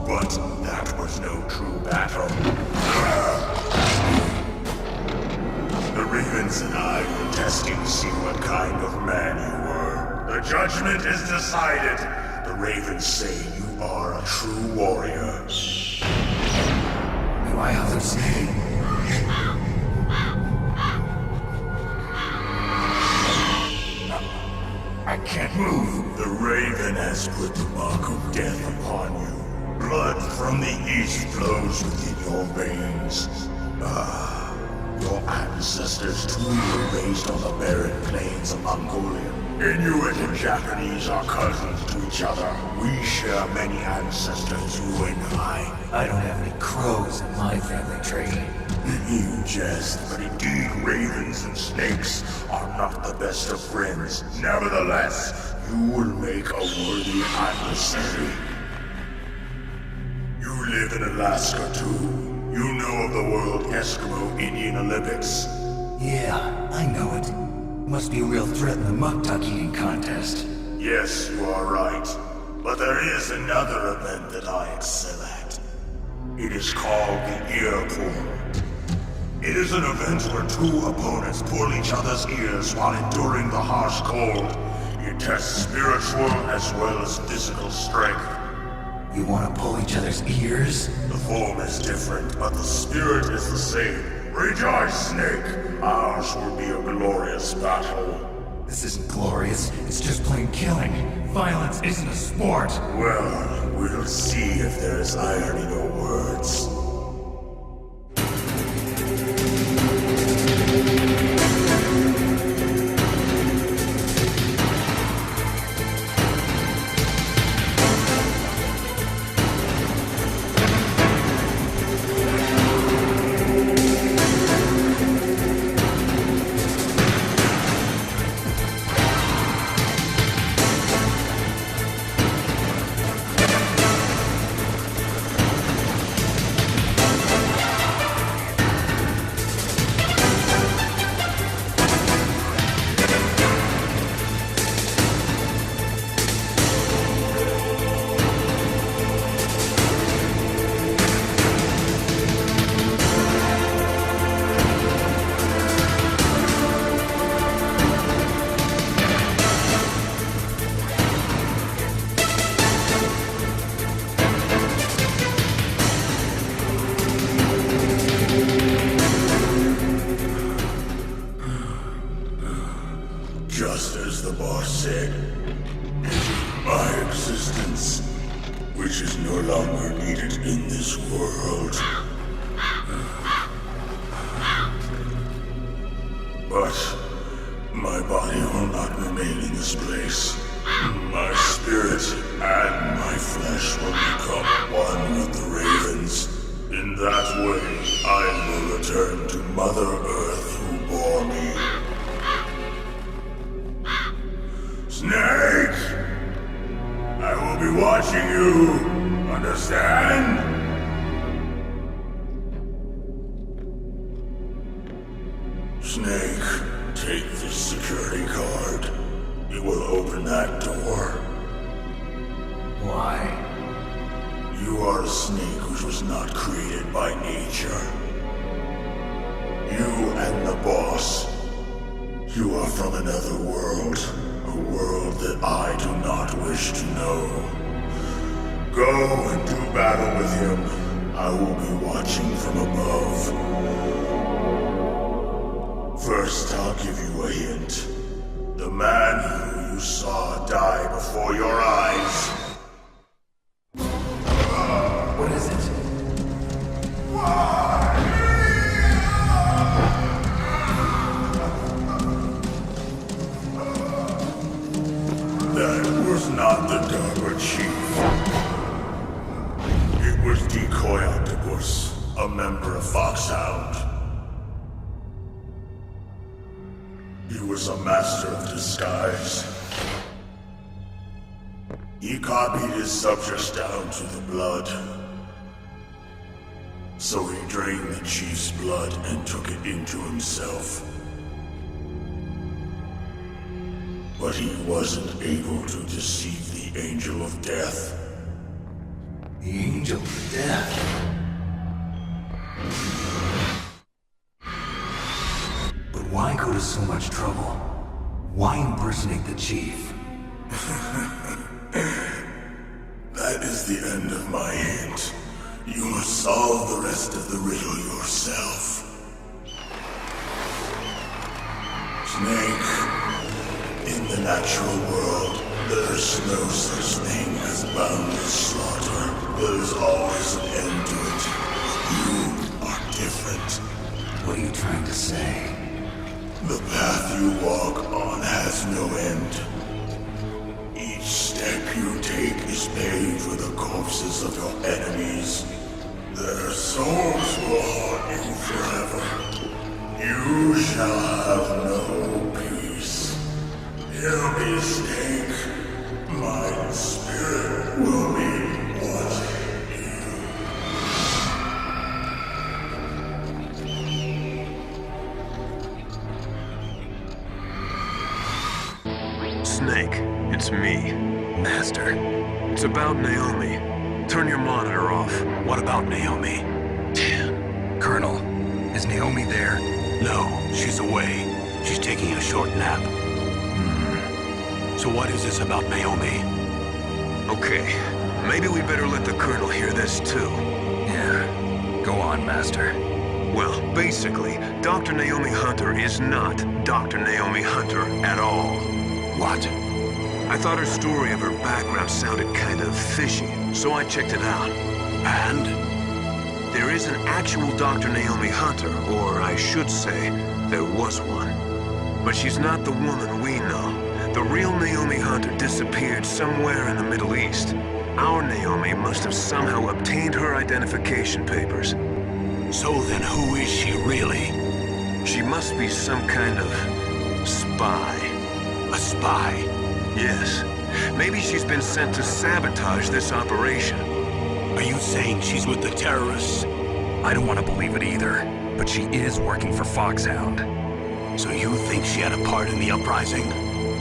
But that was no true battle. The Ravens and I were testing to see what kind of man you were. The judgment is decided. The Ravens say you are a true warrior. Do I hallucinate? I can't move. The Raven has put the mark of death upon you. Blood from the east flows within your veins. Your ancestors too were raised on the barren plains of Mongolia. Inuit and Japanese are cousins to each other. We share many ancestors, you and I. I don't have any crows in my family tree. You jest, but indeed ravens and snakes are not the best of friends. Nevertheless, you will make a worthy adversary. You live in Alaska too. You know of the World Eskimo Indian Olympics. Yeah, I know it. Must be a real threat in the muck duck eating contest. Yes, you are right. But there is another event that I excel at. It is called the ear pull. It is an event where two opponents pull each other's ears while enduring the harsh cold. It tests spiritual as well as physical strength. You want to pull each other's ears? The form is different, but the spirit is the same. Rejoice, Snake! Ours will be a glorious battle. This isn't glorious, it's just plain killing. Violence isn't a sport. Well, we'll see if there's irony in your words. Just as the boss said, my existence, which is no longer needed in this world. But my body will not remain in this place. My spirit and my flesh will become one with the ravens. In that way, I will return to Mother Earth who bore me. Snake! I will be watching you! Understand? Snake, take this security card. It will open that door. Why? You are a snake which was not created by nature. You and the boss. You are from another world. A world that I do not wish to know. Go and do battle with him. I will be watching from above. First, I'll give you a hint. The man who you saw die before your eyes. What is it? That was not the Darker Chief. was Decoy Octopus, a member of Foxhound. He was a master of disguise. He copied his subjects down to the blood. So he drained the chief's blood and took it into himself. But he wasn't able to deceive the Angel of Death. The Angel of Death? But why go to so much trouble? Why impersonate the chief? That is the end of my hint. You must solve the rest of the riddle yourself. Snake, in the natural world, there's no such thing as boundless slaughter. There's always an end to it. You are different. What are you trying to say? The path you walk on has no end. Each step you take is paid for the corpses of your enemies. Their souls will haunt you forever. You shall have no peace. Hear me, Snake. My spirit will be watching you. Snake, it's me. Master. It's about Naomi. Turn your monitor off. What about Naomi? Colonel, is Naomi there? No, she's away. She's taking a short nap. So what is this about Naomi? Okay, maybe we better let the Colonel hear this too. Yeah, go on, Master. Well, basically, Dr. Naomi Hunter is not Dr. Naomi Hunter at all. What? I thought her story of her background sounded kind of fishy, so I checked it out. And? There is an actual Dr. Naomi Hunter, or I should say, there was one. But she's not the woman we know. The real Naomi Hunter disappeared somewhere in the Middle East. Our Naomi must have somehow obtained her identification papers. So then who is she really? She must be some kind of spy. A spy? Yes. Maybe she's been sent to sabotage this operation. Are you saying she's with the terrorists? I don't want to believe it either, but she is working for Foxhound. So you think she had a part in the uprising?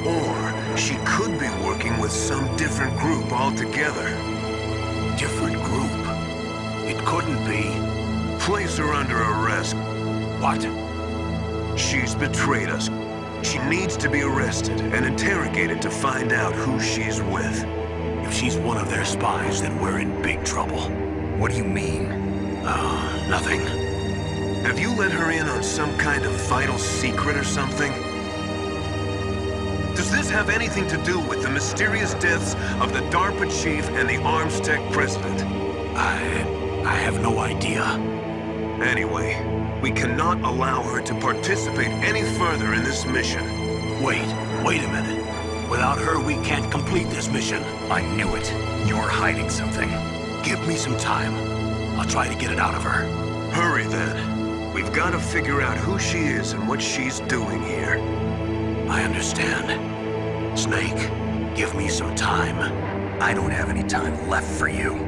Or she could be working with some different group altogether. Different group? It couldn't be. Place her under arrest. What? She's betrayed us. She needs to be arrested and interrogated to find out who she's with. If she's one of their spies, then we're in big trouble. What do you mean? Nothing. Have you let her in on some kind of vital secret or something? Does this have anything to do with the mysterious deaths of the DARPA chief and the Arms Tech president? I have no idea. Anyway, we cannot allow her to participate any further in this mission. Wait a minute. Without her, we can't complete this mission. I knew it. You're hiding something. Give me some time. I'll try to get it out of her. Hurry then. We've got to figure out who she is and what she's doing here. I understand. Snake, give me some time. I don't have any time left for you.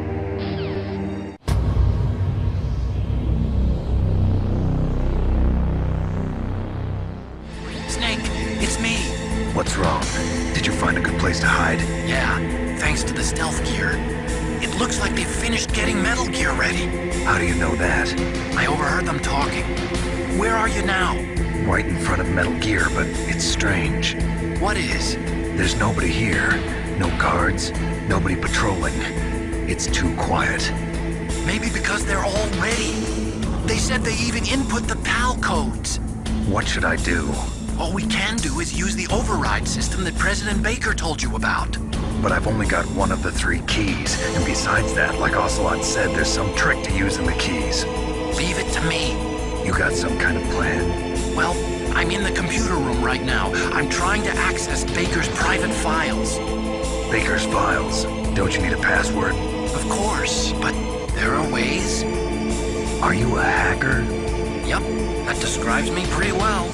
Snake, it's me. What's wrong? Did you find a good place to hide? Yeah, thanks to the stealth gear. It looks like they've finished getting Metal Gear ready. How do you know that? I overheard them talking. Where are you now? Right in front of Metal Gear, but it's strange. What is? There's nobody here. No guards, nobody patrolling. It's too quiet. Maybe because they're all ready. They said they even input the PAL codes. What should I do? All we can do is use the override system that President Baker told you about. But I've only got one of the 3 keys, and besides that, like Ocelot said, there's some trick to using the keys. Leave it to me. You got some kind of plan? Well, I'm in the computer room right now. I'm trying to access Baker's private files. Baker's files? Don't you need a password? Of course, but there ways. Are you a hacker? Yep, that describes me pretty well.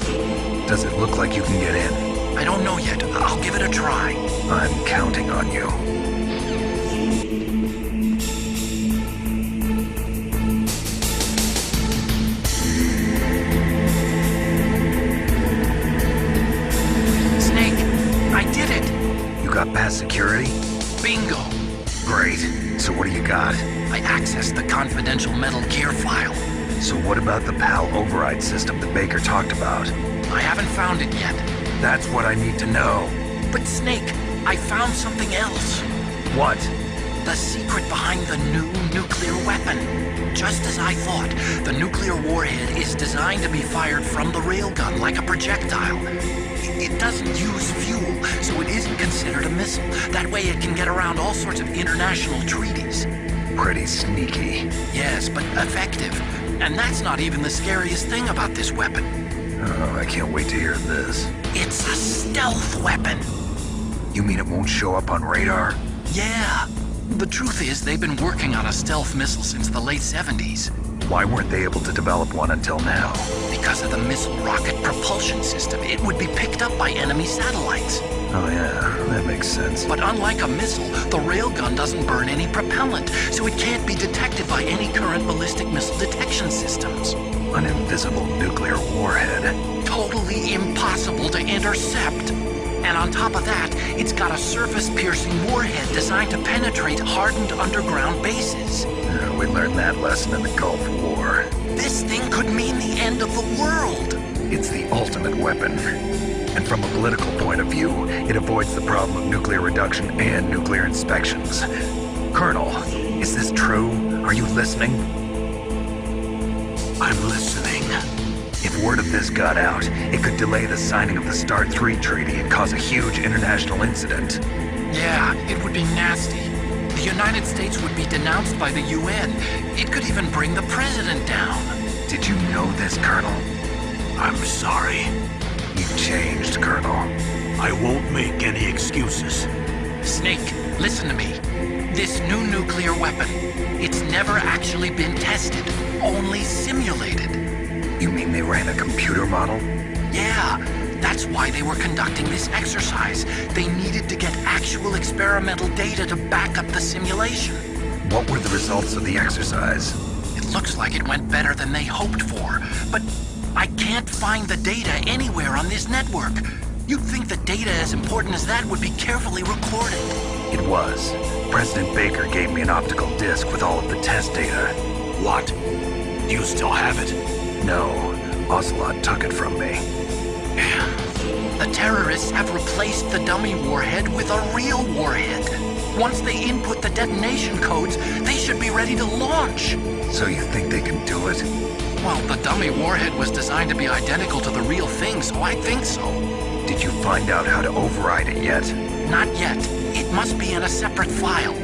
Does it look like you can get in? I don't know yet. I'll give it a try. I'm counting on you. Snake, I did it! You got past security? Bingo! Great. So what do you got? I accessed the confidential Metal Gear file. So what about the PAL override system that Baker talked about? I haven't found it yet. That's what I need to know. But Snake, I found something else. What? The secret behind the new nuclear weapon. Just as I thought, the nuclear warhead is designed to be fired from the railgun like a projectile. It doesn't use fuel, so it isn't considered a missile. That way it can get around all sorts of international treaties. Pretty sneaky. Yes, but effective. And that's not even the scariest thing about this weapon. Oh, I can't wait to hear this. It's a stealth weapon. You mean it won't show up on radar? Yeah. The truth is, they've been working on a stealth missile since the late 70s. Why weren't they able to develop one until now? Because of the missile rocket propulsion system. It would be picked up by enemy satellites. Oh yeah, that makes sense. But unlike a missile, the railgun doesn't burn any propellant, so it can't be detected by any current ballistic missile detection systems. An invisible nuclear warhead. Totally impossible to intercept. And on top of that, it's got a surface-piercing warhead designed to penetrate hardened underground bases. We learned that lesson in the Gulf War. This thing could mean the end of the world. It's the ultimate weapon. And from a political point of view, it avoids the problem of nuclear reduction and nuclear inspections. Colonel, is this true? Are you listening? I'm listening. If word of this got out, it could delay the signing of the START 3 treaty and cause a huge international incident. Yeah, it would be nasty. The United States would be denounced by the UN. It could even bring the president down. Did you know this, Colonel? I'm sorry. You've changed, Colonel. I won't make any excuses. Snake, listen to me. This new nuclear weapon, it's never actually been tested, only simulated. You mean they ran a computer model? Yeah, that's why they were conducting this exercise. They needed to get actual experimental data to back up the simulation. What were the results of the exercise? It looks like it went better than they hoped for, but I can't find the data anywhere on this network. You'd think the data as important as that would be carefully recorded. It was. President Baker gave me an optical disc with all of the test data. What? Do you still have it? No. Ocelot took it from me. The terrorists have replaced the dummy warhead with a real warhead. Once they input the detonation codes, they should be ready to launch. So you think they can do it? Well, the dummy warhead was designed to be identical to the real thing, so I think so. Did you find out how to override it yet? Not yet. It must be in a separate file.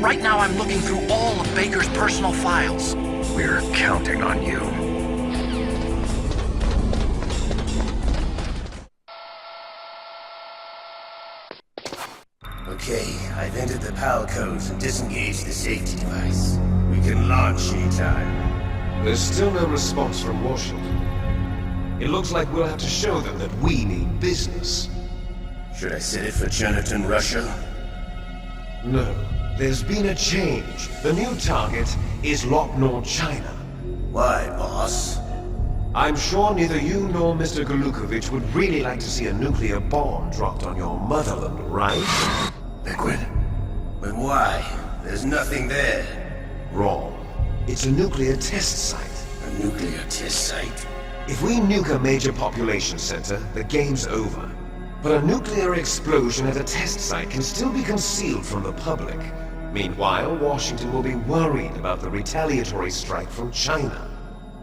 Right now I'm looking through all of Baker's personal files. We're counting on you. Okay, I've entered the PAL codes and disengaged the safety device. We can launch anytime. There's still no response from Washington. It looks like we'll have to show them that we mean business. Should I set it for Jonathan, Russia? No. There's been a change. The new target is Lopnor, China. Why, boss? I'm sure neither you nor Mr. Golukovich would really like to see a nuclear bomb dropped on your motherland, right? Liquid? But why? There's nothing there. Wrong. It's a nuclear test site. A nuclear test site? If we nuke a major population center, the game's over. But a nuclear explosion at a test site can still be concealed from the public. Meanwhile, Washington will be worried about the retaliatory strike from China.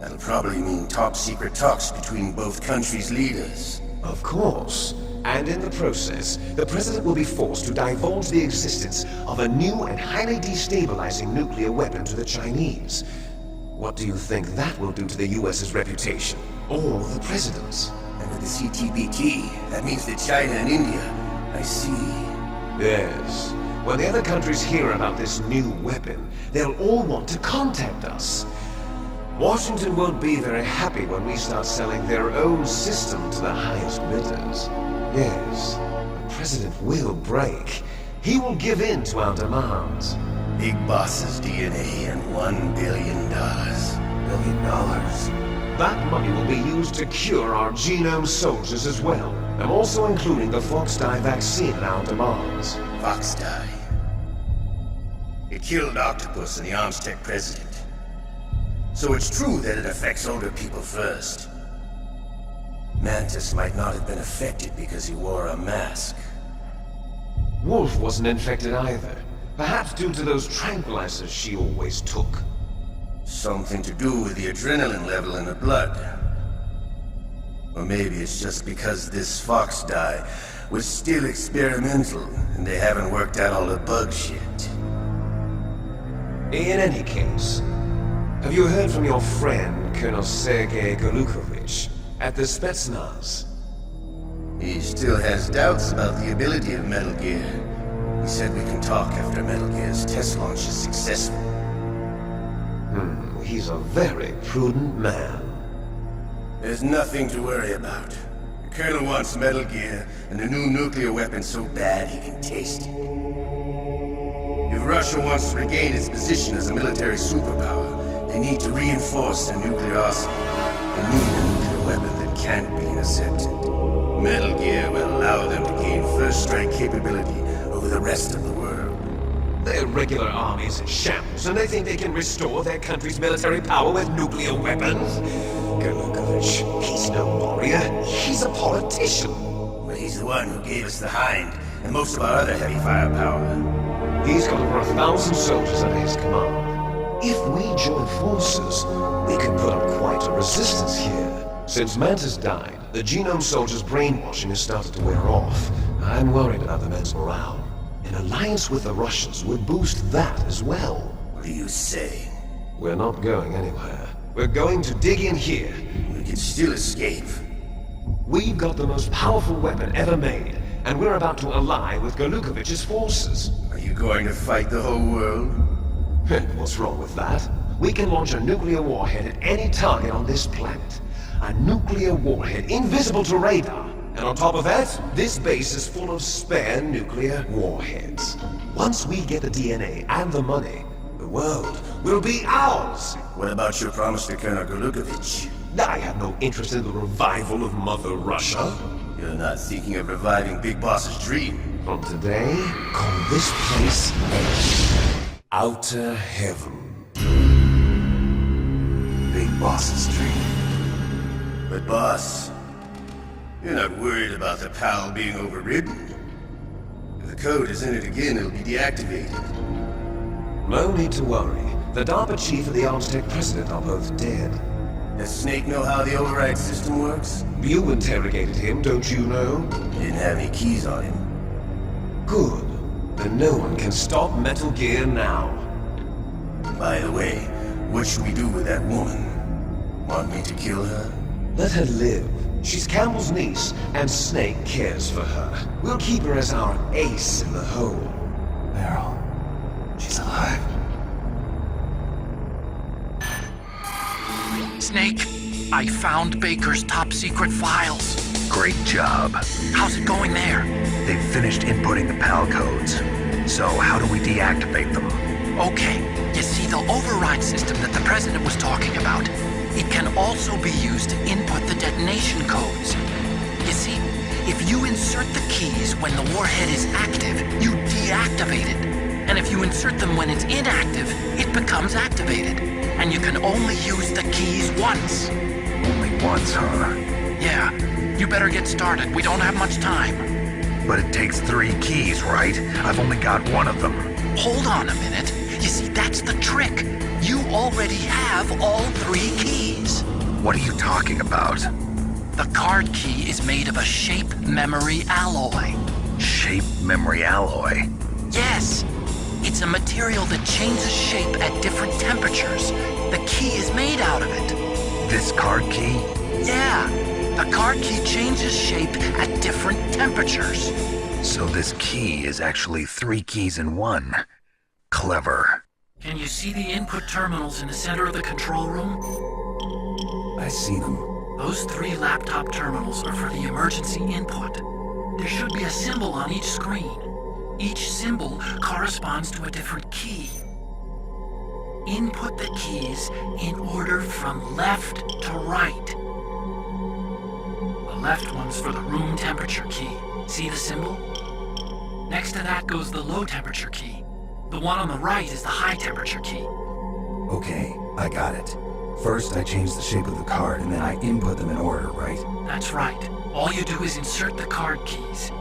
That'll probably mean top-secret talks between both countries' leaders. Of course. And in the process, the President will be forced to divulge the existence of a new and highly destabilizing nuclear weapon to the Chinese. What do you think that will do to the US's reputation? Or the President's? And with the CTBT, that means that China and India. I see. Yes. When the other countries hear about this new weapon, they'll all want to contact us. Washington won't be very happy when we start selling their own system to the highest bidders. Yes, the President will break. He will give in to our demands. Big Boss's DNA and $1 billion. $1 billion? That money will be used to cure our genome soldiers as well. I'm also including the Fox dye vaccine in our demands. Fox dye? It killed Octopus and the Armstech president. So it's true that it affects older people first. Mantis might not have been affected because he wore a mask. Wolf wasn't infected either. Perhaps due to those tranquilizers she always took. Something to do with the adrenaline level in the blood. Or maybe it's just because this Fox dye was still experimental and they haven't worked out all the bugs yet. In any case, have you heard from your friend, Colonel Sergei Golukovich, at the Spetsnaz? He still has doubts about the ability of Metal Gear. He said we can talk after Metal Gear's test launch is successful. He's a very prudent man. There's nothing to worry about. The Colonel wants Metal Gear and a new nuclear weapon so bad he can taste it. If Russia wants to regain its position as a military superpower, they need to reinforce their nuclear arsenal. They need a nuclear weapon that can't be intercepted. Metal Gear will allow them to gain first strike capability over the rest of the world. Their regular army's in shambles, and they think they can restore their country's military power with nuclear weapons? Golukovich, he's no warrior. He's a politician. Well, he's the one who gave us the Hind and most of our other heavy firepower. He's got over 1,000 soldiers under his command. If we join forces, we could put up quite a resistance here. Since Mantis died, the genome soldiers' brainwashing has started to wear off. I'm worried about the men's morale. An alliance with the Russians would boost that as well. What do you say? We're not going anywhere. We're going to dig in here. We can still escape. We've got the most powerful weapon ever made, and we're about to ally with Golukovich's forces. Are you going to fight the whole world? What's wrong with that? We can launch a nuclear warhead at any target on this planet. A nuclear warhead invisible to radar. And on top of that, this base is full of spare nuclear warheads. Once we get the DNA and the money, the world will be ours! What about your promise to Colonel Golukovich? I have no interest in the revival of Mother Russia. You're not thinking of reviving Big Boss's dream. From today, call this place Outer Heaven. Big Boss's dream. But Boss, you're not worried about the PAL being overridden. If the code is in it again, it'll be deactivated. No need to worry. The DARPA chief and the Armstech president are both dead. Does Snake know how the override system works? You interrogated him, don't you know? He didn't have any keys on him. Good. Then no one can stop Metal Gear now. By the way, what should we do with that woman? Want me to kill her? Let her live. She's Campbell's niece, and Snake cares for her. We'll keep her as our ace in the hole. Meryl, she's alive. Snake, I found Baker's top-secret files. Great job. How's it going there? They've finished inputting the PAL codes. So how do we deactivate them? Okay, you see the override system that the President was talking about. It can also be used to input the detonation codes. You see, if you insert the keys when the warhead is active, you deactivate it. And if you insert them when it's inactive, it becomes activated. And you can only use the keys once. Only once, huh? Yeah, you better get started. We don't have much time. But it takes 3 keys, right? I've only got 1 of them. Hold on a minute. You see, that's the trick. You already have all 3 keys. What are you talking about? The card key is made of a shape memory alloy. Shape memory alloy? Yes. It's a material that changes shape at different temperatures. The key is made out of it. This card key? Yeah. The card key changes shape at different temperatures. So this key is actually 3 keys in one. Clever. Can you see the input terminals in the center of the control room? I see them. Those 3 laptop terminals are for the emergency input. There should be a symbol on each screen. Each symbol corresponds to a different key. Input the keys in order from left to right. The left one's for the room temperature key. See the symbol? Next to that goes the low temperature key. The one on the right is the high temperature key. Okay, I got it. First, I change the shape of the card, and then I input them in order, right? That's right. All you do is insert the card keys.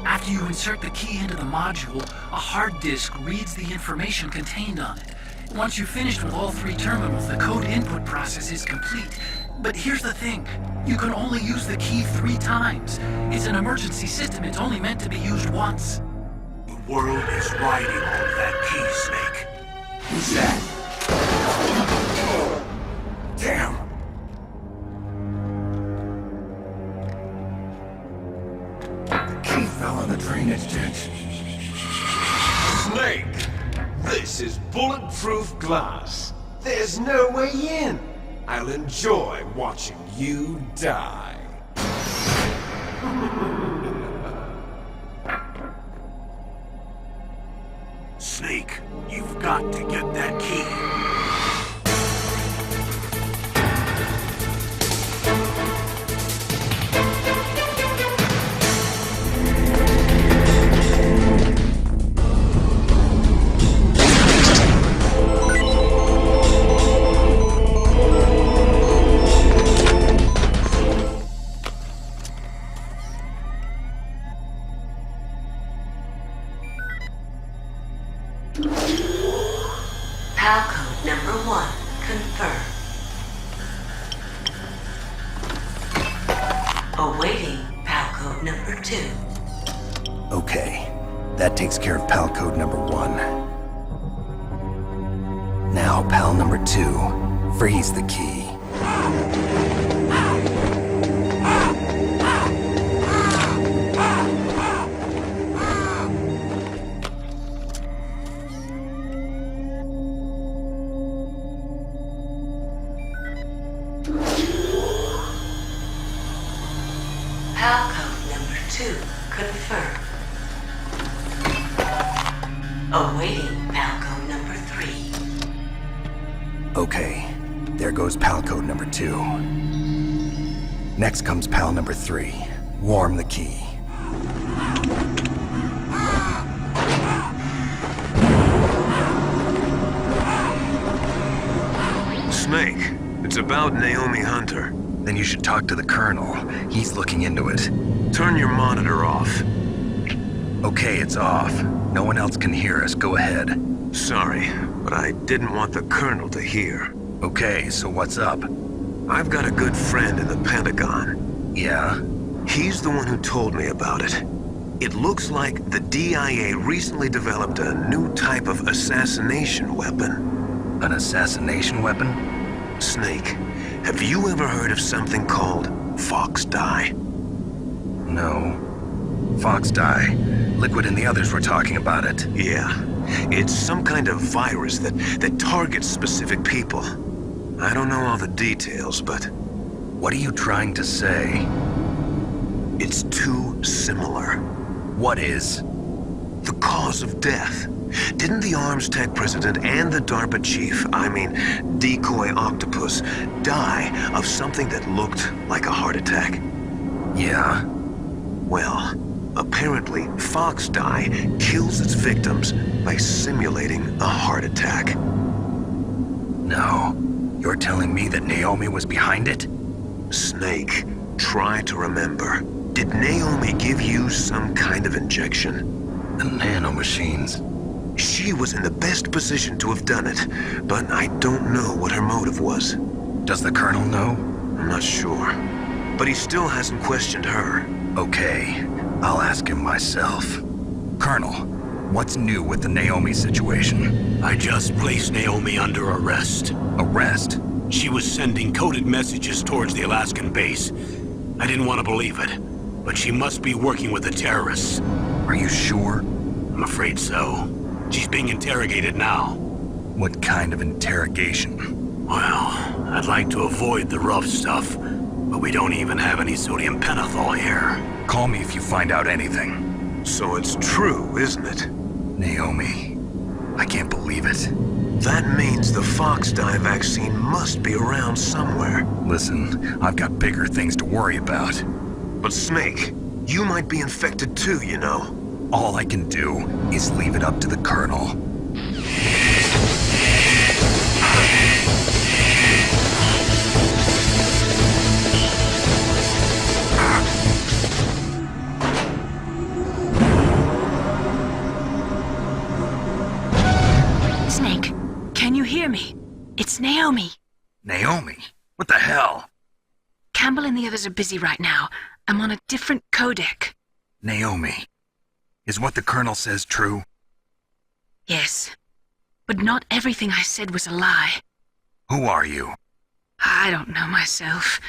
After you insert the key into the module, a hard disk reads the information contained on it. Once you've finished with all 3 terminals, the code input process is complete. But here's the thing. You can only use the key 3 times. It's an emergency system. It's only meant to be used once. The world is riding on that key, Snake. Who's that? Damn! The key fell in the drainage ditch. Snake! This is bulletproof glass. There's no way in. I'll enjoy watching you die. Snake, you've got to get that key. PAL code number 1, confirmed. Awaiting PAL code number 2. Okay, that takes care of PAL code number 1. Now, PAL number 2, freeze the key. PAL code number 2, confirmed. Awaiting PAL code number 3. Okay, there goes PAL code number 2. Next comes PAL number 3. Warm the key. Snake, it's about Naomi Hunter. Then you should talk to the Colonel. He's looking into it. Turn your monitor off. Okay, it's off. No one else can hear us. Go ahead. Sorry, but I didn't want the Colonel to hear. Okay, so what's up? I've got a good friend in the Pentagon. Yeah? He's the one who told me about it. It looks like the DIA recently developed a new type of assassination weapon. An assassination weapon? Snake, have you ever heard of something called Fox Dye? No. Fox Dye. Liquid and the others were talking about it. Yeah. It's some kind of virus that targets specific people. I don't know all the details, but... What are you trying to say? It's too similar. What is? The cause of death. Didn't the Arms Tech president and the DARPA chief, Decoy Octopus, die of something that looked like a heart attack? Yeah. Well, apparently Fox Dye kills its victims by simulating a heart attack. No. You're telling me that Naomi was behind it? Snake, try to remember. Did Naomi give you some kind of injection? The nanomachines. She was in the best position to have done it, but I don't know what her motive was. Does the Colonel know? I'm not sure, but he still hasn't questioned her. Okay, I'll ask him myself. Colonel, what's new with the Naomi situation? I just placed Naomi under arrest. Arrest? She was sending coded messages towards the Alaskan base. I didn't want to believe it. but she must be working with the terrorists. Are you sure? I'm afraid so. She's being interrogated now. What kind of interrogation? Well, I'd like to avoid the rough stuff, but we don't even have any sodium pentothal here. Call me if you find out anything. So it's true, isn't it? Naomi, I can't believe it. That means the Fox dye vaccine must be around somewhere. Listen, I've got bigger things to worry about. But Snake, you might be infected too, you know. All I can do is leave it up to the Colonel. Snake, can you hear me? It's Naomi. Naomi? What the hell? Campbell and the others are busy right now. I'm on a different codec. Naomi, is what the Colonel says true? Yes, but not everything I said was a lie. Who are you? I don't know myself.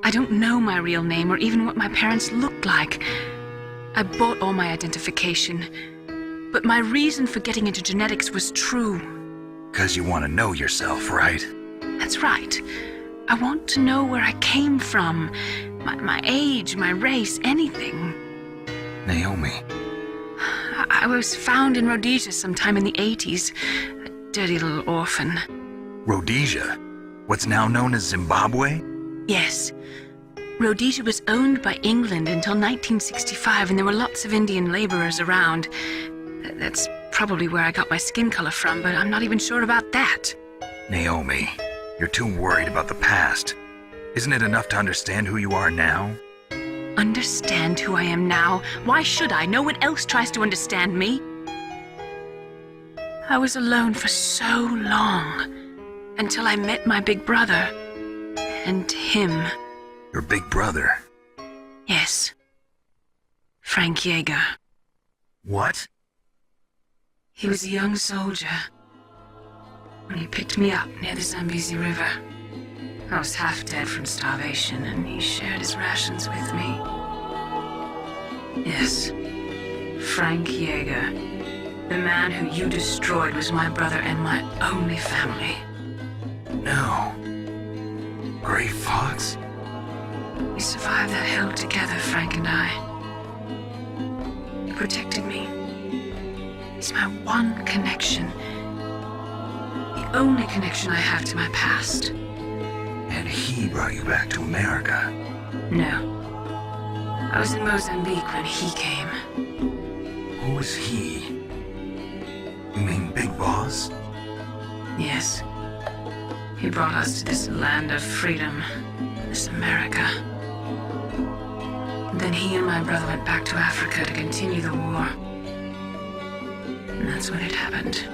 I don't know my real name or even what my parents looked like. I bought all my identification, but my reason for getting into genetics was true. 'Cause you want to know yourself, right? That's right. I want to know where I came from, my age, my race, anything. Naomi. I was found in Rhodesia sometime in the 80s, a dirty little orphan. Rhodesia? What's now known as Zimbabwe? Yes. Rhodesia was owned by England until 1965, and there were lots of Indian laborers around. That's probably where I got my skin color from, but I'm not even sure about that. Naomi, you're too worried about the past. Isn't it enough to understand who you are now? Understand who I am now? Why should I? No one else tries to understand me. I was alone for so long, until I met my big brother, and him. Your big brother? Yes. Frank Yeager. What? He was a young soldier when he picked me up near the Zambezi River. I was half dead from starvation, and he shared his rations with me. Yes, Frank Yeager. The man who you destroyed was my brother and my only family. No. Gray Fox? We survived that hell together, Frank and I. He protected me. He's my one connection. The only connection I have to my past. And he brought you back to America? No. I was in Mozambique when he came. Who was he? You mean Big Boss? Yes. He brought us to this land of freedom, this America. And then he and my brother went back to Africa to continue the war. And that's when it happened.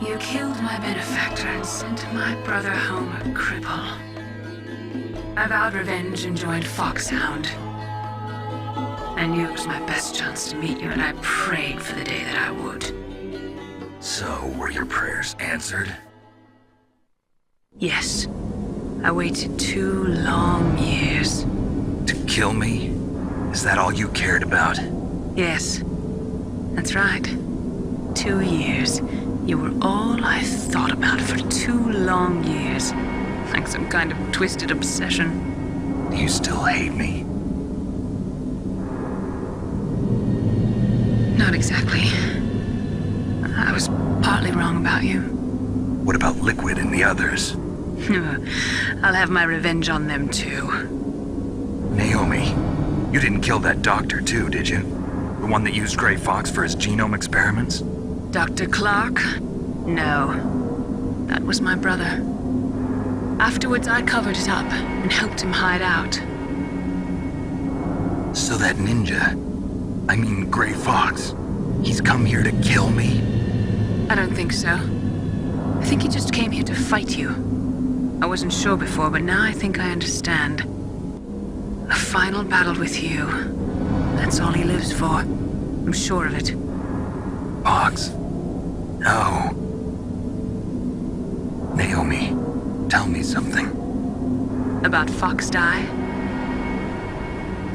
You killed my benefactor and sent my brother home a cripple. I vowed revenge and joined Foxhound. I knew it was my best chance to meet you, and I prayed for the day that I would. So, were your prayers answered? Yes. I waited 2 long years. To kill me? Is that all you cared about? Yes. That's right. 2 years. You were all I thought about for 2 long years. Like some kind of twisted obsession. Do you still hate me? Not exactly. I was partly wrong about you. What about Liquid and the others? I'll have my revenge on them too. Naomi, you didn't kill that doctor too, did you? The one that used Gray Fox for his genome experiments? Dr. Clark? No. That was my brother. Afterwards, I covered it up and helped him hide out. So that ninja, I mean Gray Fox, he's come here to kill me? I don't think so. I think he just came here to fight you. I wasn't sure before, but now I think I understand. A final battle with you. That's all he lives for. I'm sure of it. Fox? No. Naomi, tell me something. About Fox dye?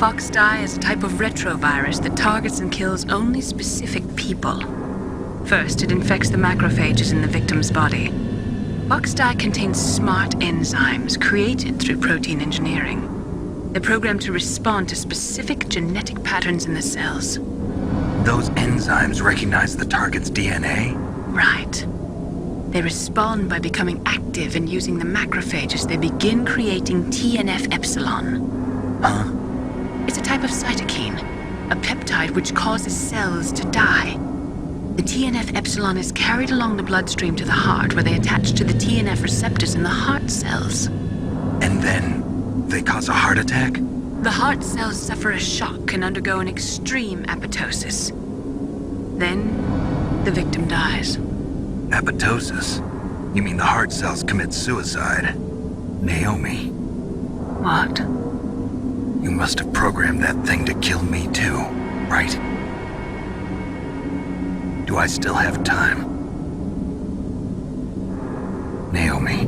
Foxdie is a type of retrovirus that targets and kills only specific people. First, it infects the macrophages in the victim's body. Foxdie contains smart enzymes created through protein engineering. They're programmed to respond to specific genetic patterns in the cells. Those enzymes recognize the target's DNA? Right. They respond by becoming active and using the macrophages. They begin creating TNF-epsilon. Huh? It's a type of cytokine, a peptide which causes cells to die. The TNF-epsilon is carried along the bloodstream to the heart, where they attach to the TNF receptors in the heart cells. And then they cause a heart attack? The heart cells suffer a shock and undergo an extreme apoptosis. Then, the victim dies. Apoptosis? You mean the heart cells commit suicide? Naomi. What? You must have programmed that thing to kill me too, right? Do I still have time? Naomi,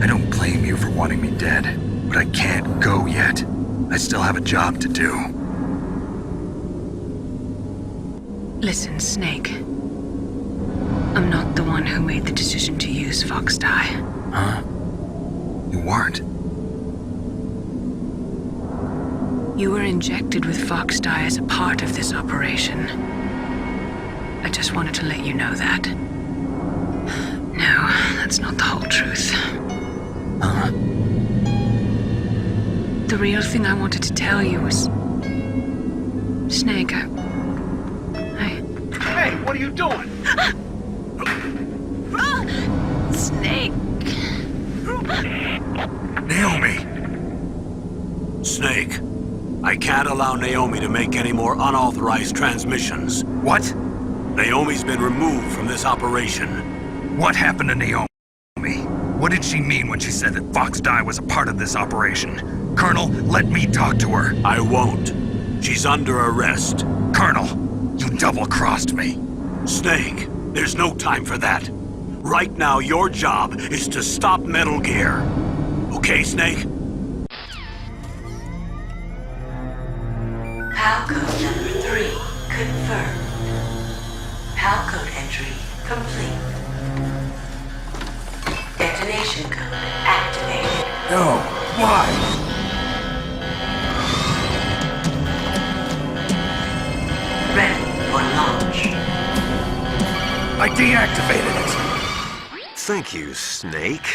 I don't blame you for wanting me dead, but I can't go yet. I still have a job to do. Listen, Snake. I'm not the one who made the decision to use Foxdie. Huh? You weren't? You were injected with Foxdie as a part of this operation. I just wanted to let you know that. No, that's not the whole truth. Huh? The real thing I wanted to tell you was... Snake, Hey, what are you doing? Snake. Naomi! Snake, I can't allow Naomi to make any more unauthorized transmissions. What? Naomi's been removed from this operation. What happened to Naomi? What did she mean when she said that Foxdie was a part of this operation? Colonel, let me talk to her. I won't. She's under arrest. Colonel, you double-crossed me. Snake, there's no time for that. Right now, your job is to stop Metal Gear. Okay, Snake? PAL code number 3 confirmed. PAL code entry complete. Detonation code activated. No, why? Ready for launch. I deactivated it. Thank you, Snake.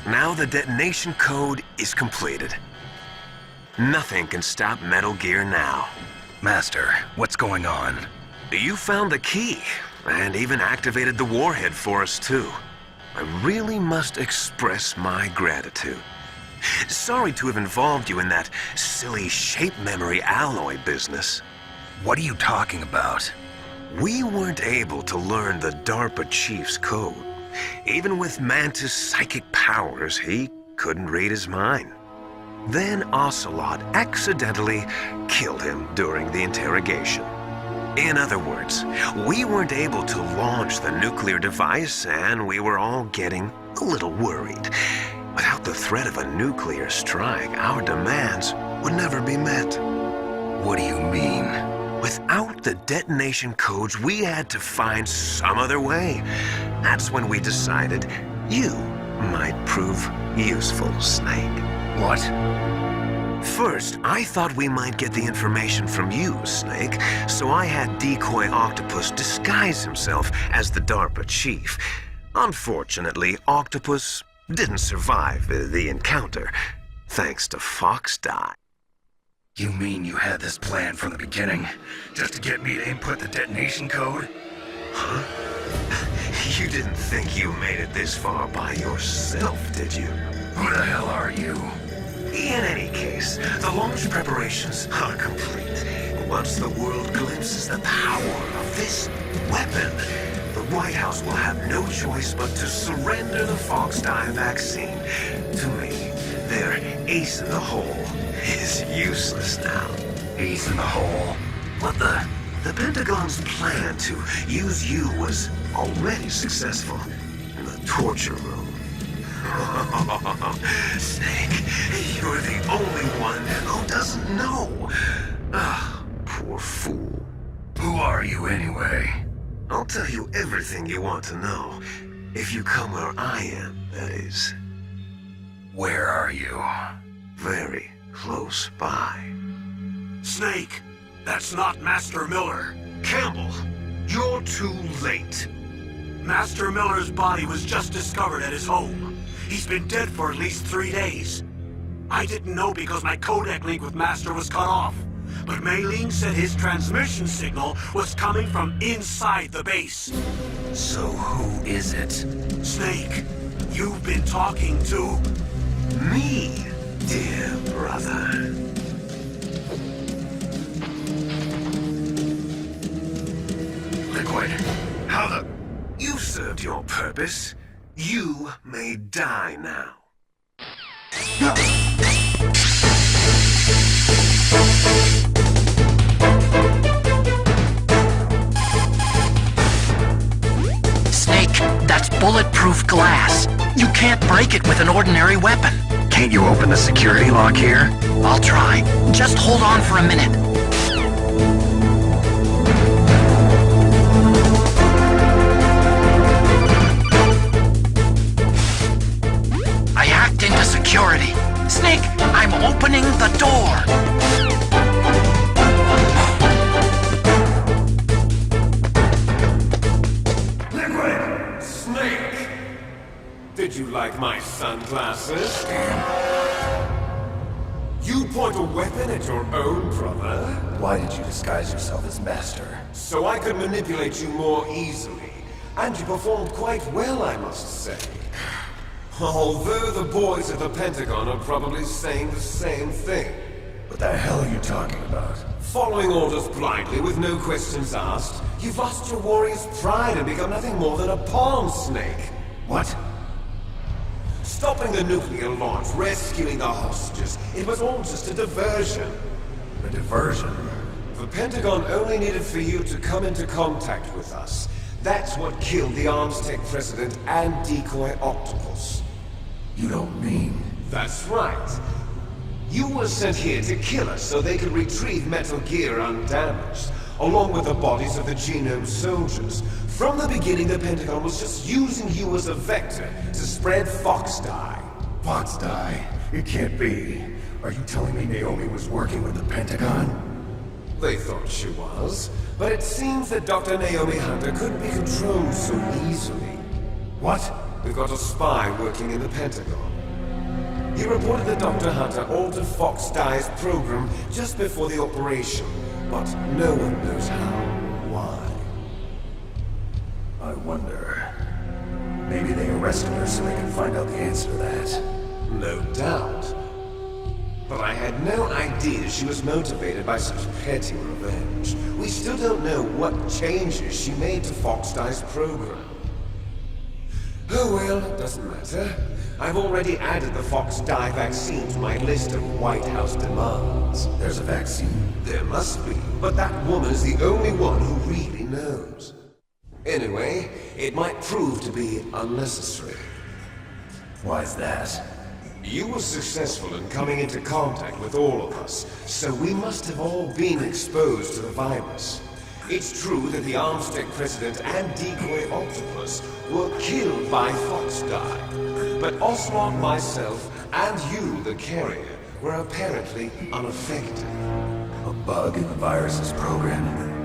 Now the detonation code is completed. Nothing can stop Metal Gear now. Master, what's going on? You found the key, and even activated the warhead for us, too. I really must express my gratitude. Sorry to have involved you in that silly shape memory alloy business. What are you talking about? We weren't able to learn the DARPA chief's code. Even with Mantis' psychic powers, he couldn't read his mind. Then Ocelot accidentally killed him during the interrogation. In other words, we weren't able to launch the nuclear device, and we were all getting a little worried. Without the threat of a nuclear strike, our demands would never be met. What do you mean? Without the detonation codes, we had to find some other way. That's when we decided you might prove useful, Snake. What? First, I thought we might get the information from you, Snake, so I had Decoy Octopus disguise himself as the DARPA chief. Unfortunately, Octopus didn't survive the encounter, thanks to Foxdie. You mean you had this plan from the beginning, just to get me to input the detonation code? Huh? You didn't think you made it this far by yourself, did you? Who the hell are you? In any case, the launch preparations are complete. Once the world glimpses the power of this weapon, the White House will have no choice but to surrender the Foxdie vaccine to me. Their ace in the hole is useless now. Ace in the hole? What the? The Pentagon's plan to use you was already successful in the torture room. Snake, you're the only one who doesn't know. Ah, poor fool. Who are you anyway? I'll tell you everything you want to know. If you come where I am, that is. Where are you? Very close by. Snake, that's not Master Miller. Campbell, you're too late. Master Miller's body was just discovered at his home. He's been dead for at least 3 days. I didn't know because my codec link with Master was cut off. But Mei Ling said his transmission signal was coming from inside the base. So who is it? Snake, you've been talking to... me, dear brother. Liquid, how the... You've served your purpose. You may die now. Snake, that's bulletproof glass. You can't break it with an ordinary weapon. Can't you open the security lock here? I'll try. Just hold on for a minute. I hacked into security. Snake, I'm opening the door. Liquid! Snake! Did you like my sunglasses? You point a weapon at your own brother? Why did you disguise yourself as Master? So I could manipulate you more easily. And you performed quite well, I must say. Although the boys at the Pentagon are probably saying the same thing. What the hell are you talking about? Following orders blindly with no questions asked, you've lost your warrior's pride and become nothing more than a pawn, Snake. What? Stopping the nuclear launch, rescuing the hostages, it was all just a diversion. A diversion? The Pentagon only needed for you to come into contact with us. That's what killed the Arms Tech president and decoy octopus. You don't mean... That's right. You were sent here to kill us so they could retrieve Metal Gear undamaged, along with the bodies of the Genome soldiers. From the beginning, the Pentagon was just using you as a vector to spread Fox dye. Fox dye? It can't be. Are you telling me Naomi was working with the Pentagon? They thought she was, but it seems that Dr. Naomi Hunter couldn't be controlled so easily. What? We've got a spy working in the Pentagon. He reported that Dr. Hunter altered Fox Dye's program just before the operation, but no one knows how or why. I wonder... Maybe they arrested her so they can find out the answer to that. No doubt. But I had no idea she was motivated by such petty revenge. We still don't know what changes she made to Fox Dye's program. Oh well, it doesn't matter. I've already added the Fox Dye vaccine to my list of White House demands. There's a vaccine? There must be, but that woman is the only one who really knows. Anyway, it might prove to be unnecessary. Why's that? You were successful in coming into contact with all of us, so we must have all been exposed to the virus. It's true that the Arms Tech president and decoy octopus were killed by Fox Dye, but Ocelot, myself, and you, the carrier, were apparently unaffected. A bug in the virus's programming?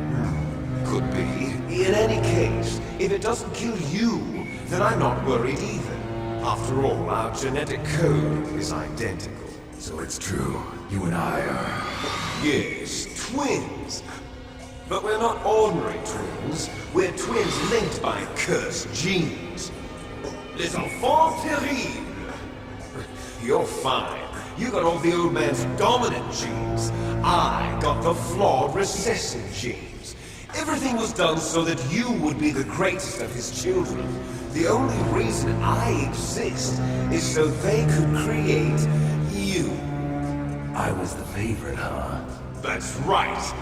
Could be. In any case, if it doesn't kill you, then I'm not worried either. After all, our genetic code is identical. So it's true, you and I are... Yes, twins. But we're not ordinary twins. We're twins linked by cursed genes. Les enfants terribles. You're fine. You got all the old man's dominant genes. I got the flawed recessive genes. Everything was done so that you would be the greatest of his children. The only reason I exist is so they could create you. I was the favorite, huh? That's right.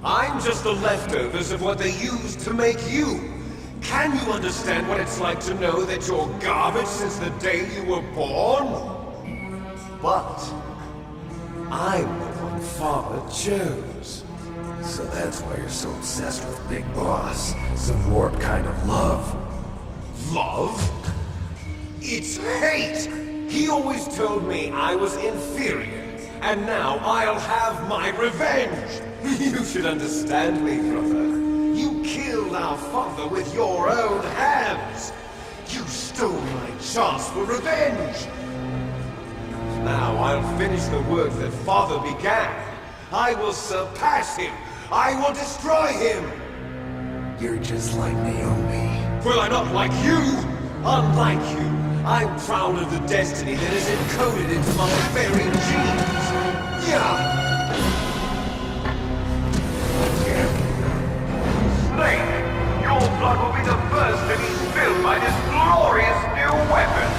I'm just the leftovers of what they used to make you. Can you understand what it's like to know that you're garbage since the day you were born? But I'm the one Father chose. So that's why you're so obsessed with Big Boss. Some warped kind of love. Love? It's hate! He always told me I was inferior, and now I'll have my revenge! You should understand me, brother. You killed our father with your own hands! You stole my chance for revenge! Now I'll finish the work that Father began. I will surpass him! I will destroy him! You're just like Naomi. Well, I'm not like you! Unlike you, I'm proud of the destiny that is encoded into my very genes! Yeah! Snake, your blood will be the first to be spilled by this glorious new weapon!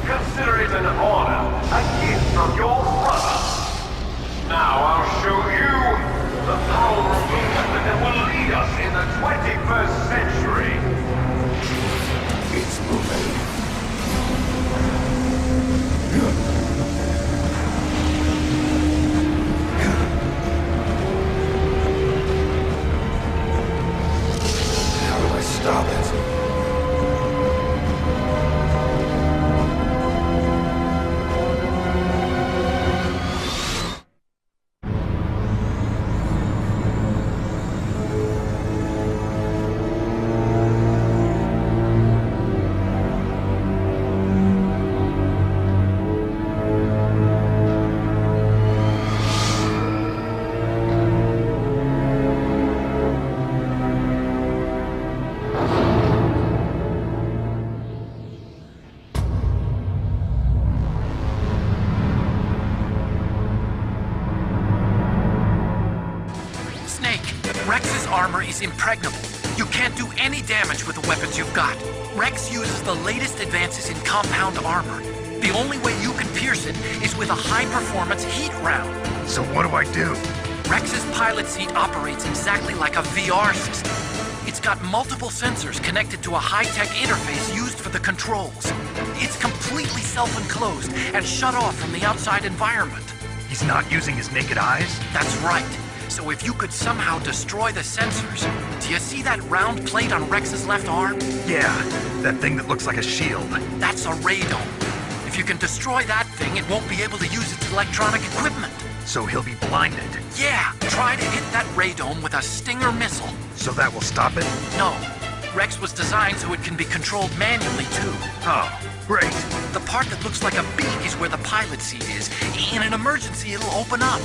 Consider it an honor, a gift from your brother! Now I'll show you the power of the weapon that will lead us in the 21st century! It's moving. How do I stop it? Rex's armor is impregnable. You can't do any damage with the weapons you've got. Rex uses the latest advances in compound armor. The only way you can pierce it is with a high-performance heat round. So what do I do? Rex's pilot seat operates exactly like a VR system. It's got multiple sensors connected to a high-tech interface used for the controls. It's completely self-enclosed and shut off from the outside environment. He's not using his naked eyes? That's right. So if you could somehow destroy the sensors... Do you see that round plate on Rex's left arm? Yeah, that thing that looks like a shield. That's a radome. If you can destroy that thing, it won't be able to use its electronic equipment. So he'll be blinded? Yeah, try to hit that radome with a Stinger missile. So that will stop it? No. Rex was designed so it can be controlled manually, too. Oh, great. The part that looks like a beak is where the pilot seat is. In an emergency, it'll open up.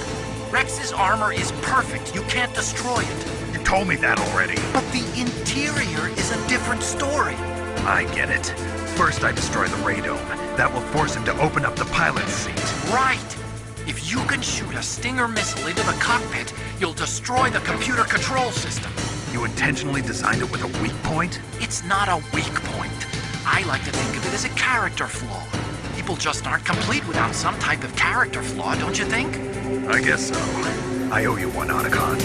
Rex's armor is perfect. You can't destroy it. You told me that already. But the interior is a different story. I get it. First I destroy the radome. That will force him to open up the pilot's seat. Right. If you can shoot a Stinger missile into the cockpit, you'll destroy the computer control system. You intentionally designed it with a weak point? It's not a weak point. I like to think of it as a character flaw. People just aren't complete without some type of character flaw, don't you think? I guess so. I owe you one, Otacon.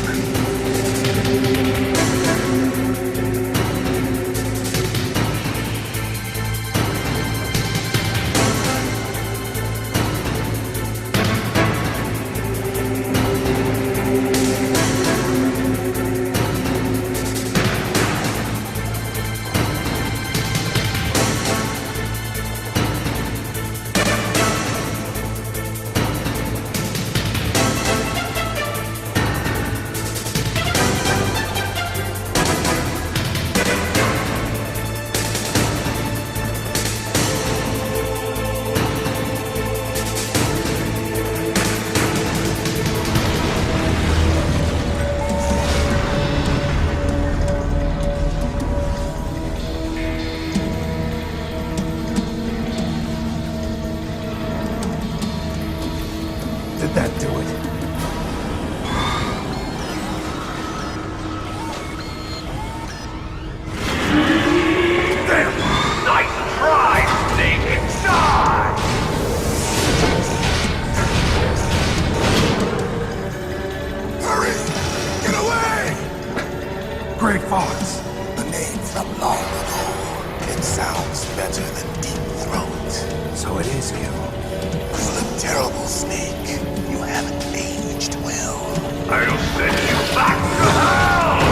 What is you? You look terrible, Snake. You haven't aged well. I'll send you back to hell!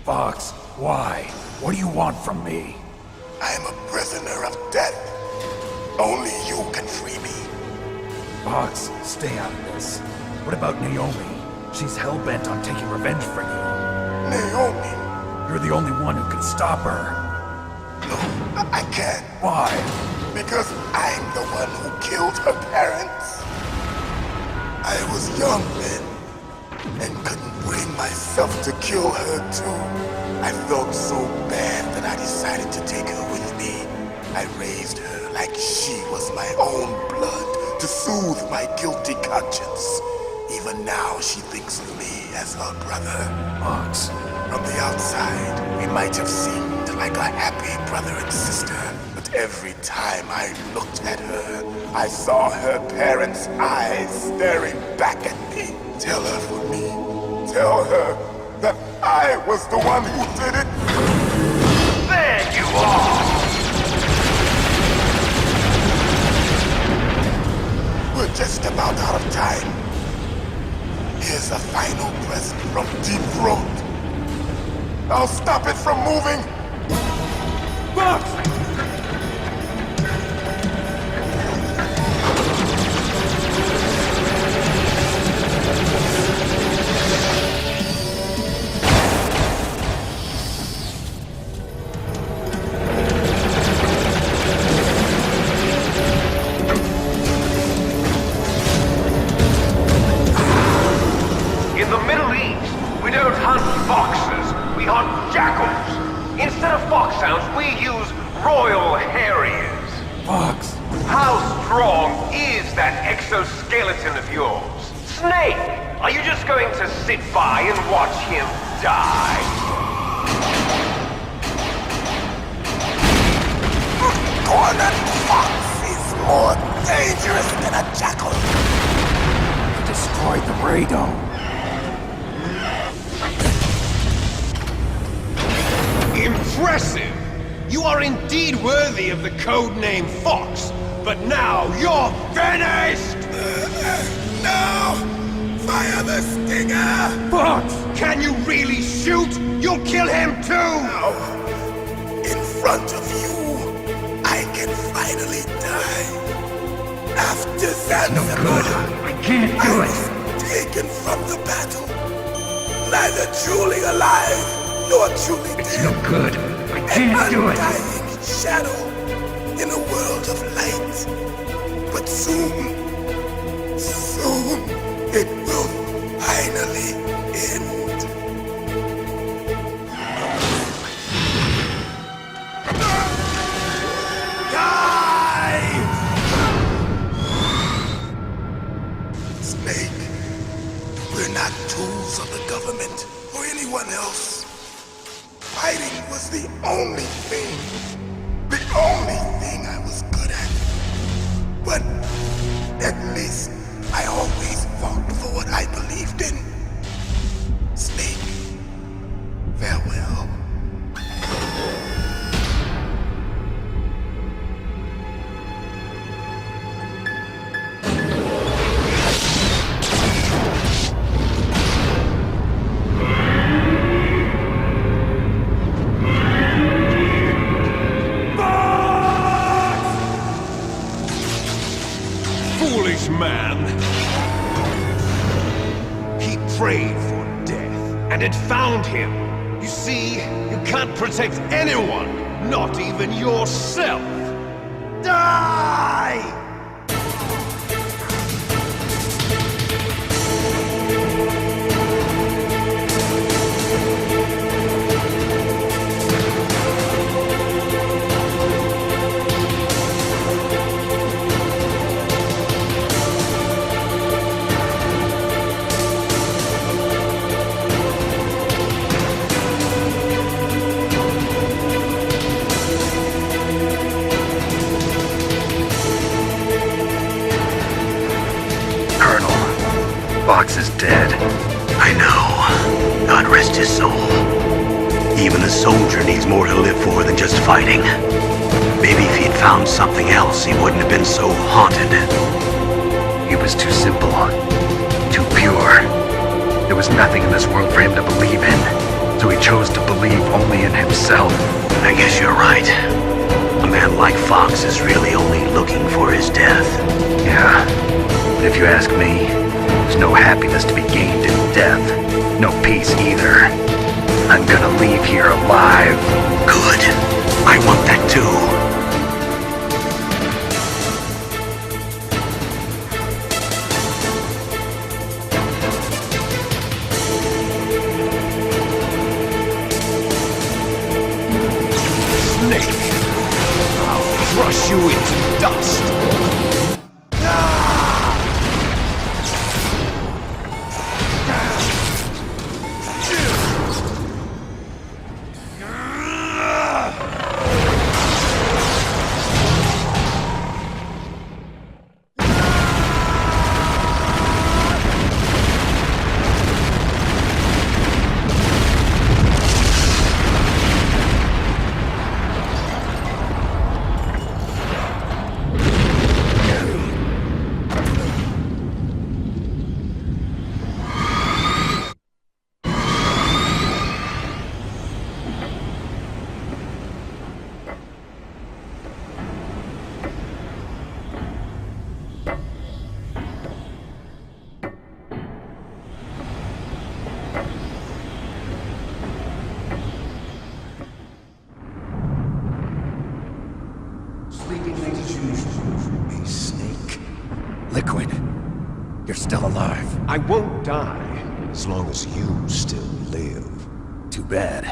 Fox, why? What do you want from me? I am a prisoner of death. Only you can free me. Fox, stay out of this. What about Naomi? She's hell-bent on taking revenge for you. Naomi? You're the only one who can stop her. No, I can't. Why? Because I'm the one who killed her parents. I was young then, and couldn't bring myself to kill her too. I felt so bad that I decided to take her with me. I raised her like she was my own blood to soothe my guilty conscience. Even now she thinks of me as her brother. Fox. From the outside, we might have seemed like a happy brother and sister, but every time I looked at her, I saw her parents' eyes staring back at me. Tell her for me. Tell her that I was the one who did it. There you are! We're just about out of time. Here's a final present from Deep Throat. I'll stop it from moving. Fox! In the Middle East, we don't hunt foxes, we hunt jackals. Instead of foxhounds, we use royal harriers. Fox! How strong is that exoskeleton of yours? Snake, are you just going to sit by and watch him die? Cornered fox is more dangerous than a jackal. You destroyed the radome. Impressive! You are indeed worthy of the codename Fox, but now you're finished! No! Fire the stinger! Fox! Can you really shoot? You'll kill him too! No. In front of you, I can finally die. After that, no good. I can't do it. Taken from the battle. Neither truly alive, nor truly It's dead. no good. I can't do it. Undying shadow in a world of light. But soon, it will finally end. Die! Snake, we're not tools of the government or anyone else. Fighting was the only thing I was good at. But at least I always fought for what I believed in. Snake, farewell. Foolish man! He prayed for death, and it found him. You see, you can't protect anyone, not even yourself. Die! Fox is dead. I know. God rest his soul. Even a soldier needs more to live for than just fighting. Maybe if he'd found something else, he wouldn't have been so haunted. He was too simple, too pure. There was nothing in this world for him to believe in, so he chose to believe only in himself. I guess you're right. A man like Fox is really only looking for his death. Yeah, but if you ask me, there's no happiness to be gained in death. No peace either. I'm gonna leave here alive. Good. I want that too. Crush you into dust! A snake? Liquid, you're still alive. I won't die as long as you still live. Too bad.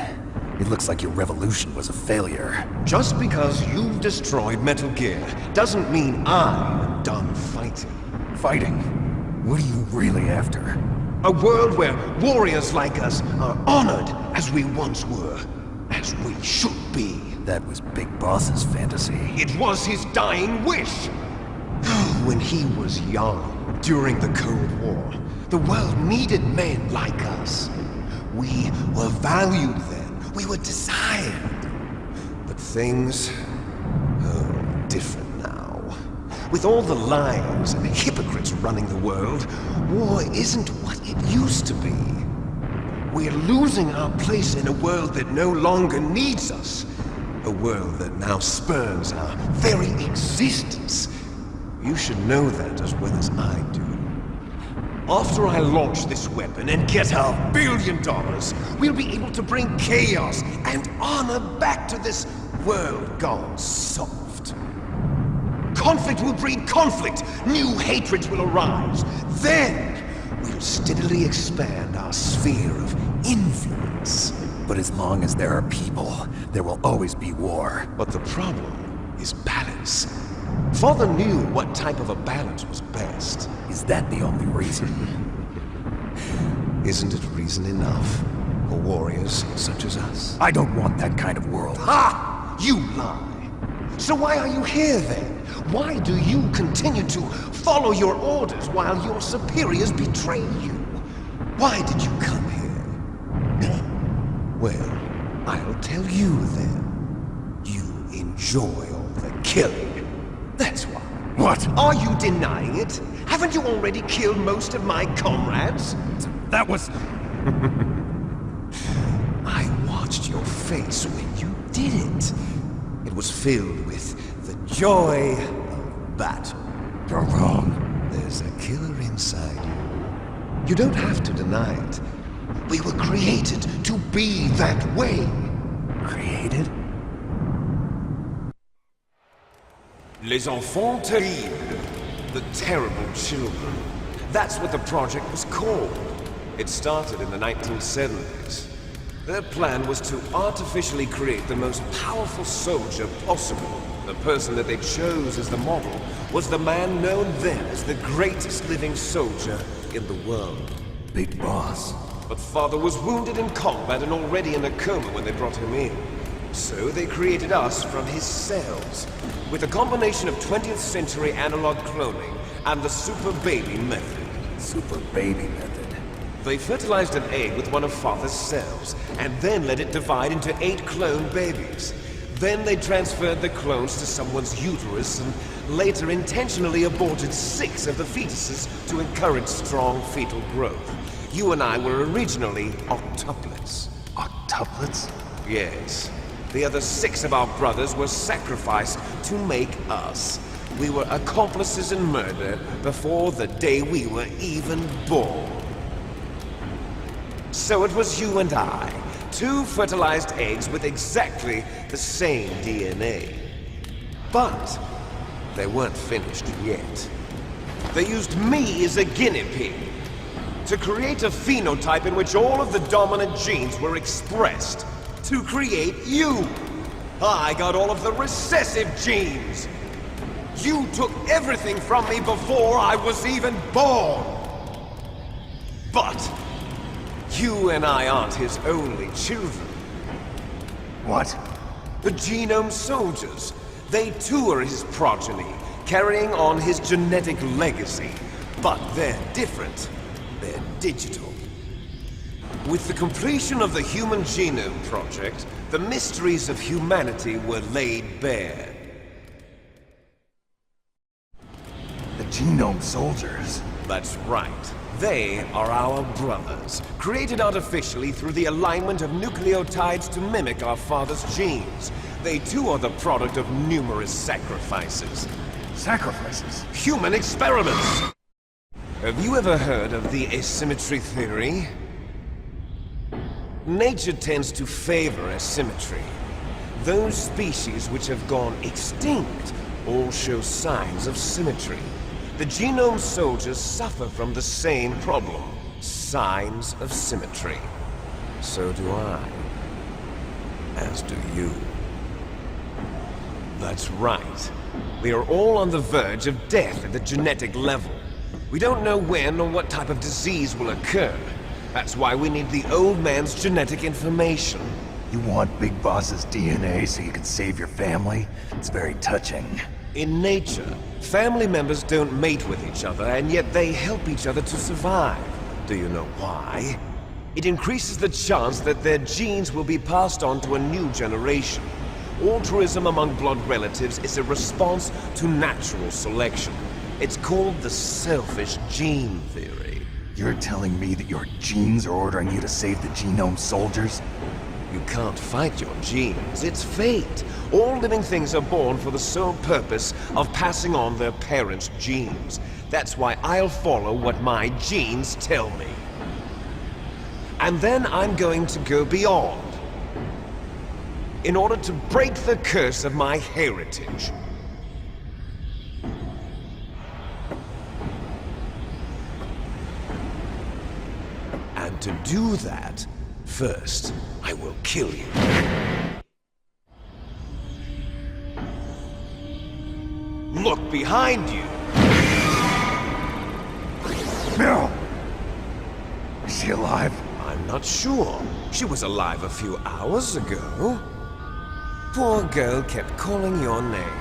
It looks like your revolution was a failure. Just because you've destroyed Metal Gear doesn't mean I'm done fighting. Fighting? What are you really after? A world where warriors like us are honored as we once were, as we should be. That was Big Boss's fantasy. It was his dying wish. When he was young, during the Cold War, the world needed men like us. We were valued then. We were desired. But things are different now. With all the lies and hypocrites running the world, war isn't what it used to be. We're losing our place in a world that no longer needs us. A world that now spurns our very existence. You should know that as well as I do. After I launch this weapon and get $1 billion, we'll be able to bring chaos and honor back to this world gone soft. Conflict will breed conflict. New hatreds will arise. Then we'll steadily expand our sphere of influence. But as long as there are people, there will always be war. But the problem is balance. Father knew what type of a balance was best. Is that the only reason? Isn't it reason enough for warriors such as us? I don't want that kind of world. Ha! You lie! So why are you here then? Why do you continue to follow your orders while your superiors betray you? Why did you come here? Well, I'll tell you then. You enjoy all the killing. That's why. What? Are you denying it? Haven't you already killed most of my comrades? That was... I watched your face when you did it. It was filled with the joy of battle. You're wrong. There's a killer inside you. You don't have to deny it. We were created to be that way. Created? Les enfants terribles. The terrible children. That's what the project was called. It started in the 1970s. Their plan was to artificially create the most powerful soldier possible. The person that they chose as the model was the man known then as the greatest living soldier in the world. Big Boss. But Father was wounded in combat and already in a coma when they brought him in. So they created us from his cells, with a combination of 20th century analog cloning and the super baby method. Super baby method. They fertilized an egg with one of Father's cells, and then let it divide into 8 clone babies. Then they transferred the clones to someone's uterus and later intentionally aborted 6 of the fetuses to encourage strong fetal growth. You and I were originally octuplets. Octuplets? Yes. The other 6 of our brothers were sacrificed to make us. We were accomplices in murder before the day we were even born. So it was you and I, 2 fertilized eggs with exactly the same DNA. But they weren't finished yet. They used me as a guinea pig to create a phenotype in which all of the dominant genes were expressed. To create you! I got all of the recessive genes! You took everything from me before I was even born! But you and I aren't his only children. What? The genome soldiers. They too are his progeny, carrying on his genetic legacy. But they're different. They're digital. With the completion of the Human Genome Project, the mysteries of humanity were laid bare. The Genome Soldiers? That's right. They are our brothers, created artificially through the alignment of nucleotides to mimic our father's genes. They too are the product of numerous sacrifices. Sacrifices? Human experiments! Have you ever heard of the asymmetry theory? Nature tends to favor asymmetry. Those species which have gone extinct all show signs of symmetry. The genome soldiers suffer from the same problem, signs of symmetry. So do I. As do you. That's right. We are all on the verge of death at the genetic level. We don't know when or what type of disease will occur. That's why we need the old man's genetic information. You want Big Boss's DNA so you can save your family? It's very touching. In nature, family members don't mate with each other, and yet they help each other to survive. Do you know why? It increases the chance that their genes will be passed on to a new generation. Altruism among blood relatives is a response to natural selection. It's called the selfish gene theory. You're telling me that your genes are ordering you to save the genome soldiers? You can't fight your genes. It's fate. All living things are born for the sole purpose of passing on their parents' genes. That's why I'll follow what my genes tell me. And then I'm going to go beyond. In order to break the curse of my heritage. And to do that, first, I will kill you. Look behind you! Meryl! Is she alive? I'm not sure. She was alive a few hours ago. Poor girl kept calling your name.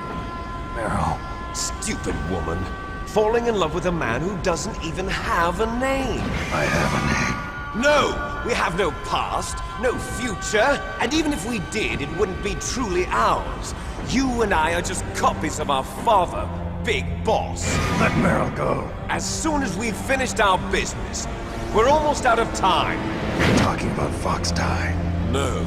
Meryl. Stupid woman. Falling in love with a man who doesn't even have a name. I have a name. No! We have no past, no future, and even if we did, it wouldn't be truly ours. You and I are just copies of our father, Big Boss. Let Meryl go. As soon as we've finished our business, we're almost out of time. You're talking about Fox Die. No.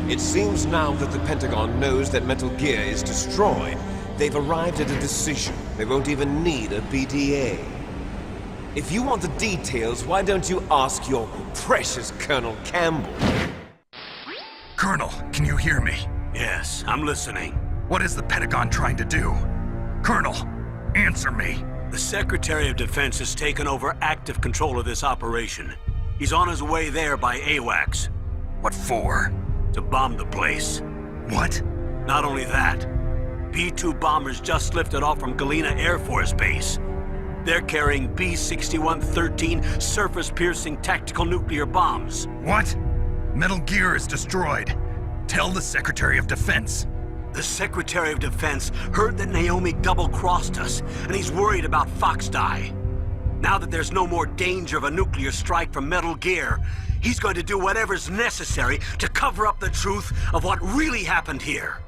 It seems now that the Pentagon knows that Metal Gear is destroyed. They've arrived at a decision. They won't even need a BDA. If you want the details, why don't you ask your precious Colonel Campbell? Colonel, can you hear me? Yes, I'm listening. What is the Pentagon trying to do? Colonel, answer me. The Secretary of Defense has taken over active control of this operation. He's on his way there by AWACS. What for? To bomb the place. What? Not only that, B-2 bombers just lifted off from Galena Air Force Base. They're carrying B-6113 surface-piercing tactical nuclear bombs. What? Metal Gear is destroyed. Tell the Secretary of Defense. The Secretary of Defense heard that Naomi double-crossed us, and he's worried about Fox Die. Now that there's no more danger of a nuclear strike from Metal Gear, he's going to do whatever's necessary to cover up the truth of what really happened here.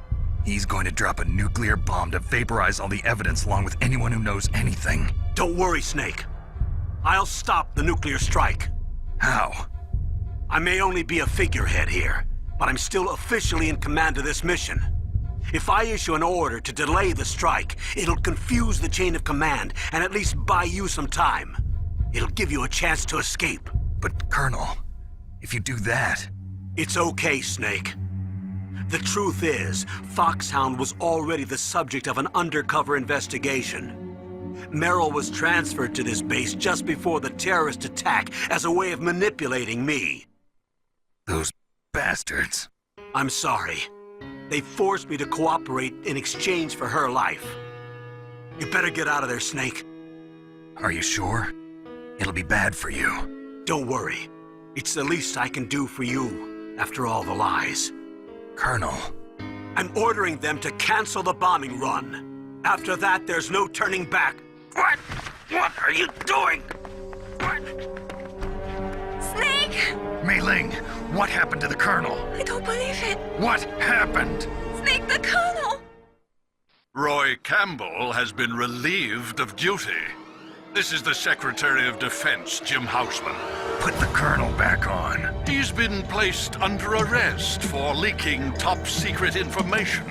He's going to drop a nuclear bomb to vaporize all the evidence along with anyone who knows anything. Don't worry, Snake. I'll stop the nuclear strike. How? I may only be a figurehead here, but I'm still officially in command of this mission. If I issue an order to delay the strike, it'll confuse the chain of command and at least buy you some time. It'll give you a chance to escape. But, Colonel, if you do that... It's okay, Snake. The truth is, Foxhound was already the subject of an undercover investigation. Merrill was transferred to this base just before the terrorist attack as a way of manipulating me. Those bastards. I'm sorry. They forced me to cooperate in exchange for her life. You better get out of there, Snake. Are you sure? It'll be bad for you. Don't worry. It's the least I can do for you, after all the lies. Colonel. I'm ordering them to cancel the bombing run. After that, there's no turning back. What? What are you doing? What? Snake! Mei Ling, what happened to the Colonel? I don't believe it. What happened? Snake, the Colonel! Roy Campbell has been relieved of duty. This is the Secretary of Defense, Jim Houseman. Put the Colonel back on. He's been placed under arrest for leaking top-secret information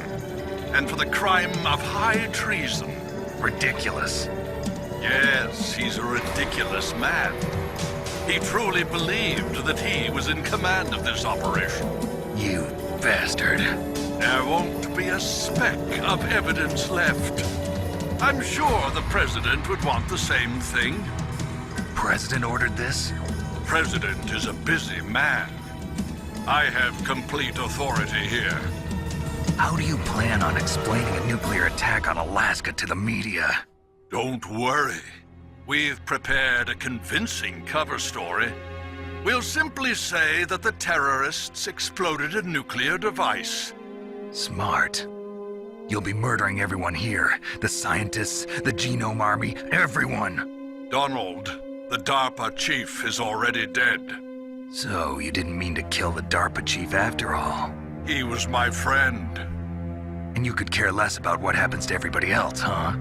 and for the crime of high treason. Ridiculous. Yes, he's a ridiculous man. He truly believed that he was in command of this operation. You bastard. There won't be a speck of evidence left. I'm sure the President would want the same thing. President ordered this? President is a busy man. I have complete authority here. How do you plan on explaining a nuclear attack on Alaska to the media? Don't worry. We've prepared a convincing cover story. We'll simply say that the terrorists exploded a nuclear device. Smart. You'll be murdering everyone here. The scientists, the Genome Army, everyone. Donald, the DARPA chief, is already dead. So you didn't mean to kill the DARPA chief after all? He was my friend. And you could care less about what happens to everybody else, huh?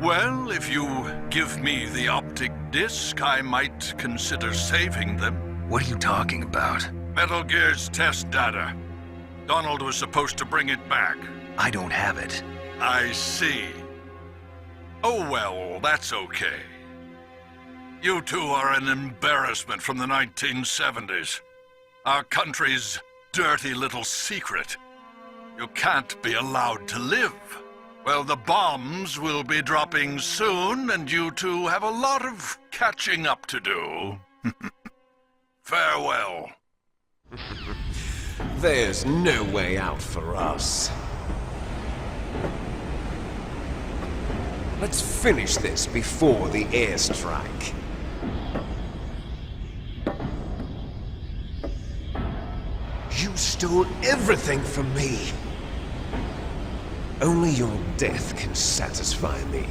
Well, if you give me the optic disc, I might consider saving them. What are you talking about? Metal Gear's test data. Donald was supposed to bring it back. I don't have it. I see. Oh well, that's okay. You two are an embarrassment from the 1970s. Our country's dirty little secret. You can't be allowed to live. Well, the bombs will be dropping soon, and you two have a lot of catching up to do. Farewell. There's no way out for us. Let's finish this before the airstrike. You stole everything from me. Only your death can satisfy me.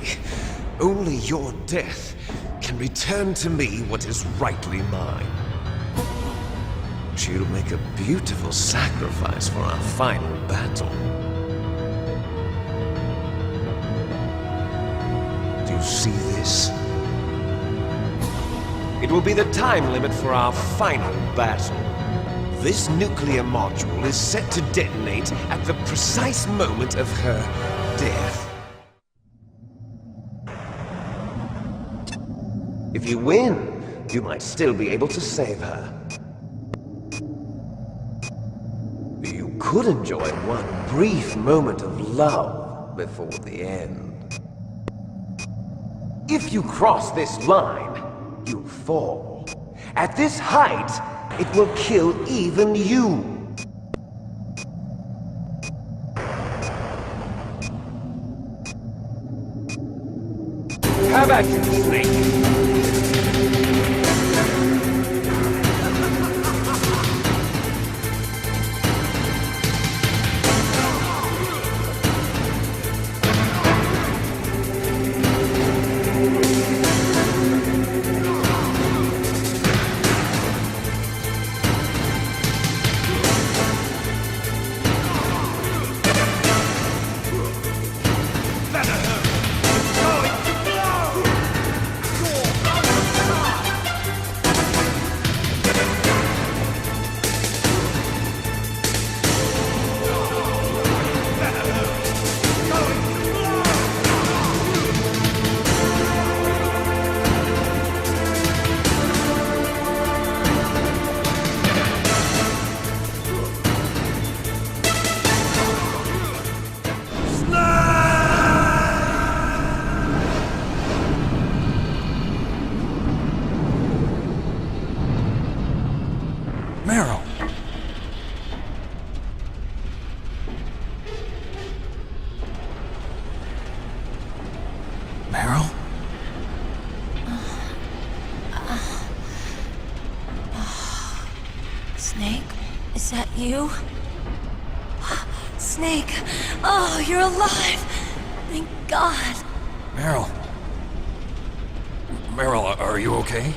Only your death can return to me what is rightly mine. She'll make a beautiful sacrifice for our final battle. Do you see this? It will be the time limit for our final battle. This nuclear module is set to detonate at the precise moment of her death. If you win, you might still be able to save her. You could enjoy one brief moment of love before the end. If you cross this line, you'll fall. At this height, it will kill even you. How about you, Snake? Meryl! Meryl? Snake, is that you? Snake, oh, you're alive! Thank God. Meryl? Meryl, are you okay?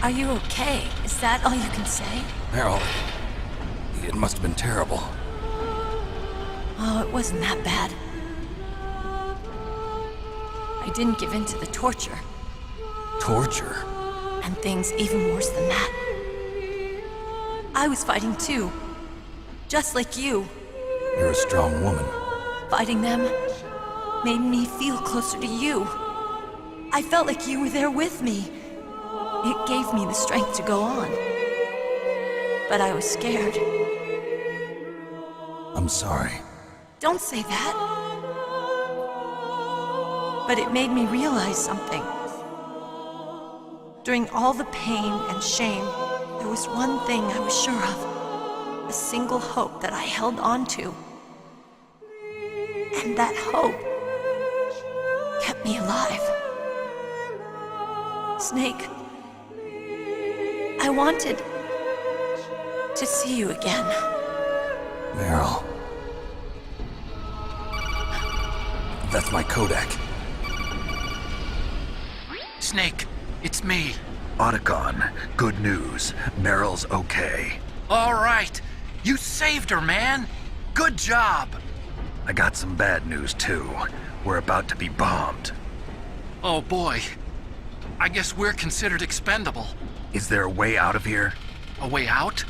Are you okay? Is that all you can say? Meryl, it must have been terrible. Oh, it wasn't that bad. I didn't give in to the torture. Torture? And things even worse than that. I was fighting too. Just like you. You're a strong woman. Fighting them made me feel closer to you. I felt like you were there with me. It gave me the strength to go on. But I was scared. I'm sorry. Don't say that. But it made me realize something. During all the pain and shame, there was one thing I was sure of. A single hope that I held on to. And that hope kept me alive. Snake, I wanted to see you again. Meryl. That's my Kodak. Snake, it's me. Otacon, good news. Meryl's okay. All right. You saved her, man. Good job. I got some bad news, too. We're about to be bombed. Oh, boy. I guess we're considered expendable. Is there a way out of here? A way out?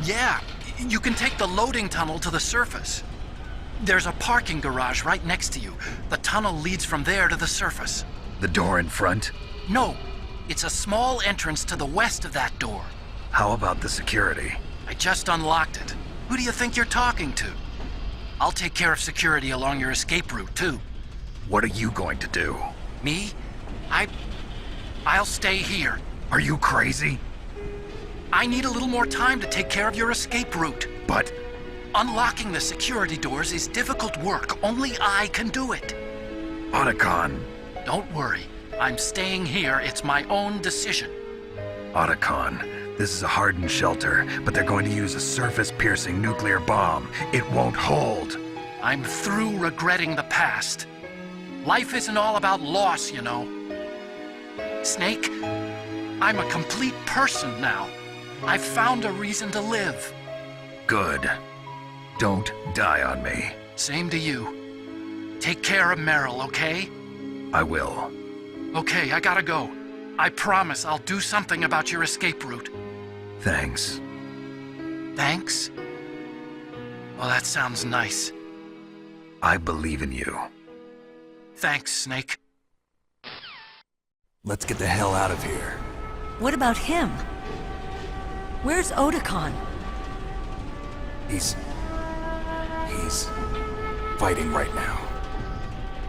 Yeah. You can take the loading tunnel to the surface. There's a parking garage right next to you. The tunnel leads from there to the surface. The door in front? No. It's a small entrance to the west of that door. How about the security? I just unlocked it. Who do you think you're talking to? I'll take care of security along your escape route, too. What are you going to do? Me? I'll stay here. Are you crazy? I need a little more time to take care of your escape route. But unlocking the security doors is difficult work. Only I can do it. Otacon. Don't worry. I'm staying here. It's my own decision. Otacon, this is a hardened shelter, but they're going to use a surface-piercing nuclear bomb. It won't hold. I'm through regretting the past. Life isn't all about loss, you know. Snake, I'm a complete person now. I've found a reason to live. Good. Don't die on me. Same to you. Take care of Meryl, okay? I will. Okay, I gotta go. I promise I'll do something about your escape route. Thanks. Thanks? Well, that sounds nice. I believe in you. Thanks, Snake. Let's get the hell out of here. What about him? Where's Otacon? He's fighting right now.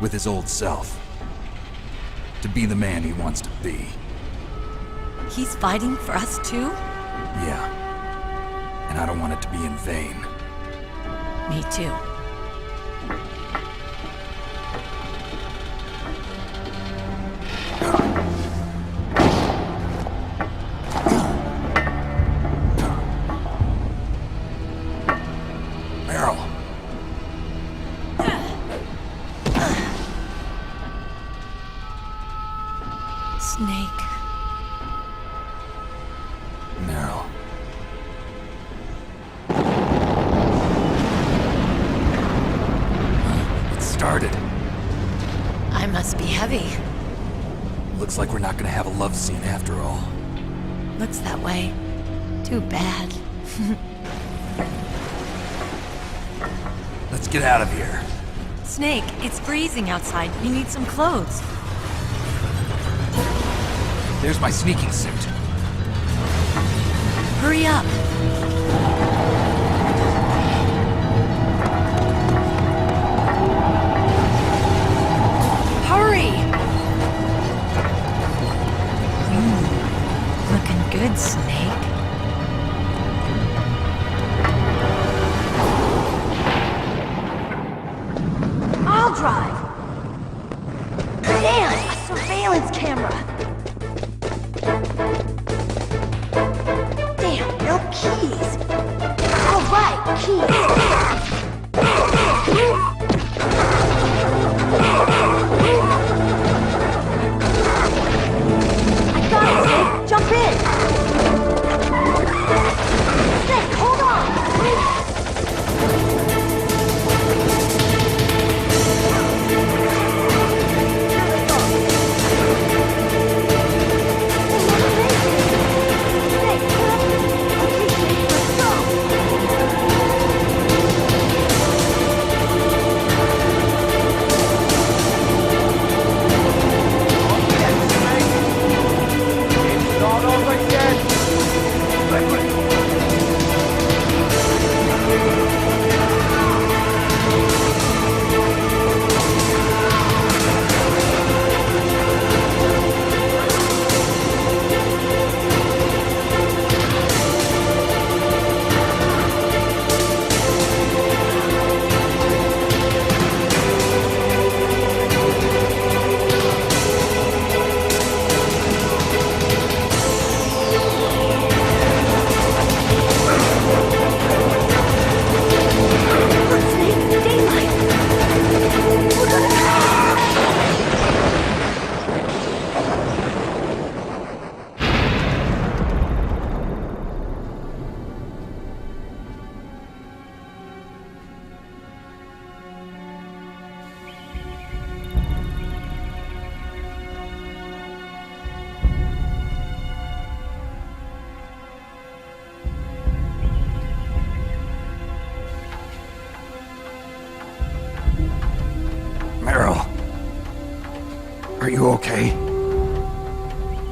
With his old self. To be the man he wants to be. He's fighting for us too? Yeah. And I don't want it to be in vain. Me too. Meryl. Snake. Meryl. It started. loaded. I must be heavy. Looks like we're not gonna have a love scene after all. Looks that way. Too bad. Let's get out of here. Snake, it's freezing outside. You need some clothes. There's my sneaking suit. Hurry up. Hurry! Looking good, Snake. I'll drive. Damn, a surveillance camera. Damn, no keys. All right, keys. I got it, Snake. Jump in. Snake, hold on. Are you okay?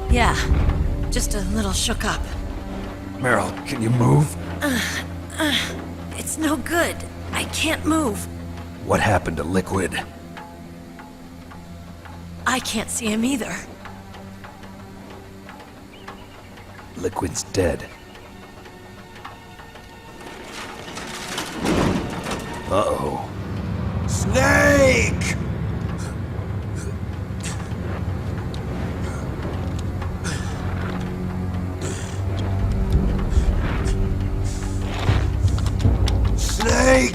Yeah, just a little shook up. Meryl, can you move? It's no good. I can't move. What happened to Liquid? I can't see him either. Liquid's dead. Uh-oh. Snake! Snake!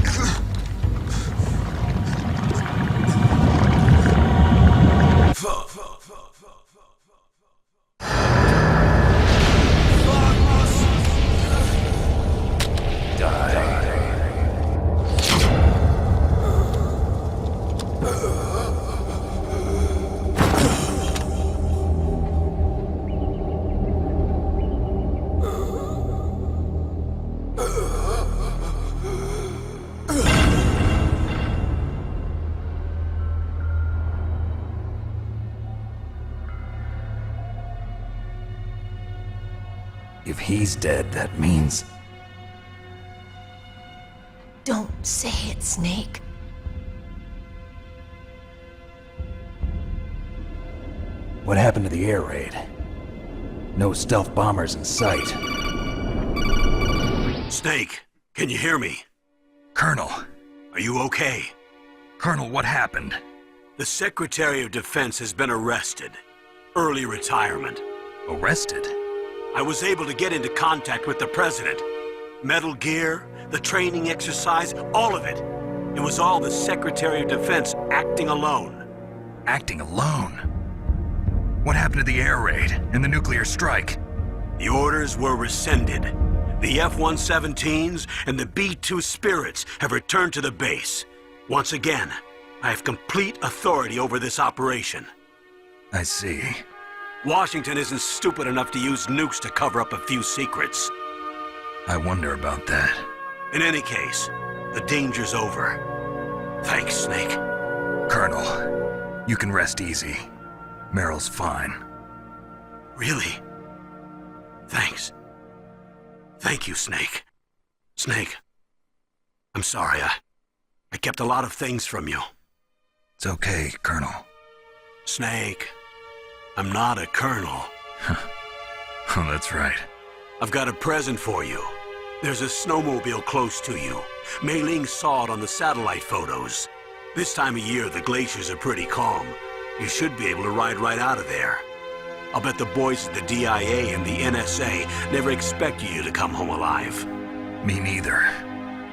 If he's dead, that means... Don't say it, Snake. What happened to the air raid? No stealth bombers in sight. Snake, can you hear me? Colonel. Are you okay? Colonel, what happened? The Secretary of Defense has been arrested. Early retirement. Arrested? I was able to get into contact with the President. Metal Gear, the training exercise, all of it. It was all the Secretary of Defense acting alone. Acting alone? What happened to the air raid and the nuclear strike? The orders were rescinded. The F-117s and the B-2 Spirits have returned to the base. Once again, I have complete authority over this operation. I see. Washington isn't stupid enough to use nukes to cover up a few secrets. I wonder about that. In any case, the danger's over. Thanks, Snake. Colonel, you can rest easy. Meryl's fine. Really? Thanks. Thank you, Snake. Snake, I'm sorry, I kept a lot of things from you. It's okay, Colonel. Snake, I'm not a colonel. Oh, that's right. I've got a present for you. There's a snowmobile close to you. Mei Ling saw it on the satellite photos. This time of year, the glaciers are pretty calm. You should be able to ride right out of there. I'll bet the boys at the DIA and the NSA never expected you to come home alive. Me neither.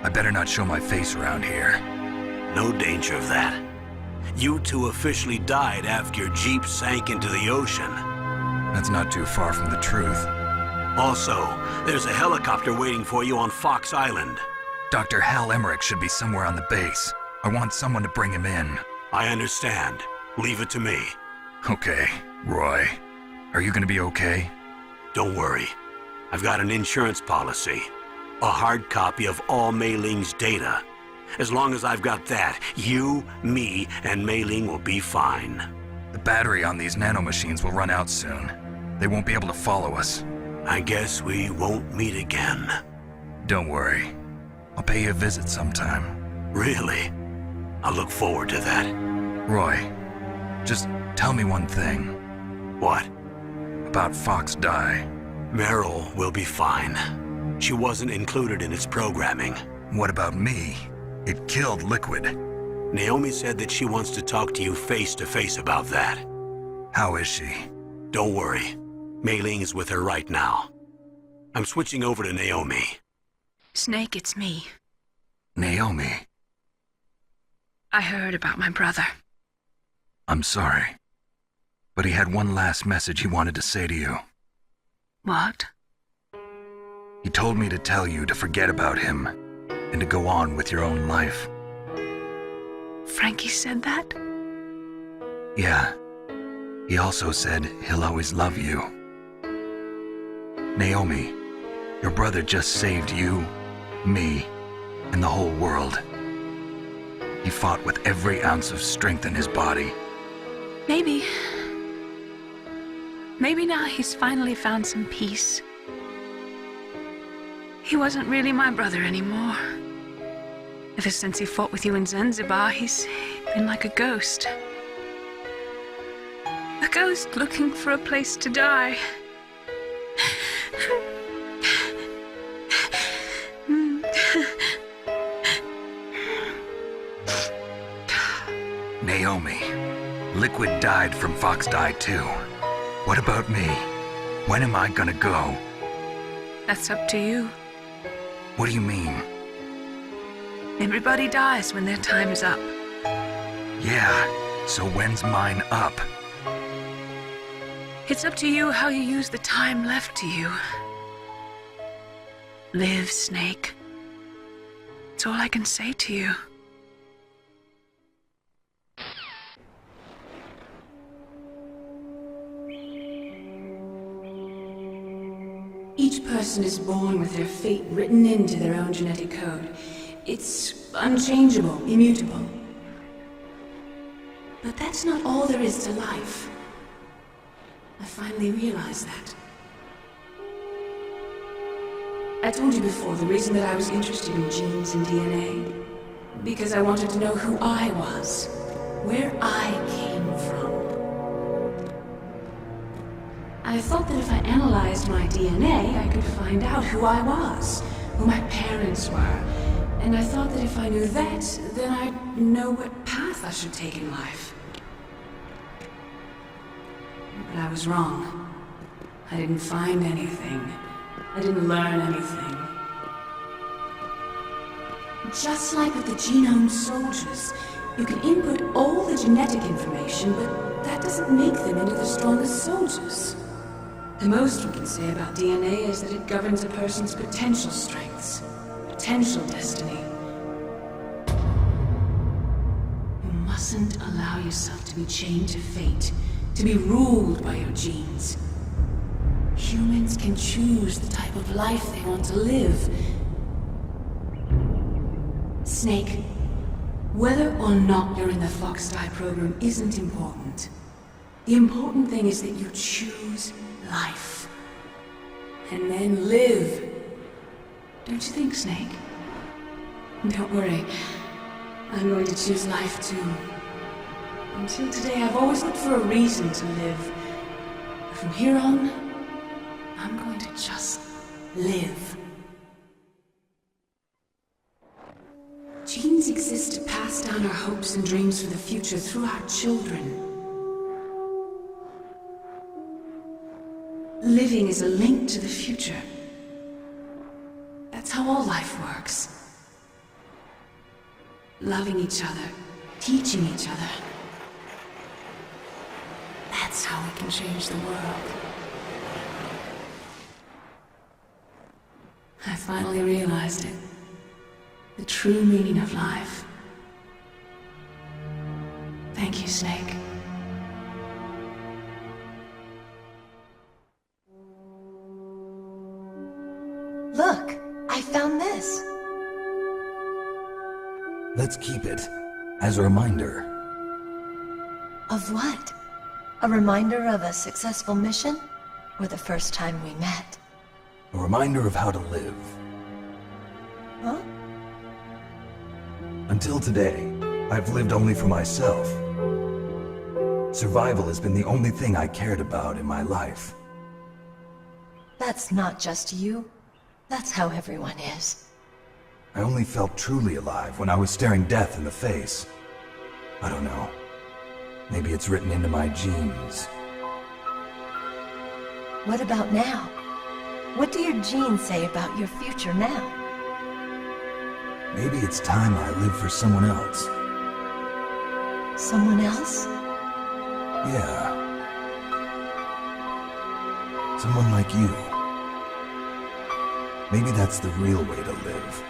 I better not show my face around here. No danger of that. You two officially died after your Jeep sank into the ocean. That's not too far from the truth. Also, there's a helicopter waiting for you on Fox Island. Dr. Hal Emmerich should be somewhere on the base. I want someone to bring him in. I understand. Leave it to me. Okay, Roy. Are you gonna be okay? Don't worry. I've got an insurance policy. A hard copy of all Mei Ling's data. As long as I've got that, you, me, and Mei Ling will be fine. The battery on these nanomachines will run out soon. They won't be able to follow us. I guess we won't meet again. Don't worry. I'll pay you a visit sometime. Really? I look forward to that. Roy, just tell me one thing. What? About Fox Die. Meryl will be fine. She wasn't included in its programming. What about me? It killed Liquid. Naomi said that she wants to talk to you face to face about that. How is she? Don't worry. Mei Ling is with her right now. I'm switching over to Naomi. Snake, it's me. Naomi. I heard about my brother. I'm sorry. But he had one last message he wanted to say to you. What? He told me to tell you to forget about him and to go on with your own life. Frankie said that? Yeah. He also said he'll always love you. Naomi, your brother just saved you, me, and the whole world. He fought with every ounce of strength in his body. Maybe now he's finally found some peace. He wasn't really my brother anymore. Ever since he fought with you in Zanzibar, he's been like a ghost. A ghost looking for a place to die. Naomi, Liquid died from Fox Die too. What about me? When am I gonna go? That's up to you. What do you mean? Everybody dies when their time is up. Yeah, so when's mine up? It's up to you how you use the time left to you. Live, Snake. That's all I can say to you. Each person is born with their fate written into their own genetic code. It's unchangeable, immutable. But that's not all there is to life. I finally realized that. I told you before the reason that I was interested in genes and DNA. Because I wanted to know who I was, where I came from. I thought that if I analyzed my DNA, I could find out who I was, who my parents were. And I thought that if I knew that, then I'd know what path I should take in life. But I was wrong. I didn't find anything. I didn't learn anything. Just like with the genome soldiers, you can input all the genetic information, but that doesn't make them into the strongest soldiers. The most we can say about DNA is that it governs a person's potential strengths, potential destiny. You must mustn't allow yourself to be chained to fate, to be ruled by your genes. Humans can choose the type of life they want to live. Snake, whether or not you're in the Fox-Die program isn't important. The important thing is that you choose life. And then live. Don't you think, Snake? Don't worry. I'm going to choose life too. Until today, I've always looked for a reason to live. But from here on, I'm going to just live. Genes exist to pass down our hopes and dreams for the future through our children. Living is a link to the future. That's how all life works. Loving each other, teaching each other. That's how we can change the world. I finally realized it. The true meaning of life. Thank you, Snake. Look, I found this. Let's keep it as a reminder. Of what? A reminder of a successful mission? Or the first time we met? A reminder of how to live. Huh? Until today, I've lived only for myself. Survival has been the only thing I cared about in my life. That's not just you. That's how everyone is. I only felt truly alive when I was staring death in the face. I don't know. Maybe it's written into my genes. What about now? What do your genes say about your future now? Maybe it's time I live for someone else. Someone else? Yeah. Someone like you. Maybe that's the real way to live.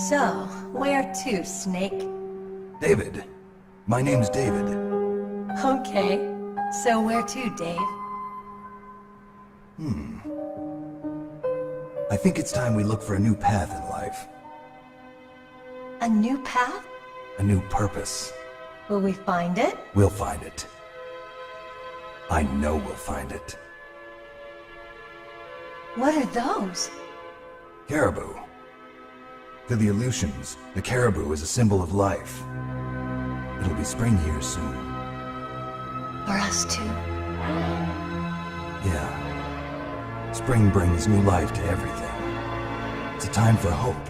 So, where to, Snake? David. My name's David. Okay. So where to, Dave? I think it's time we look for a new path in life. A new path? A new purpose. Will we find it? We'll find it. I know we'll find it. What are those? Caribou. To the Aleutians, the caribou is a symbol of life. It'll be spring here soon. For us too? Yeah. Spring brings new life to everything. It's a time for hope.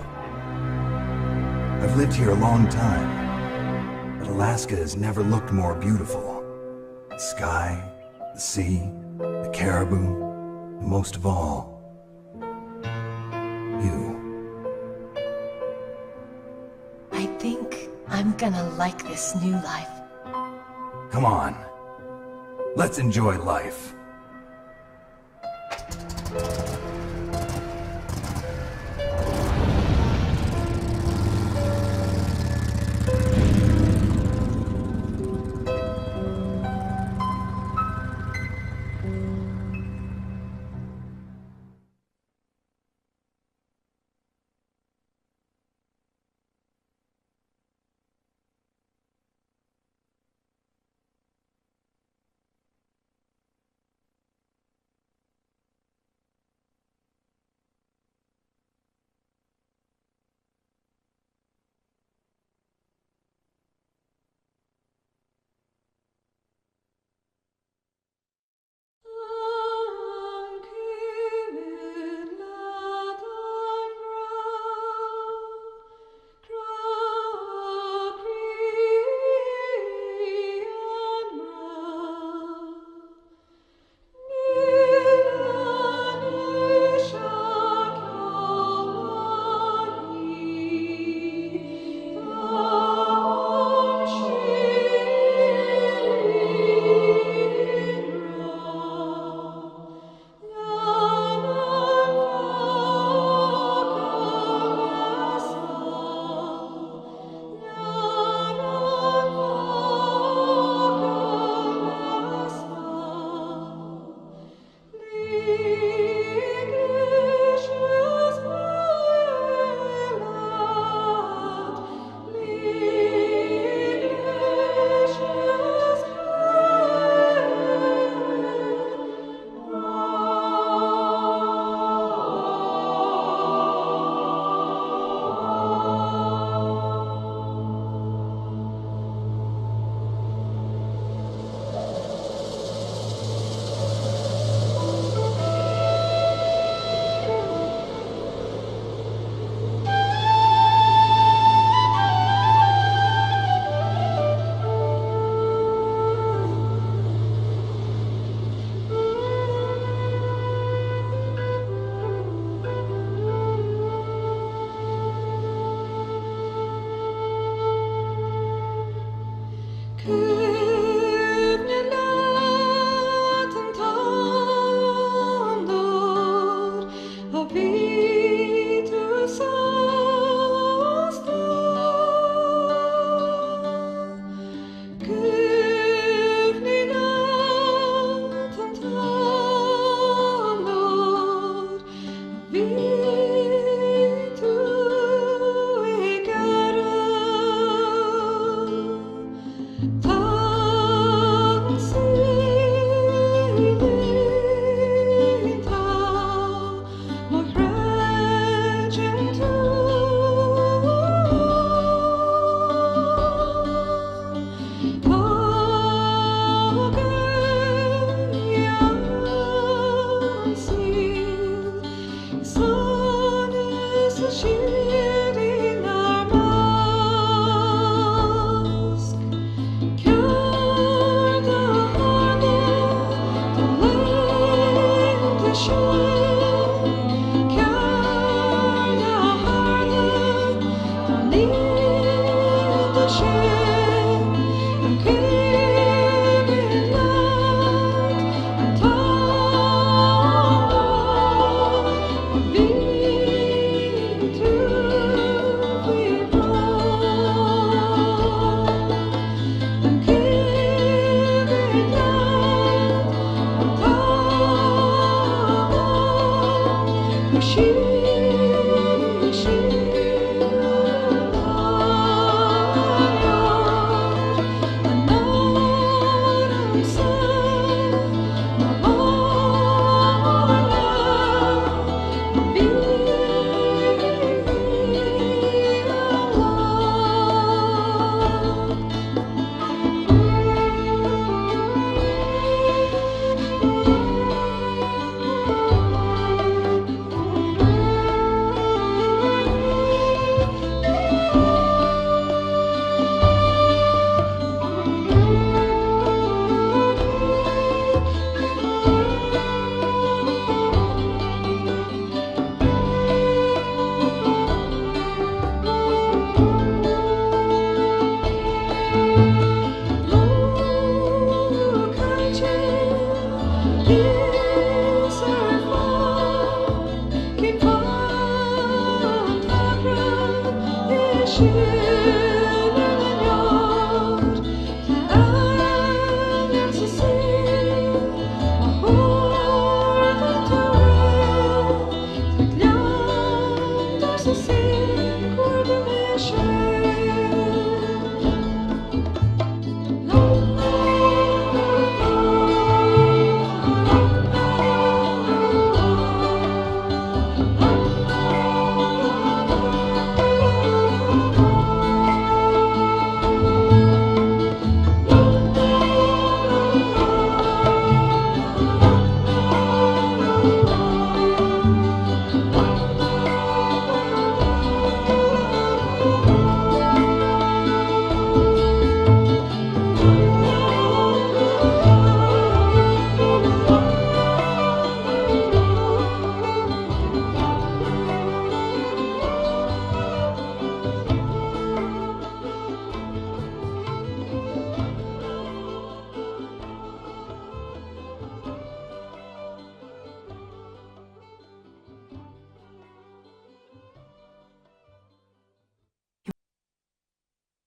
I've lived here a long time, but Alaska has never looked more beautiful. The sky, the sea, the caribou, and most of all, you. I think I'm gonna like this new life. Come on. Let's enjoy life.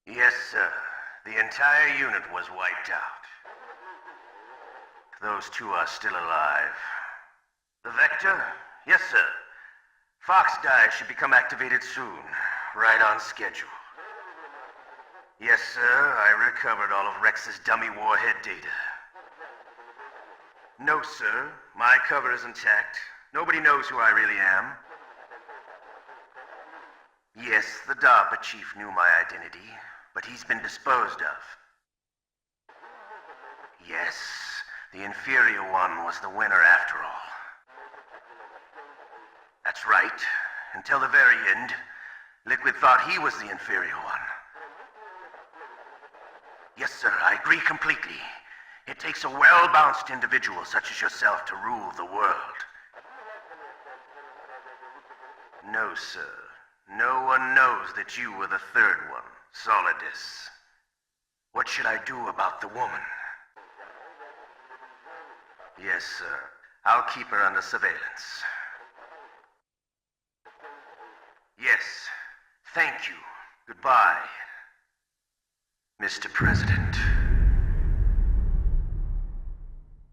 Yes, sir. The entire unit was wiped out. Those two are still alive. The Vector? Yes, sir. Fox Dive should become activated soon. Right on schedule. Yes, sir. I recovered all of Rex's dummy warhead data. No, sir. My cover is intact. Nobody knows who I really am. Yes, the DARPA chief knew my identity, but he's been disposed of. Yes, the inferior one was the winner after all. That's right. Until the very end, Liquid thought he was the inferior one. Yes, sir, I agree completely. It takes a well-balanced individual such as yourself to rule the world. No, sir. No one knows that you were the third one, Solidus. What should I do about the woman? Yes, sir. I'll keep her under surveillance. Yes. Thank you. Goodbye, Mr. President.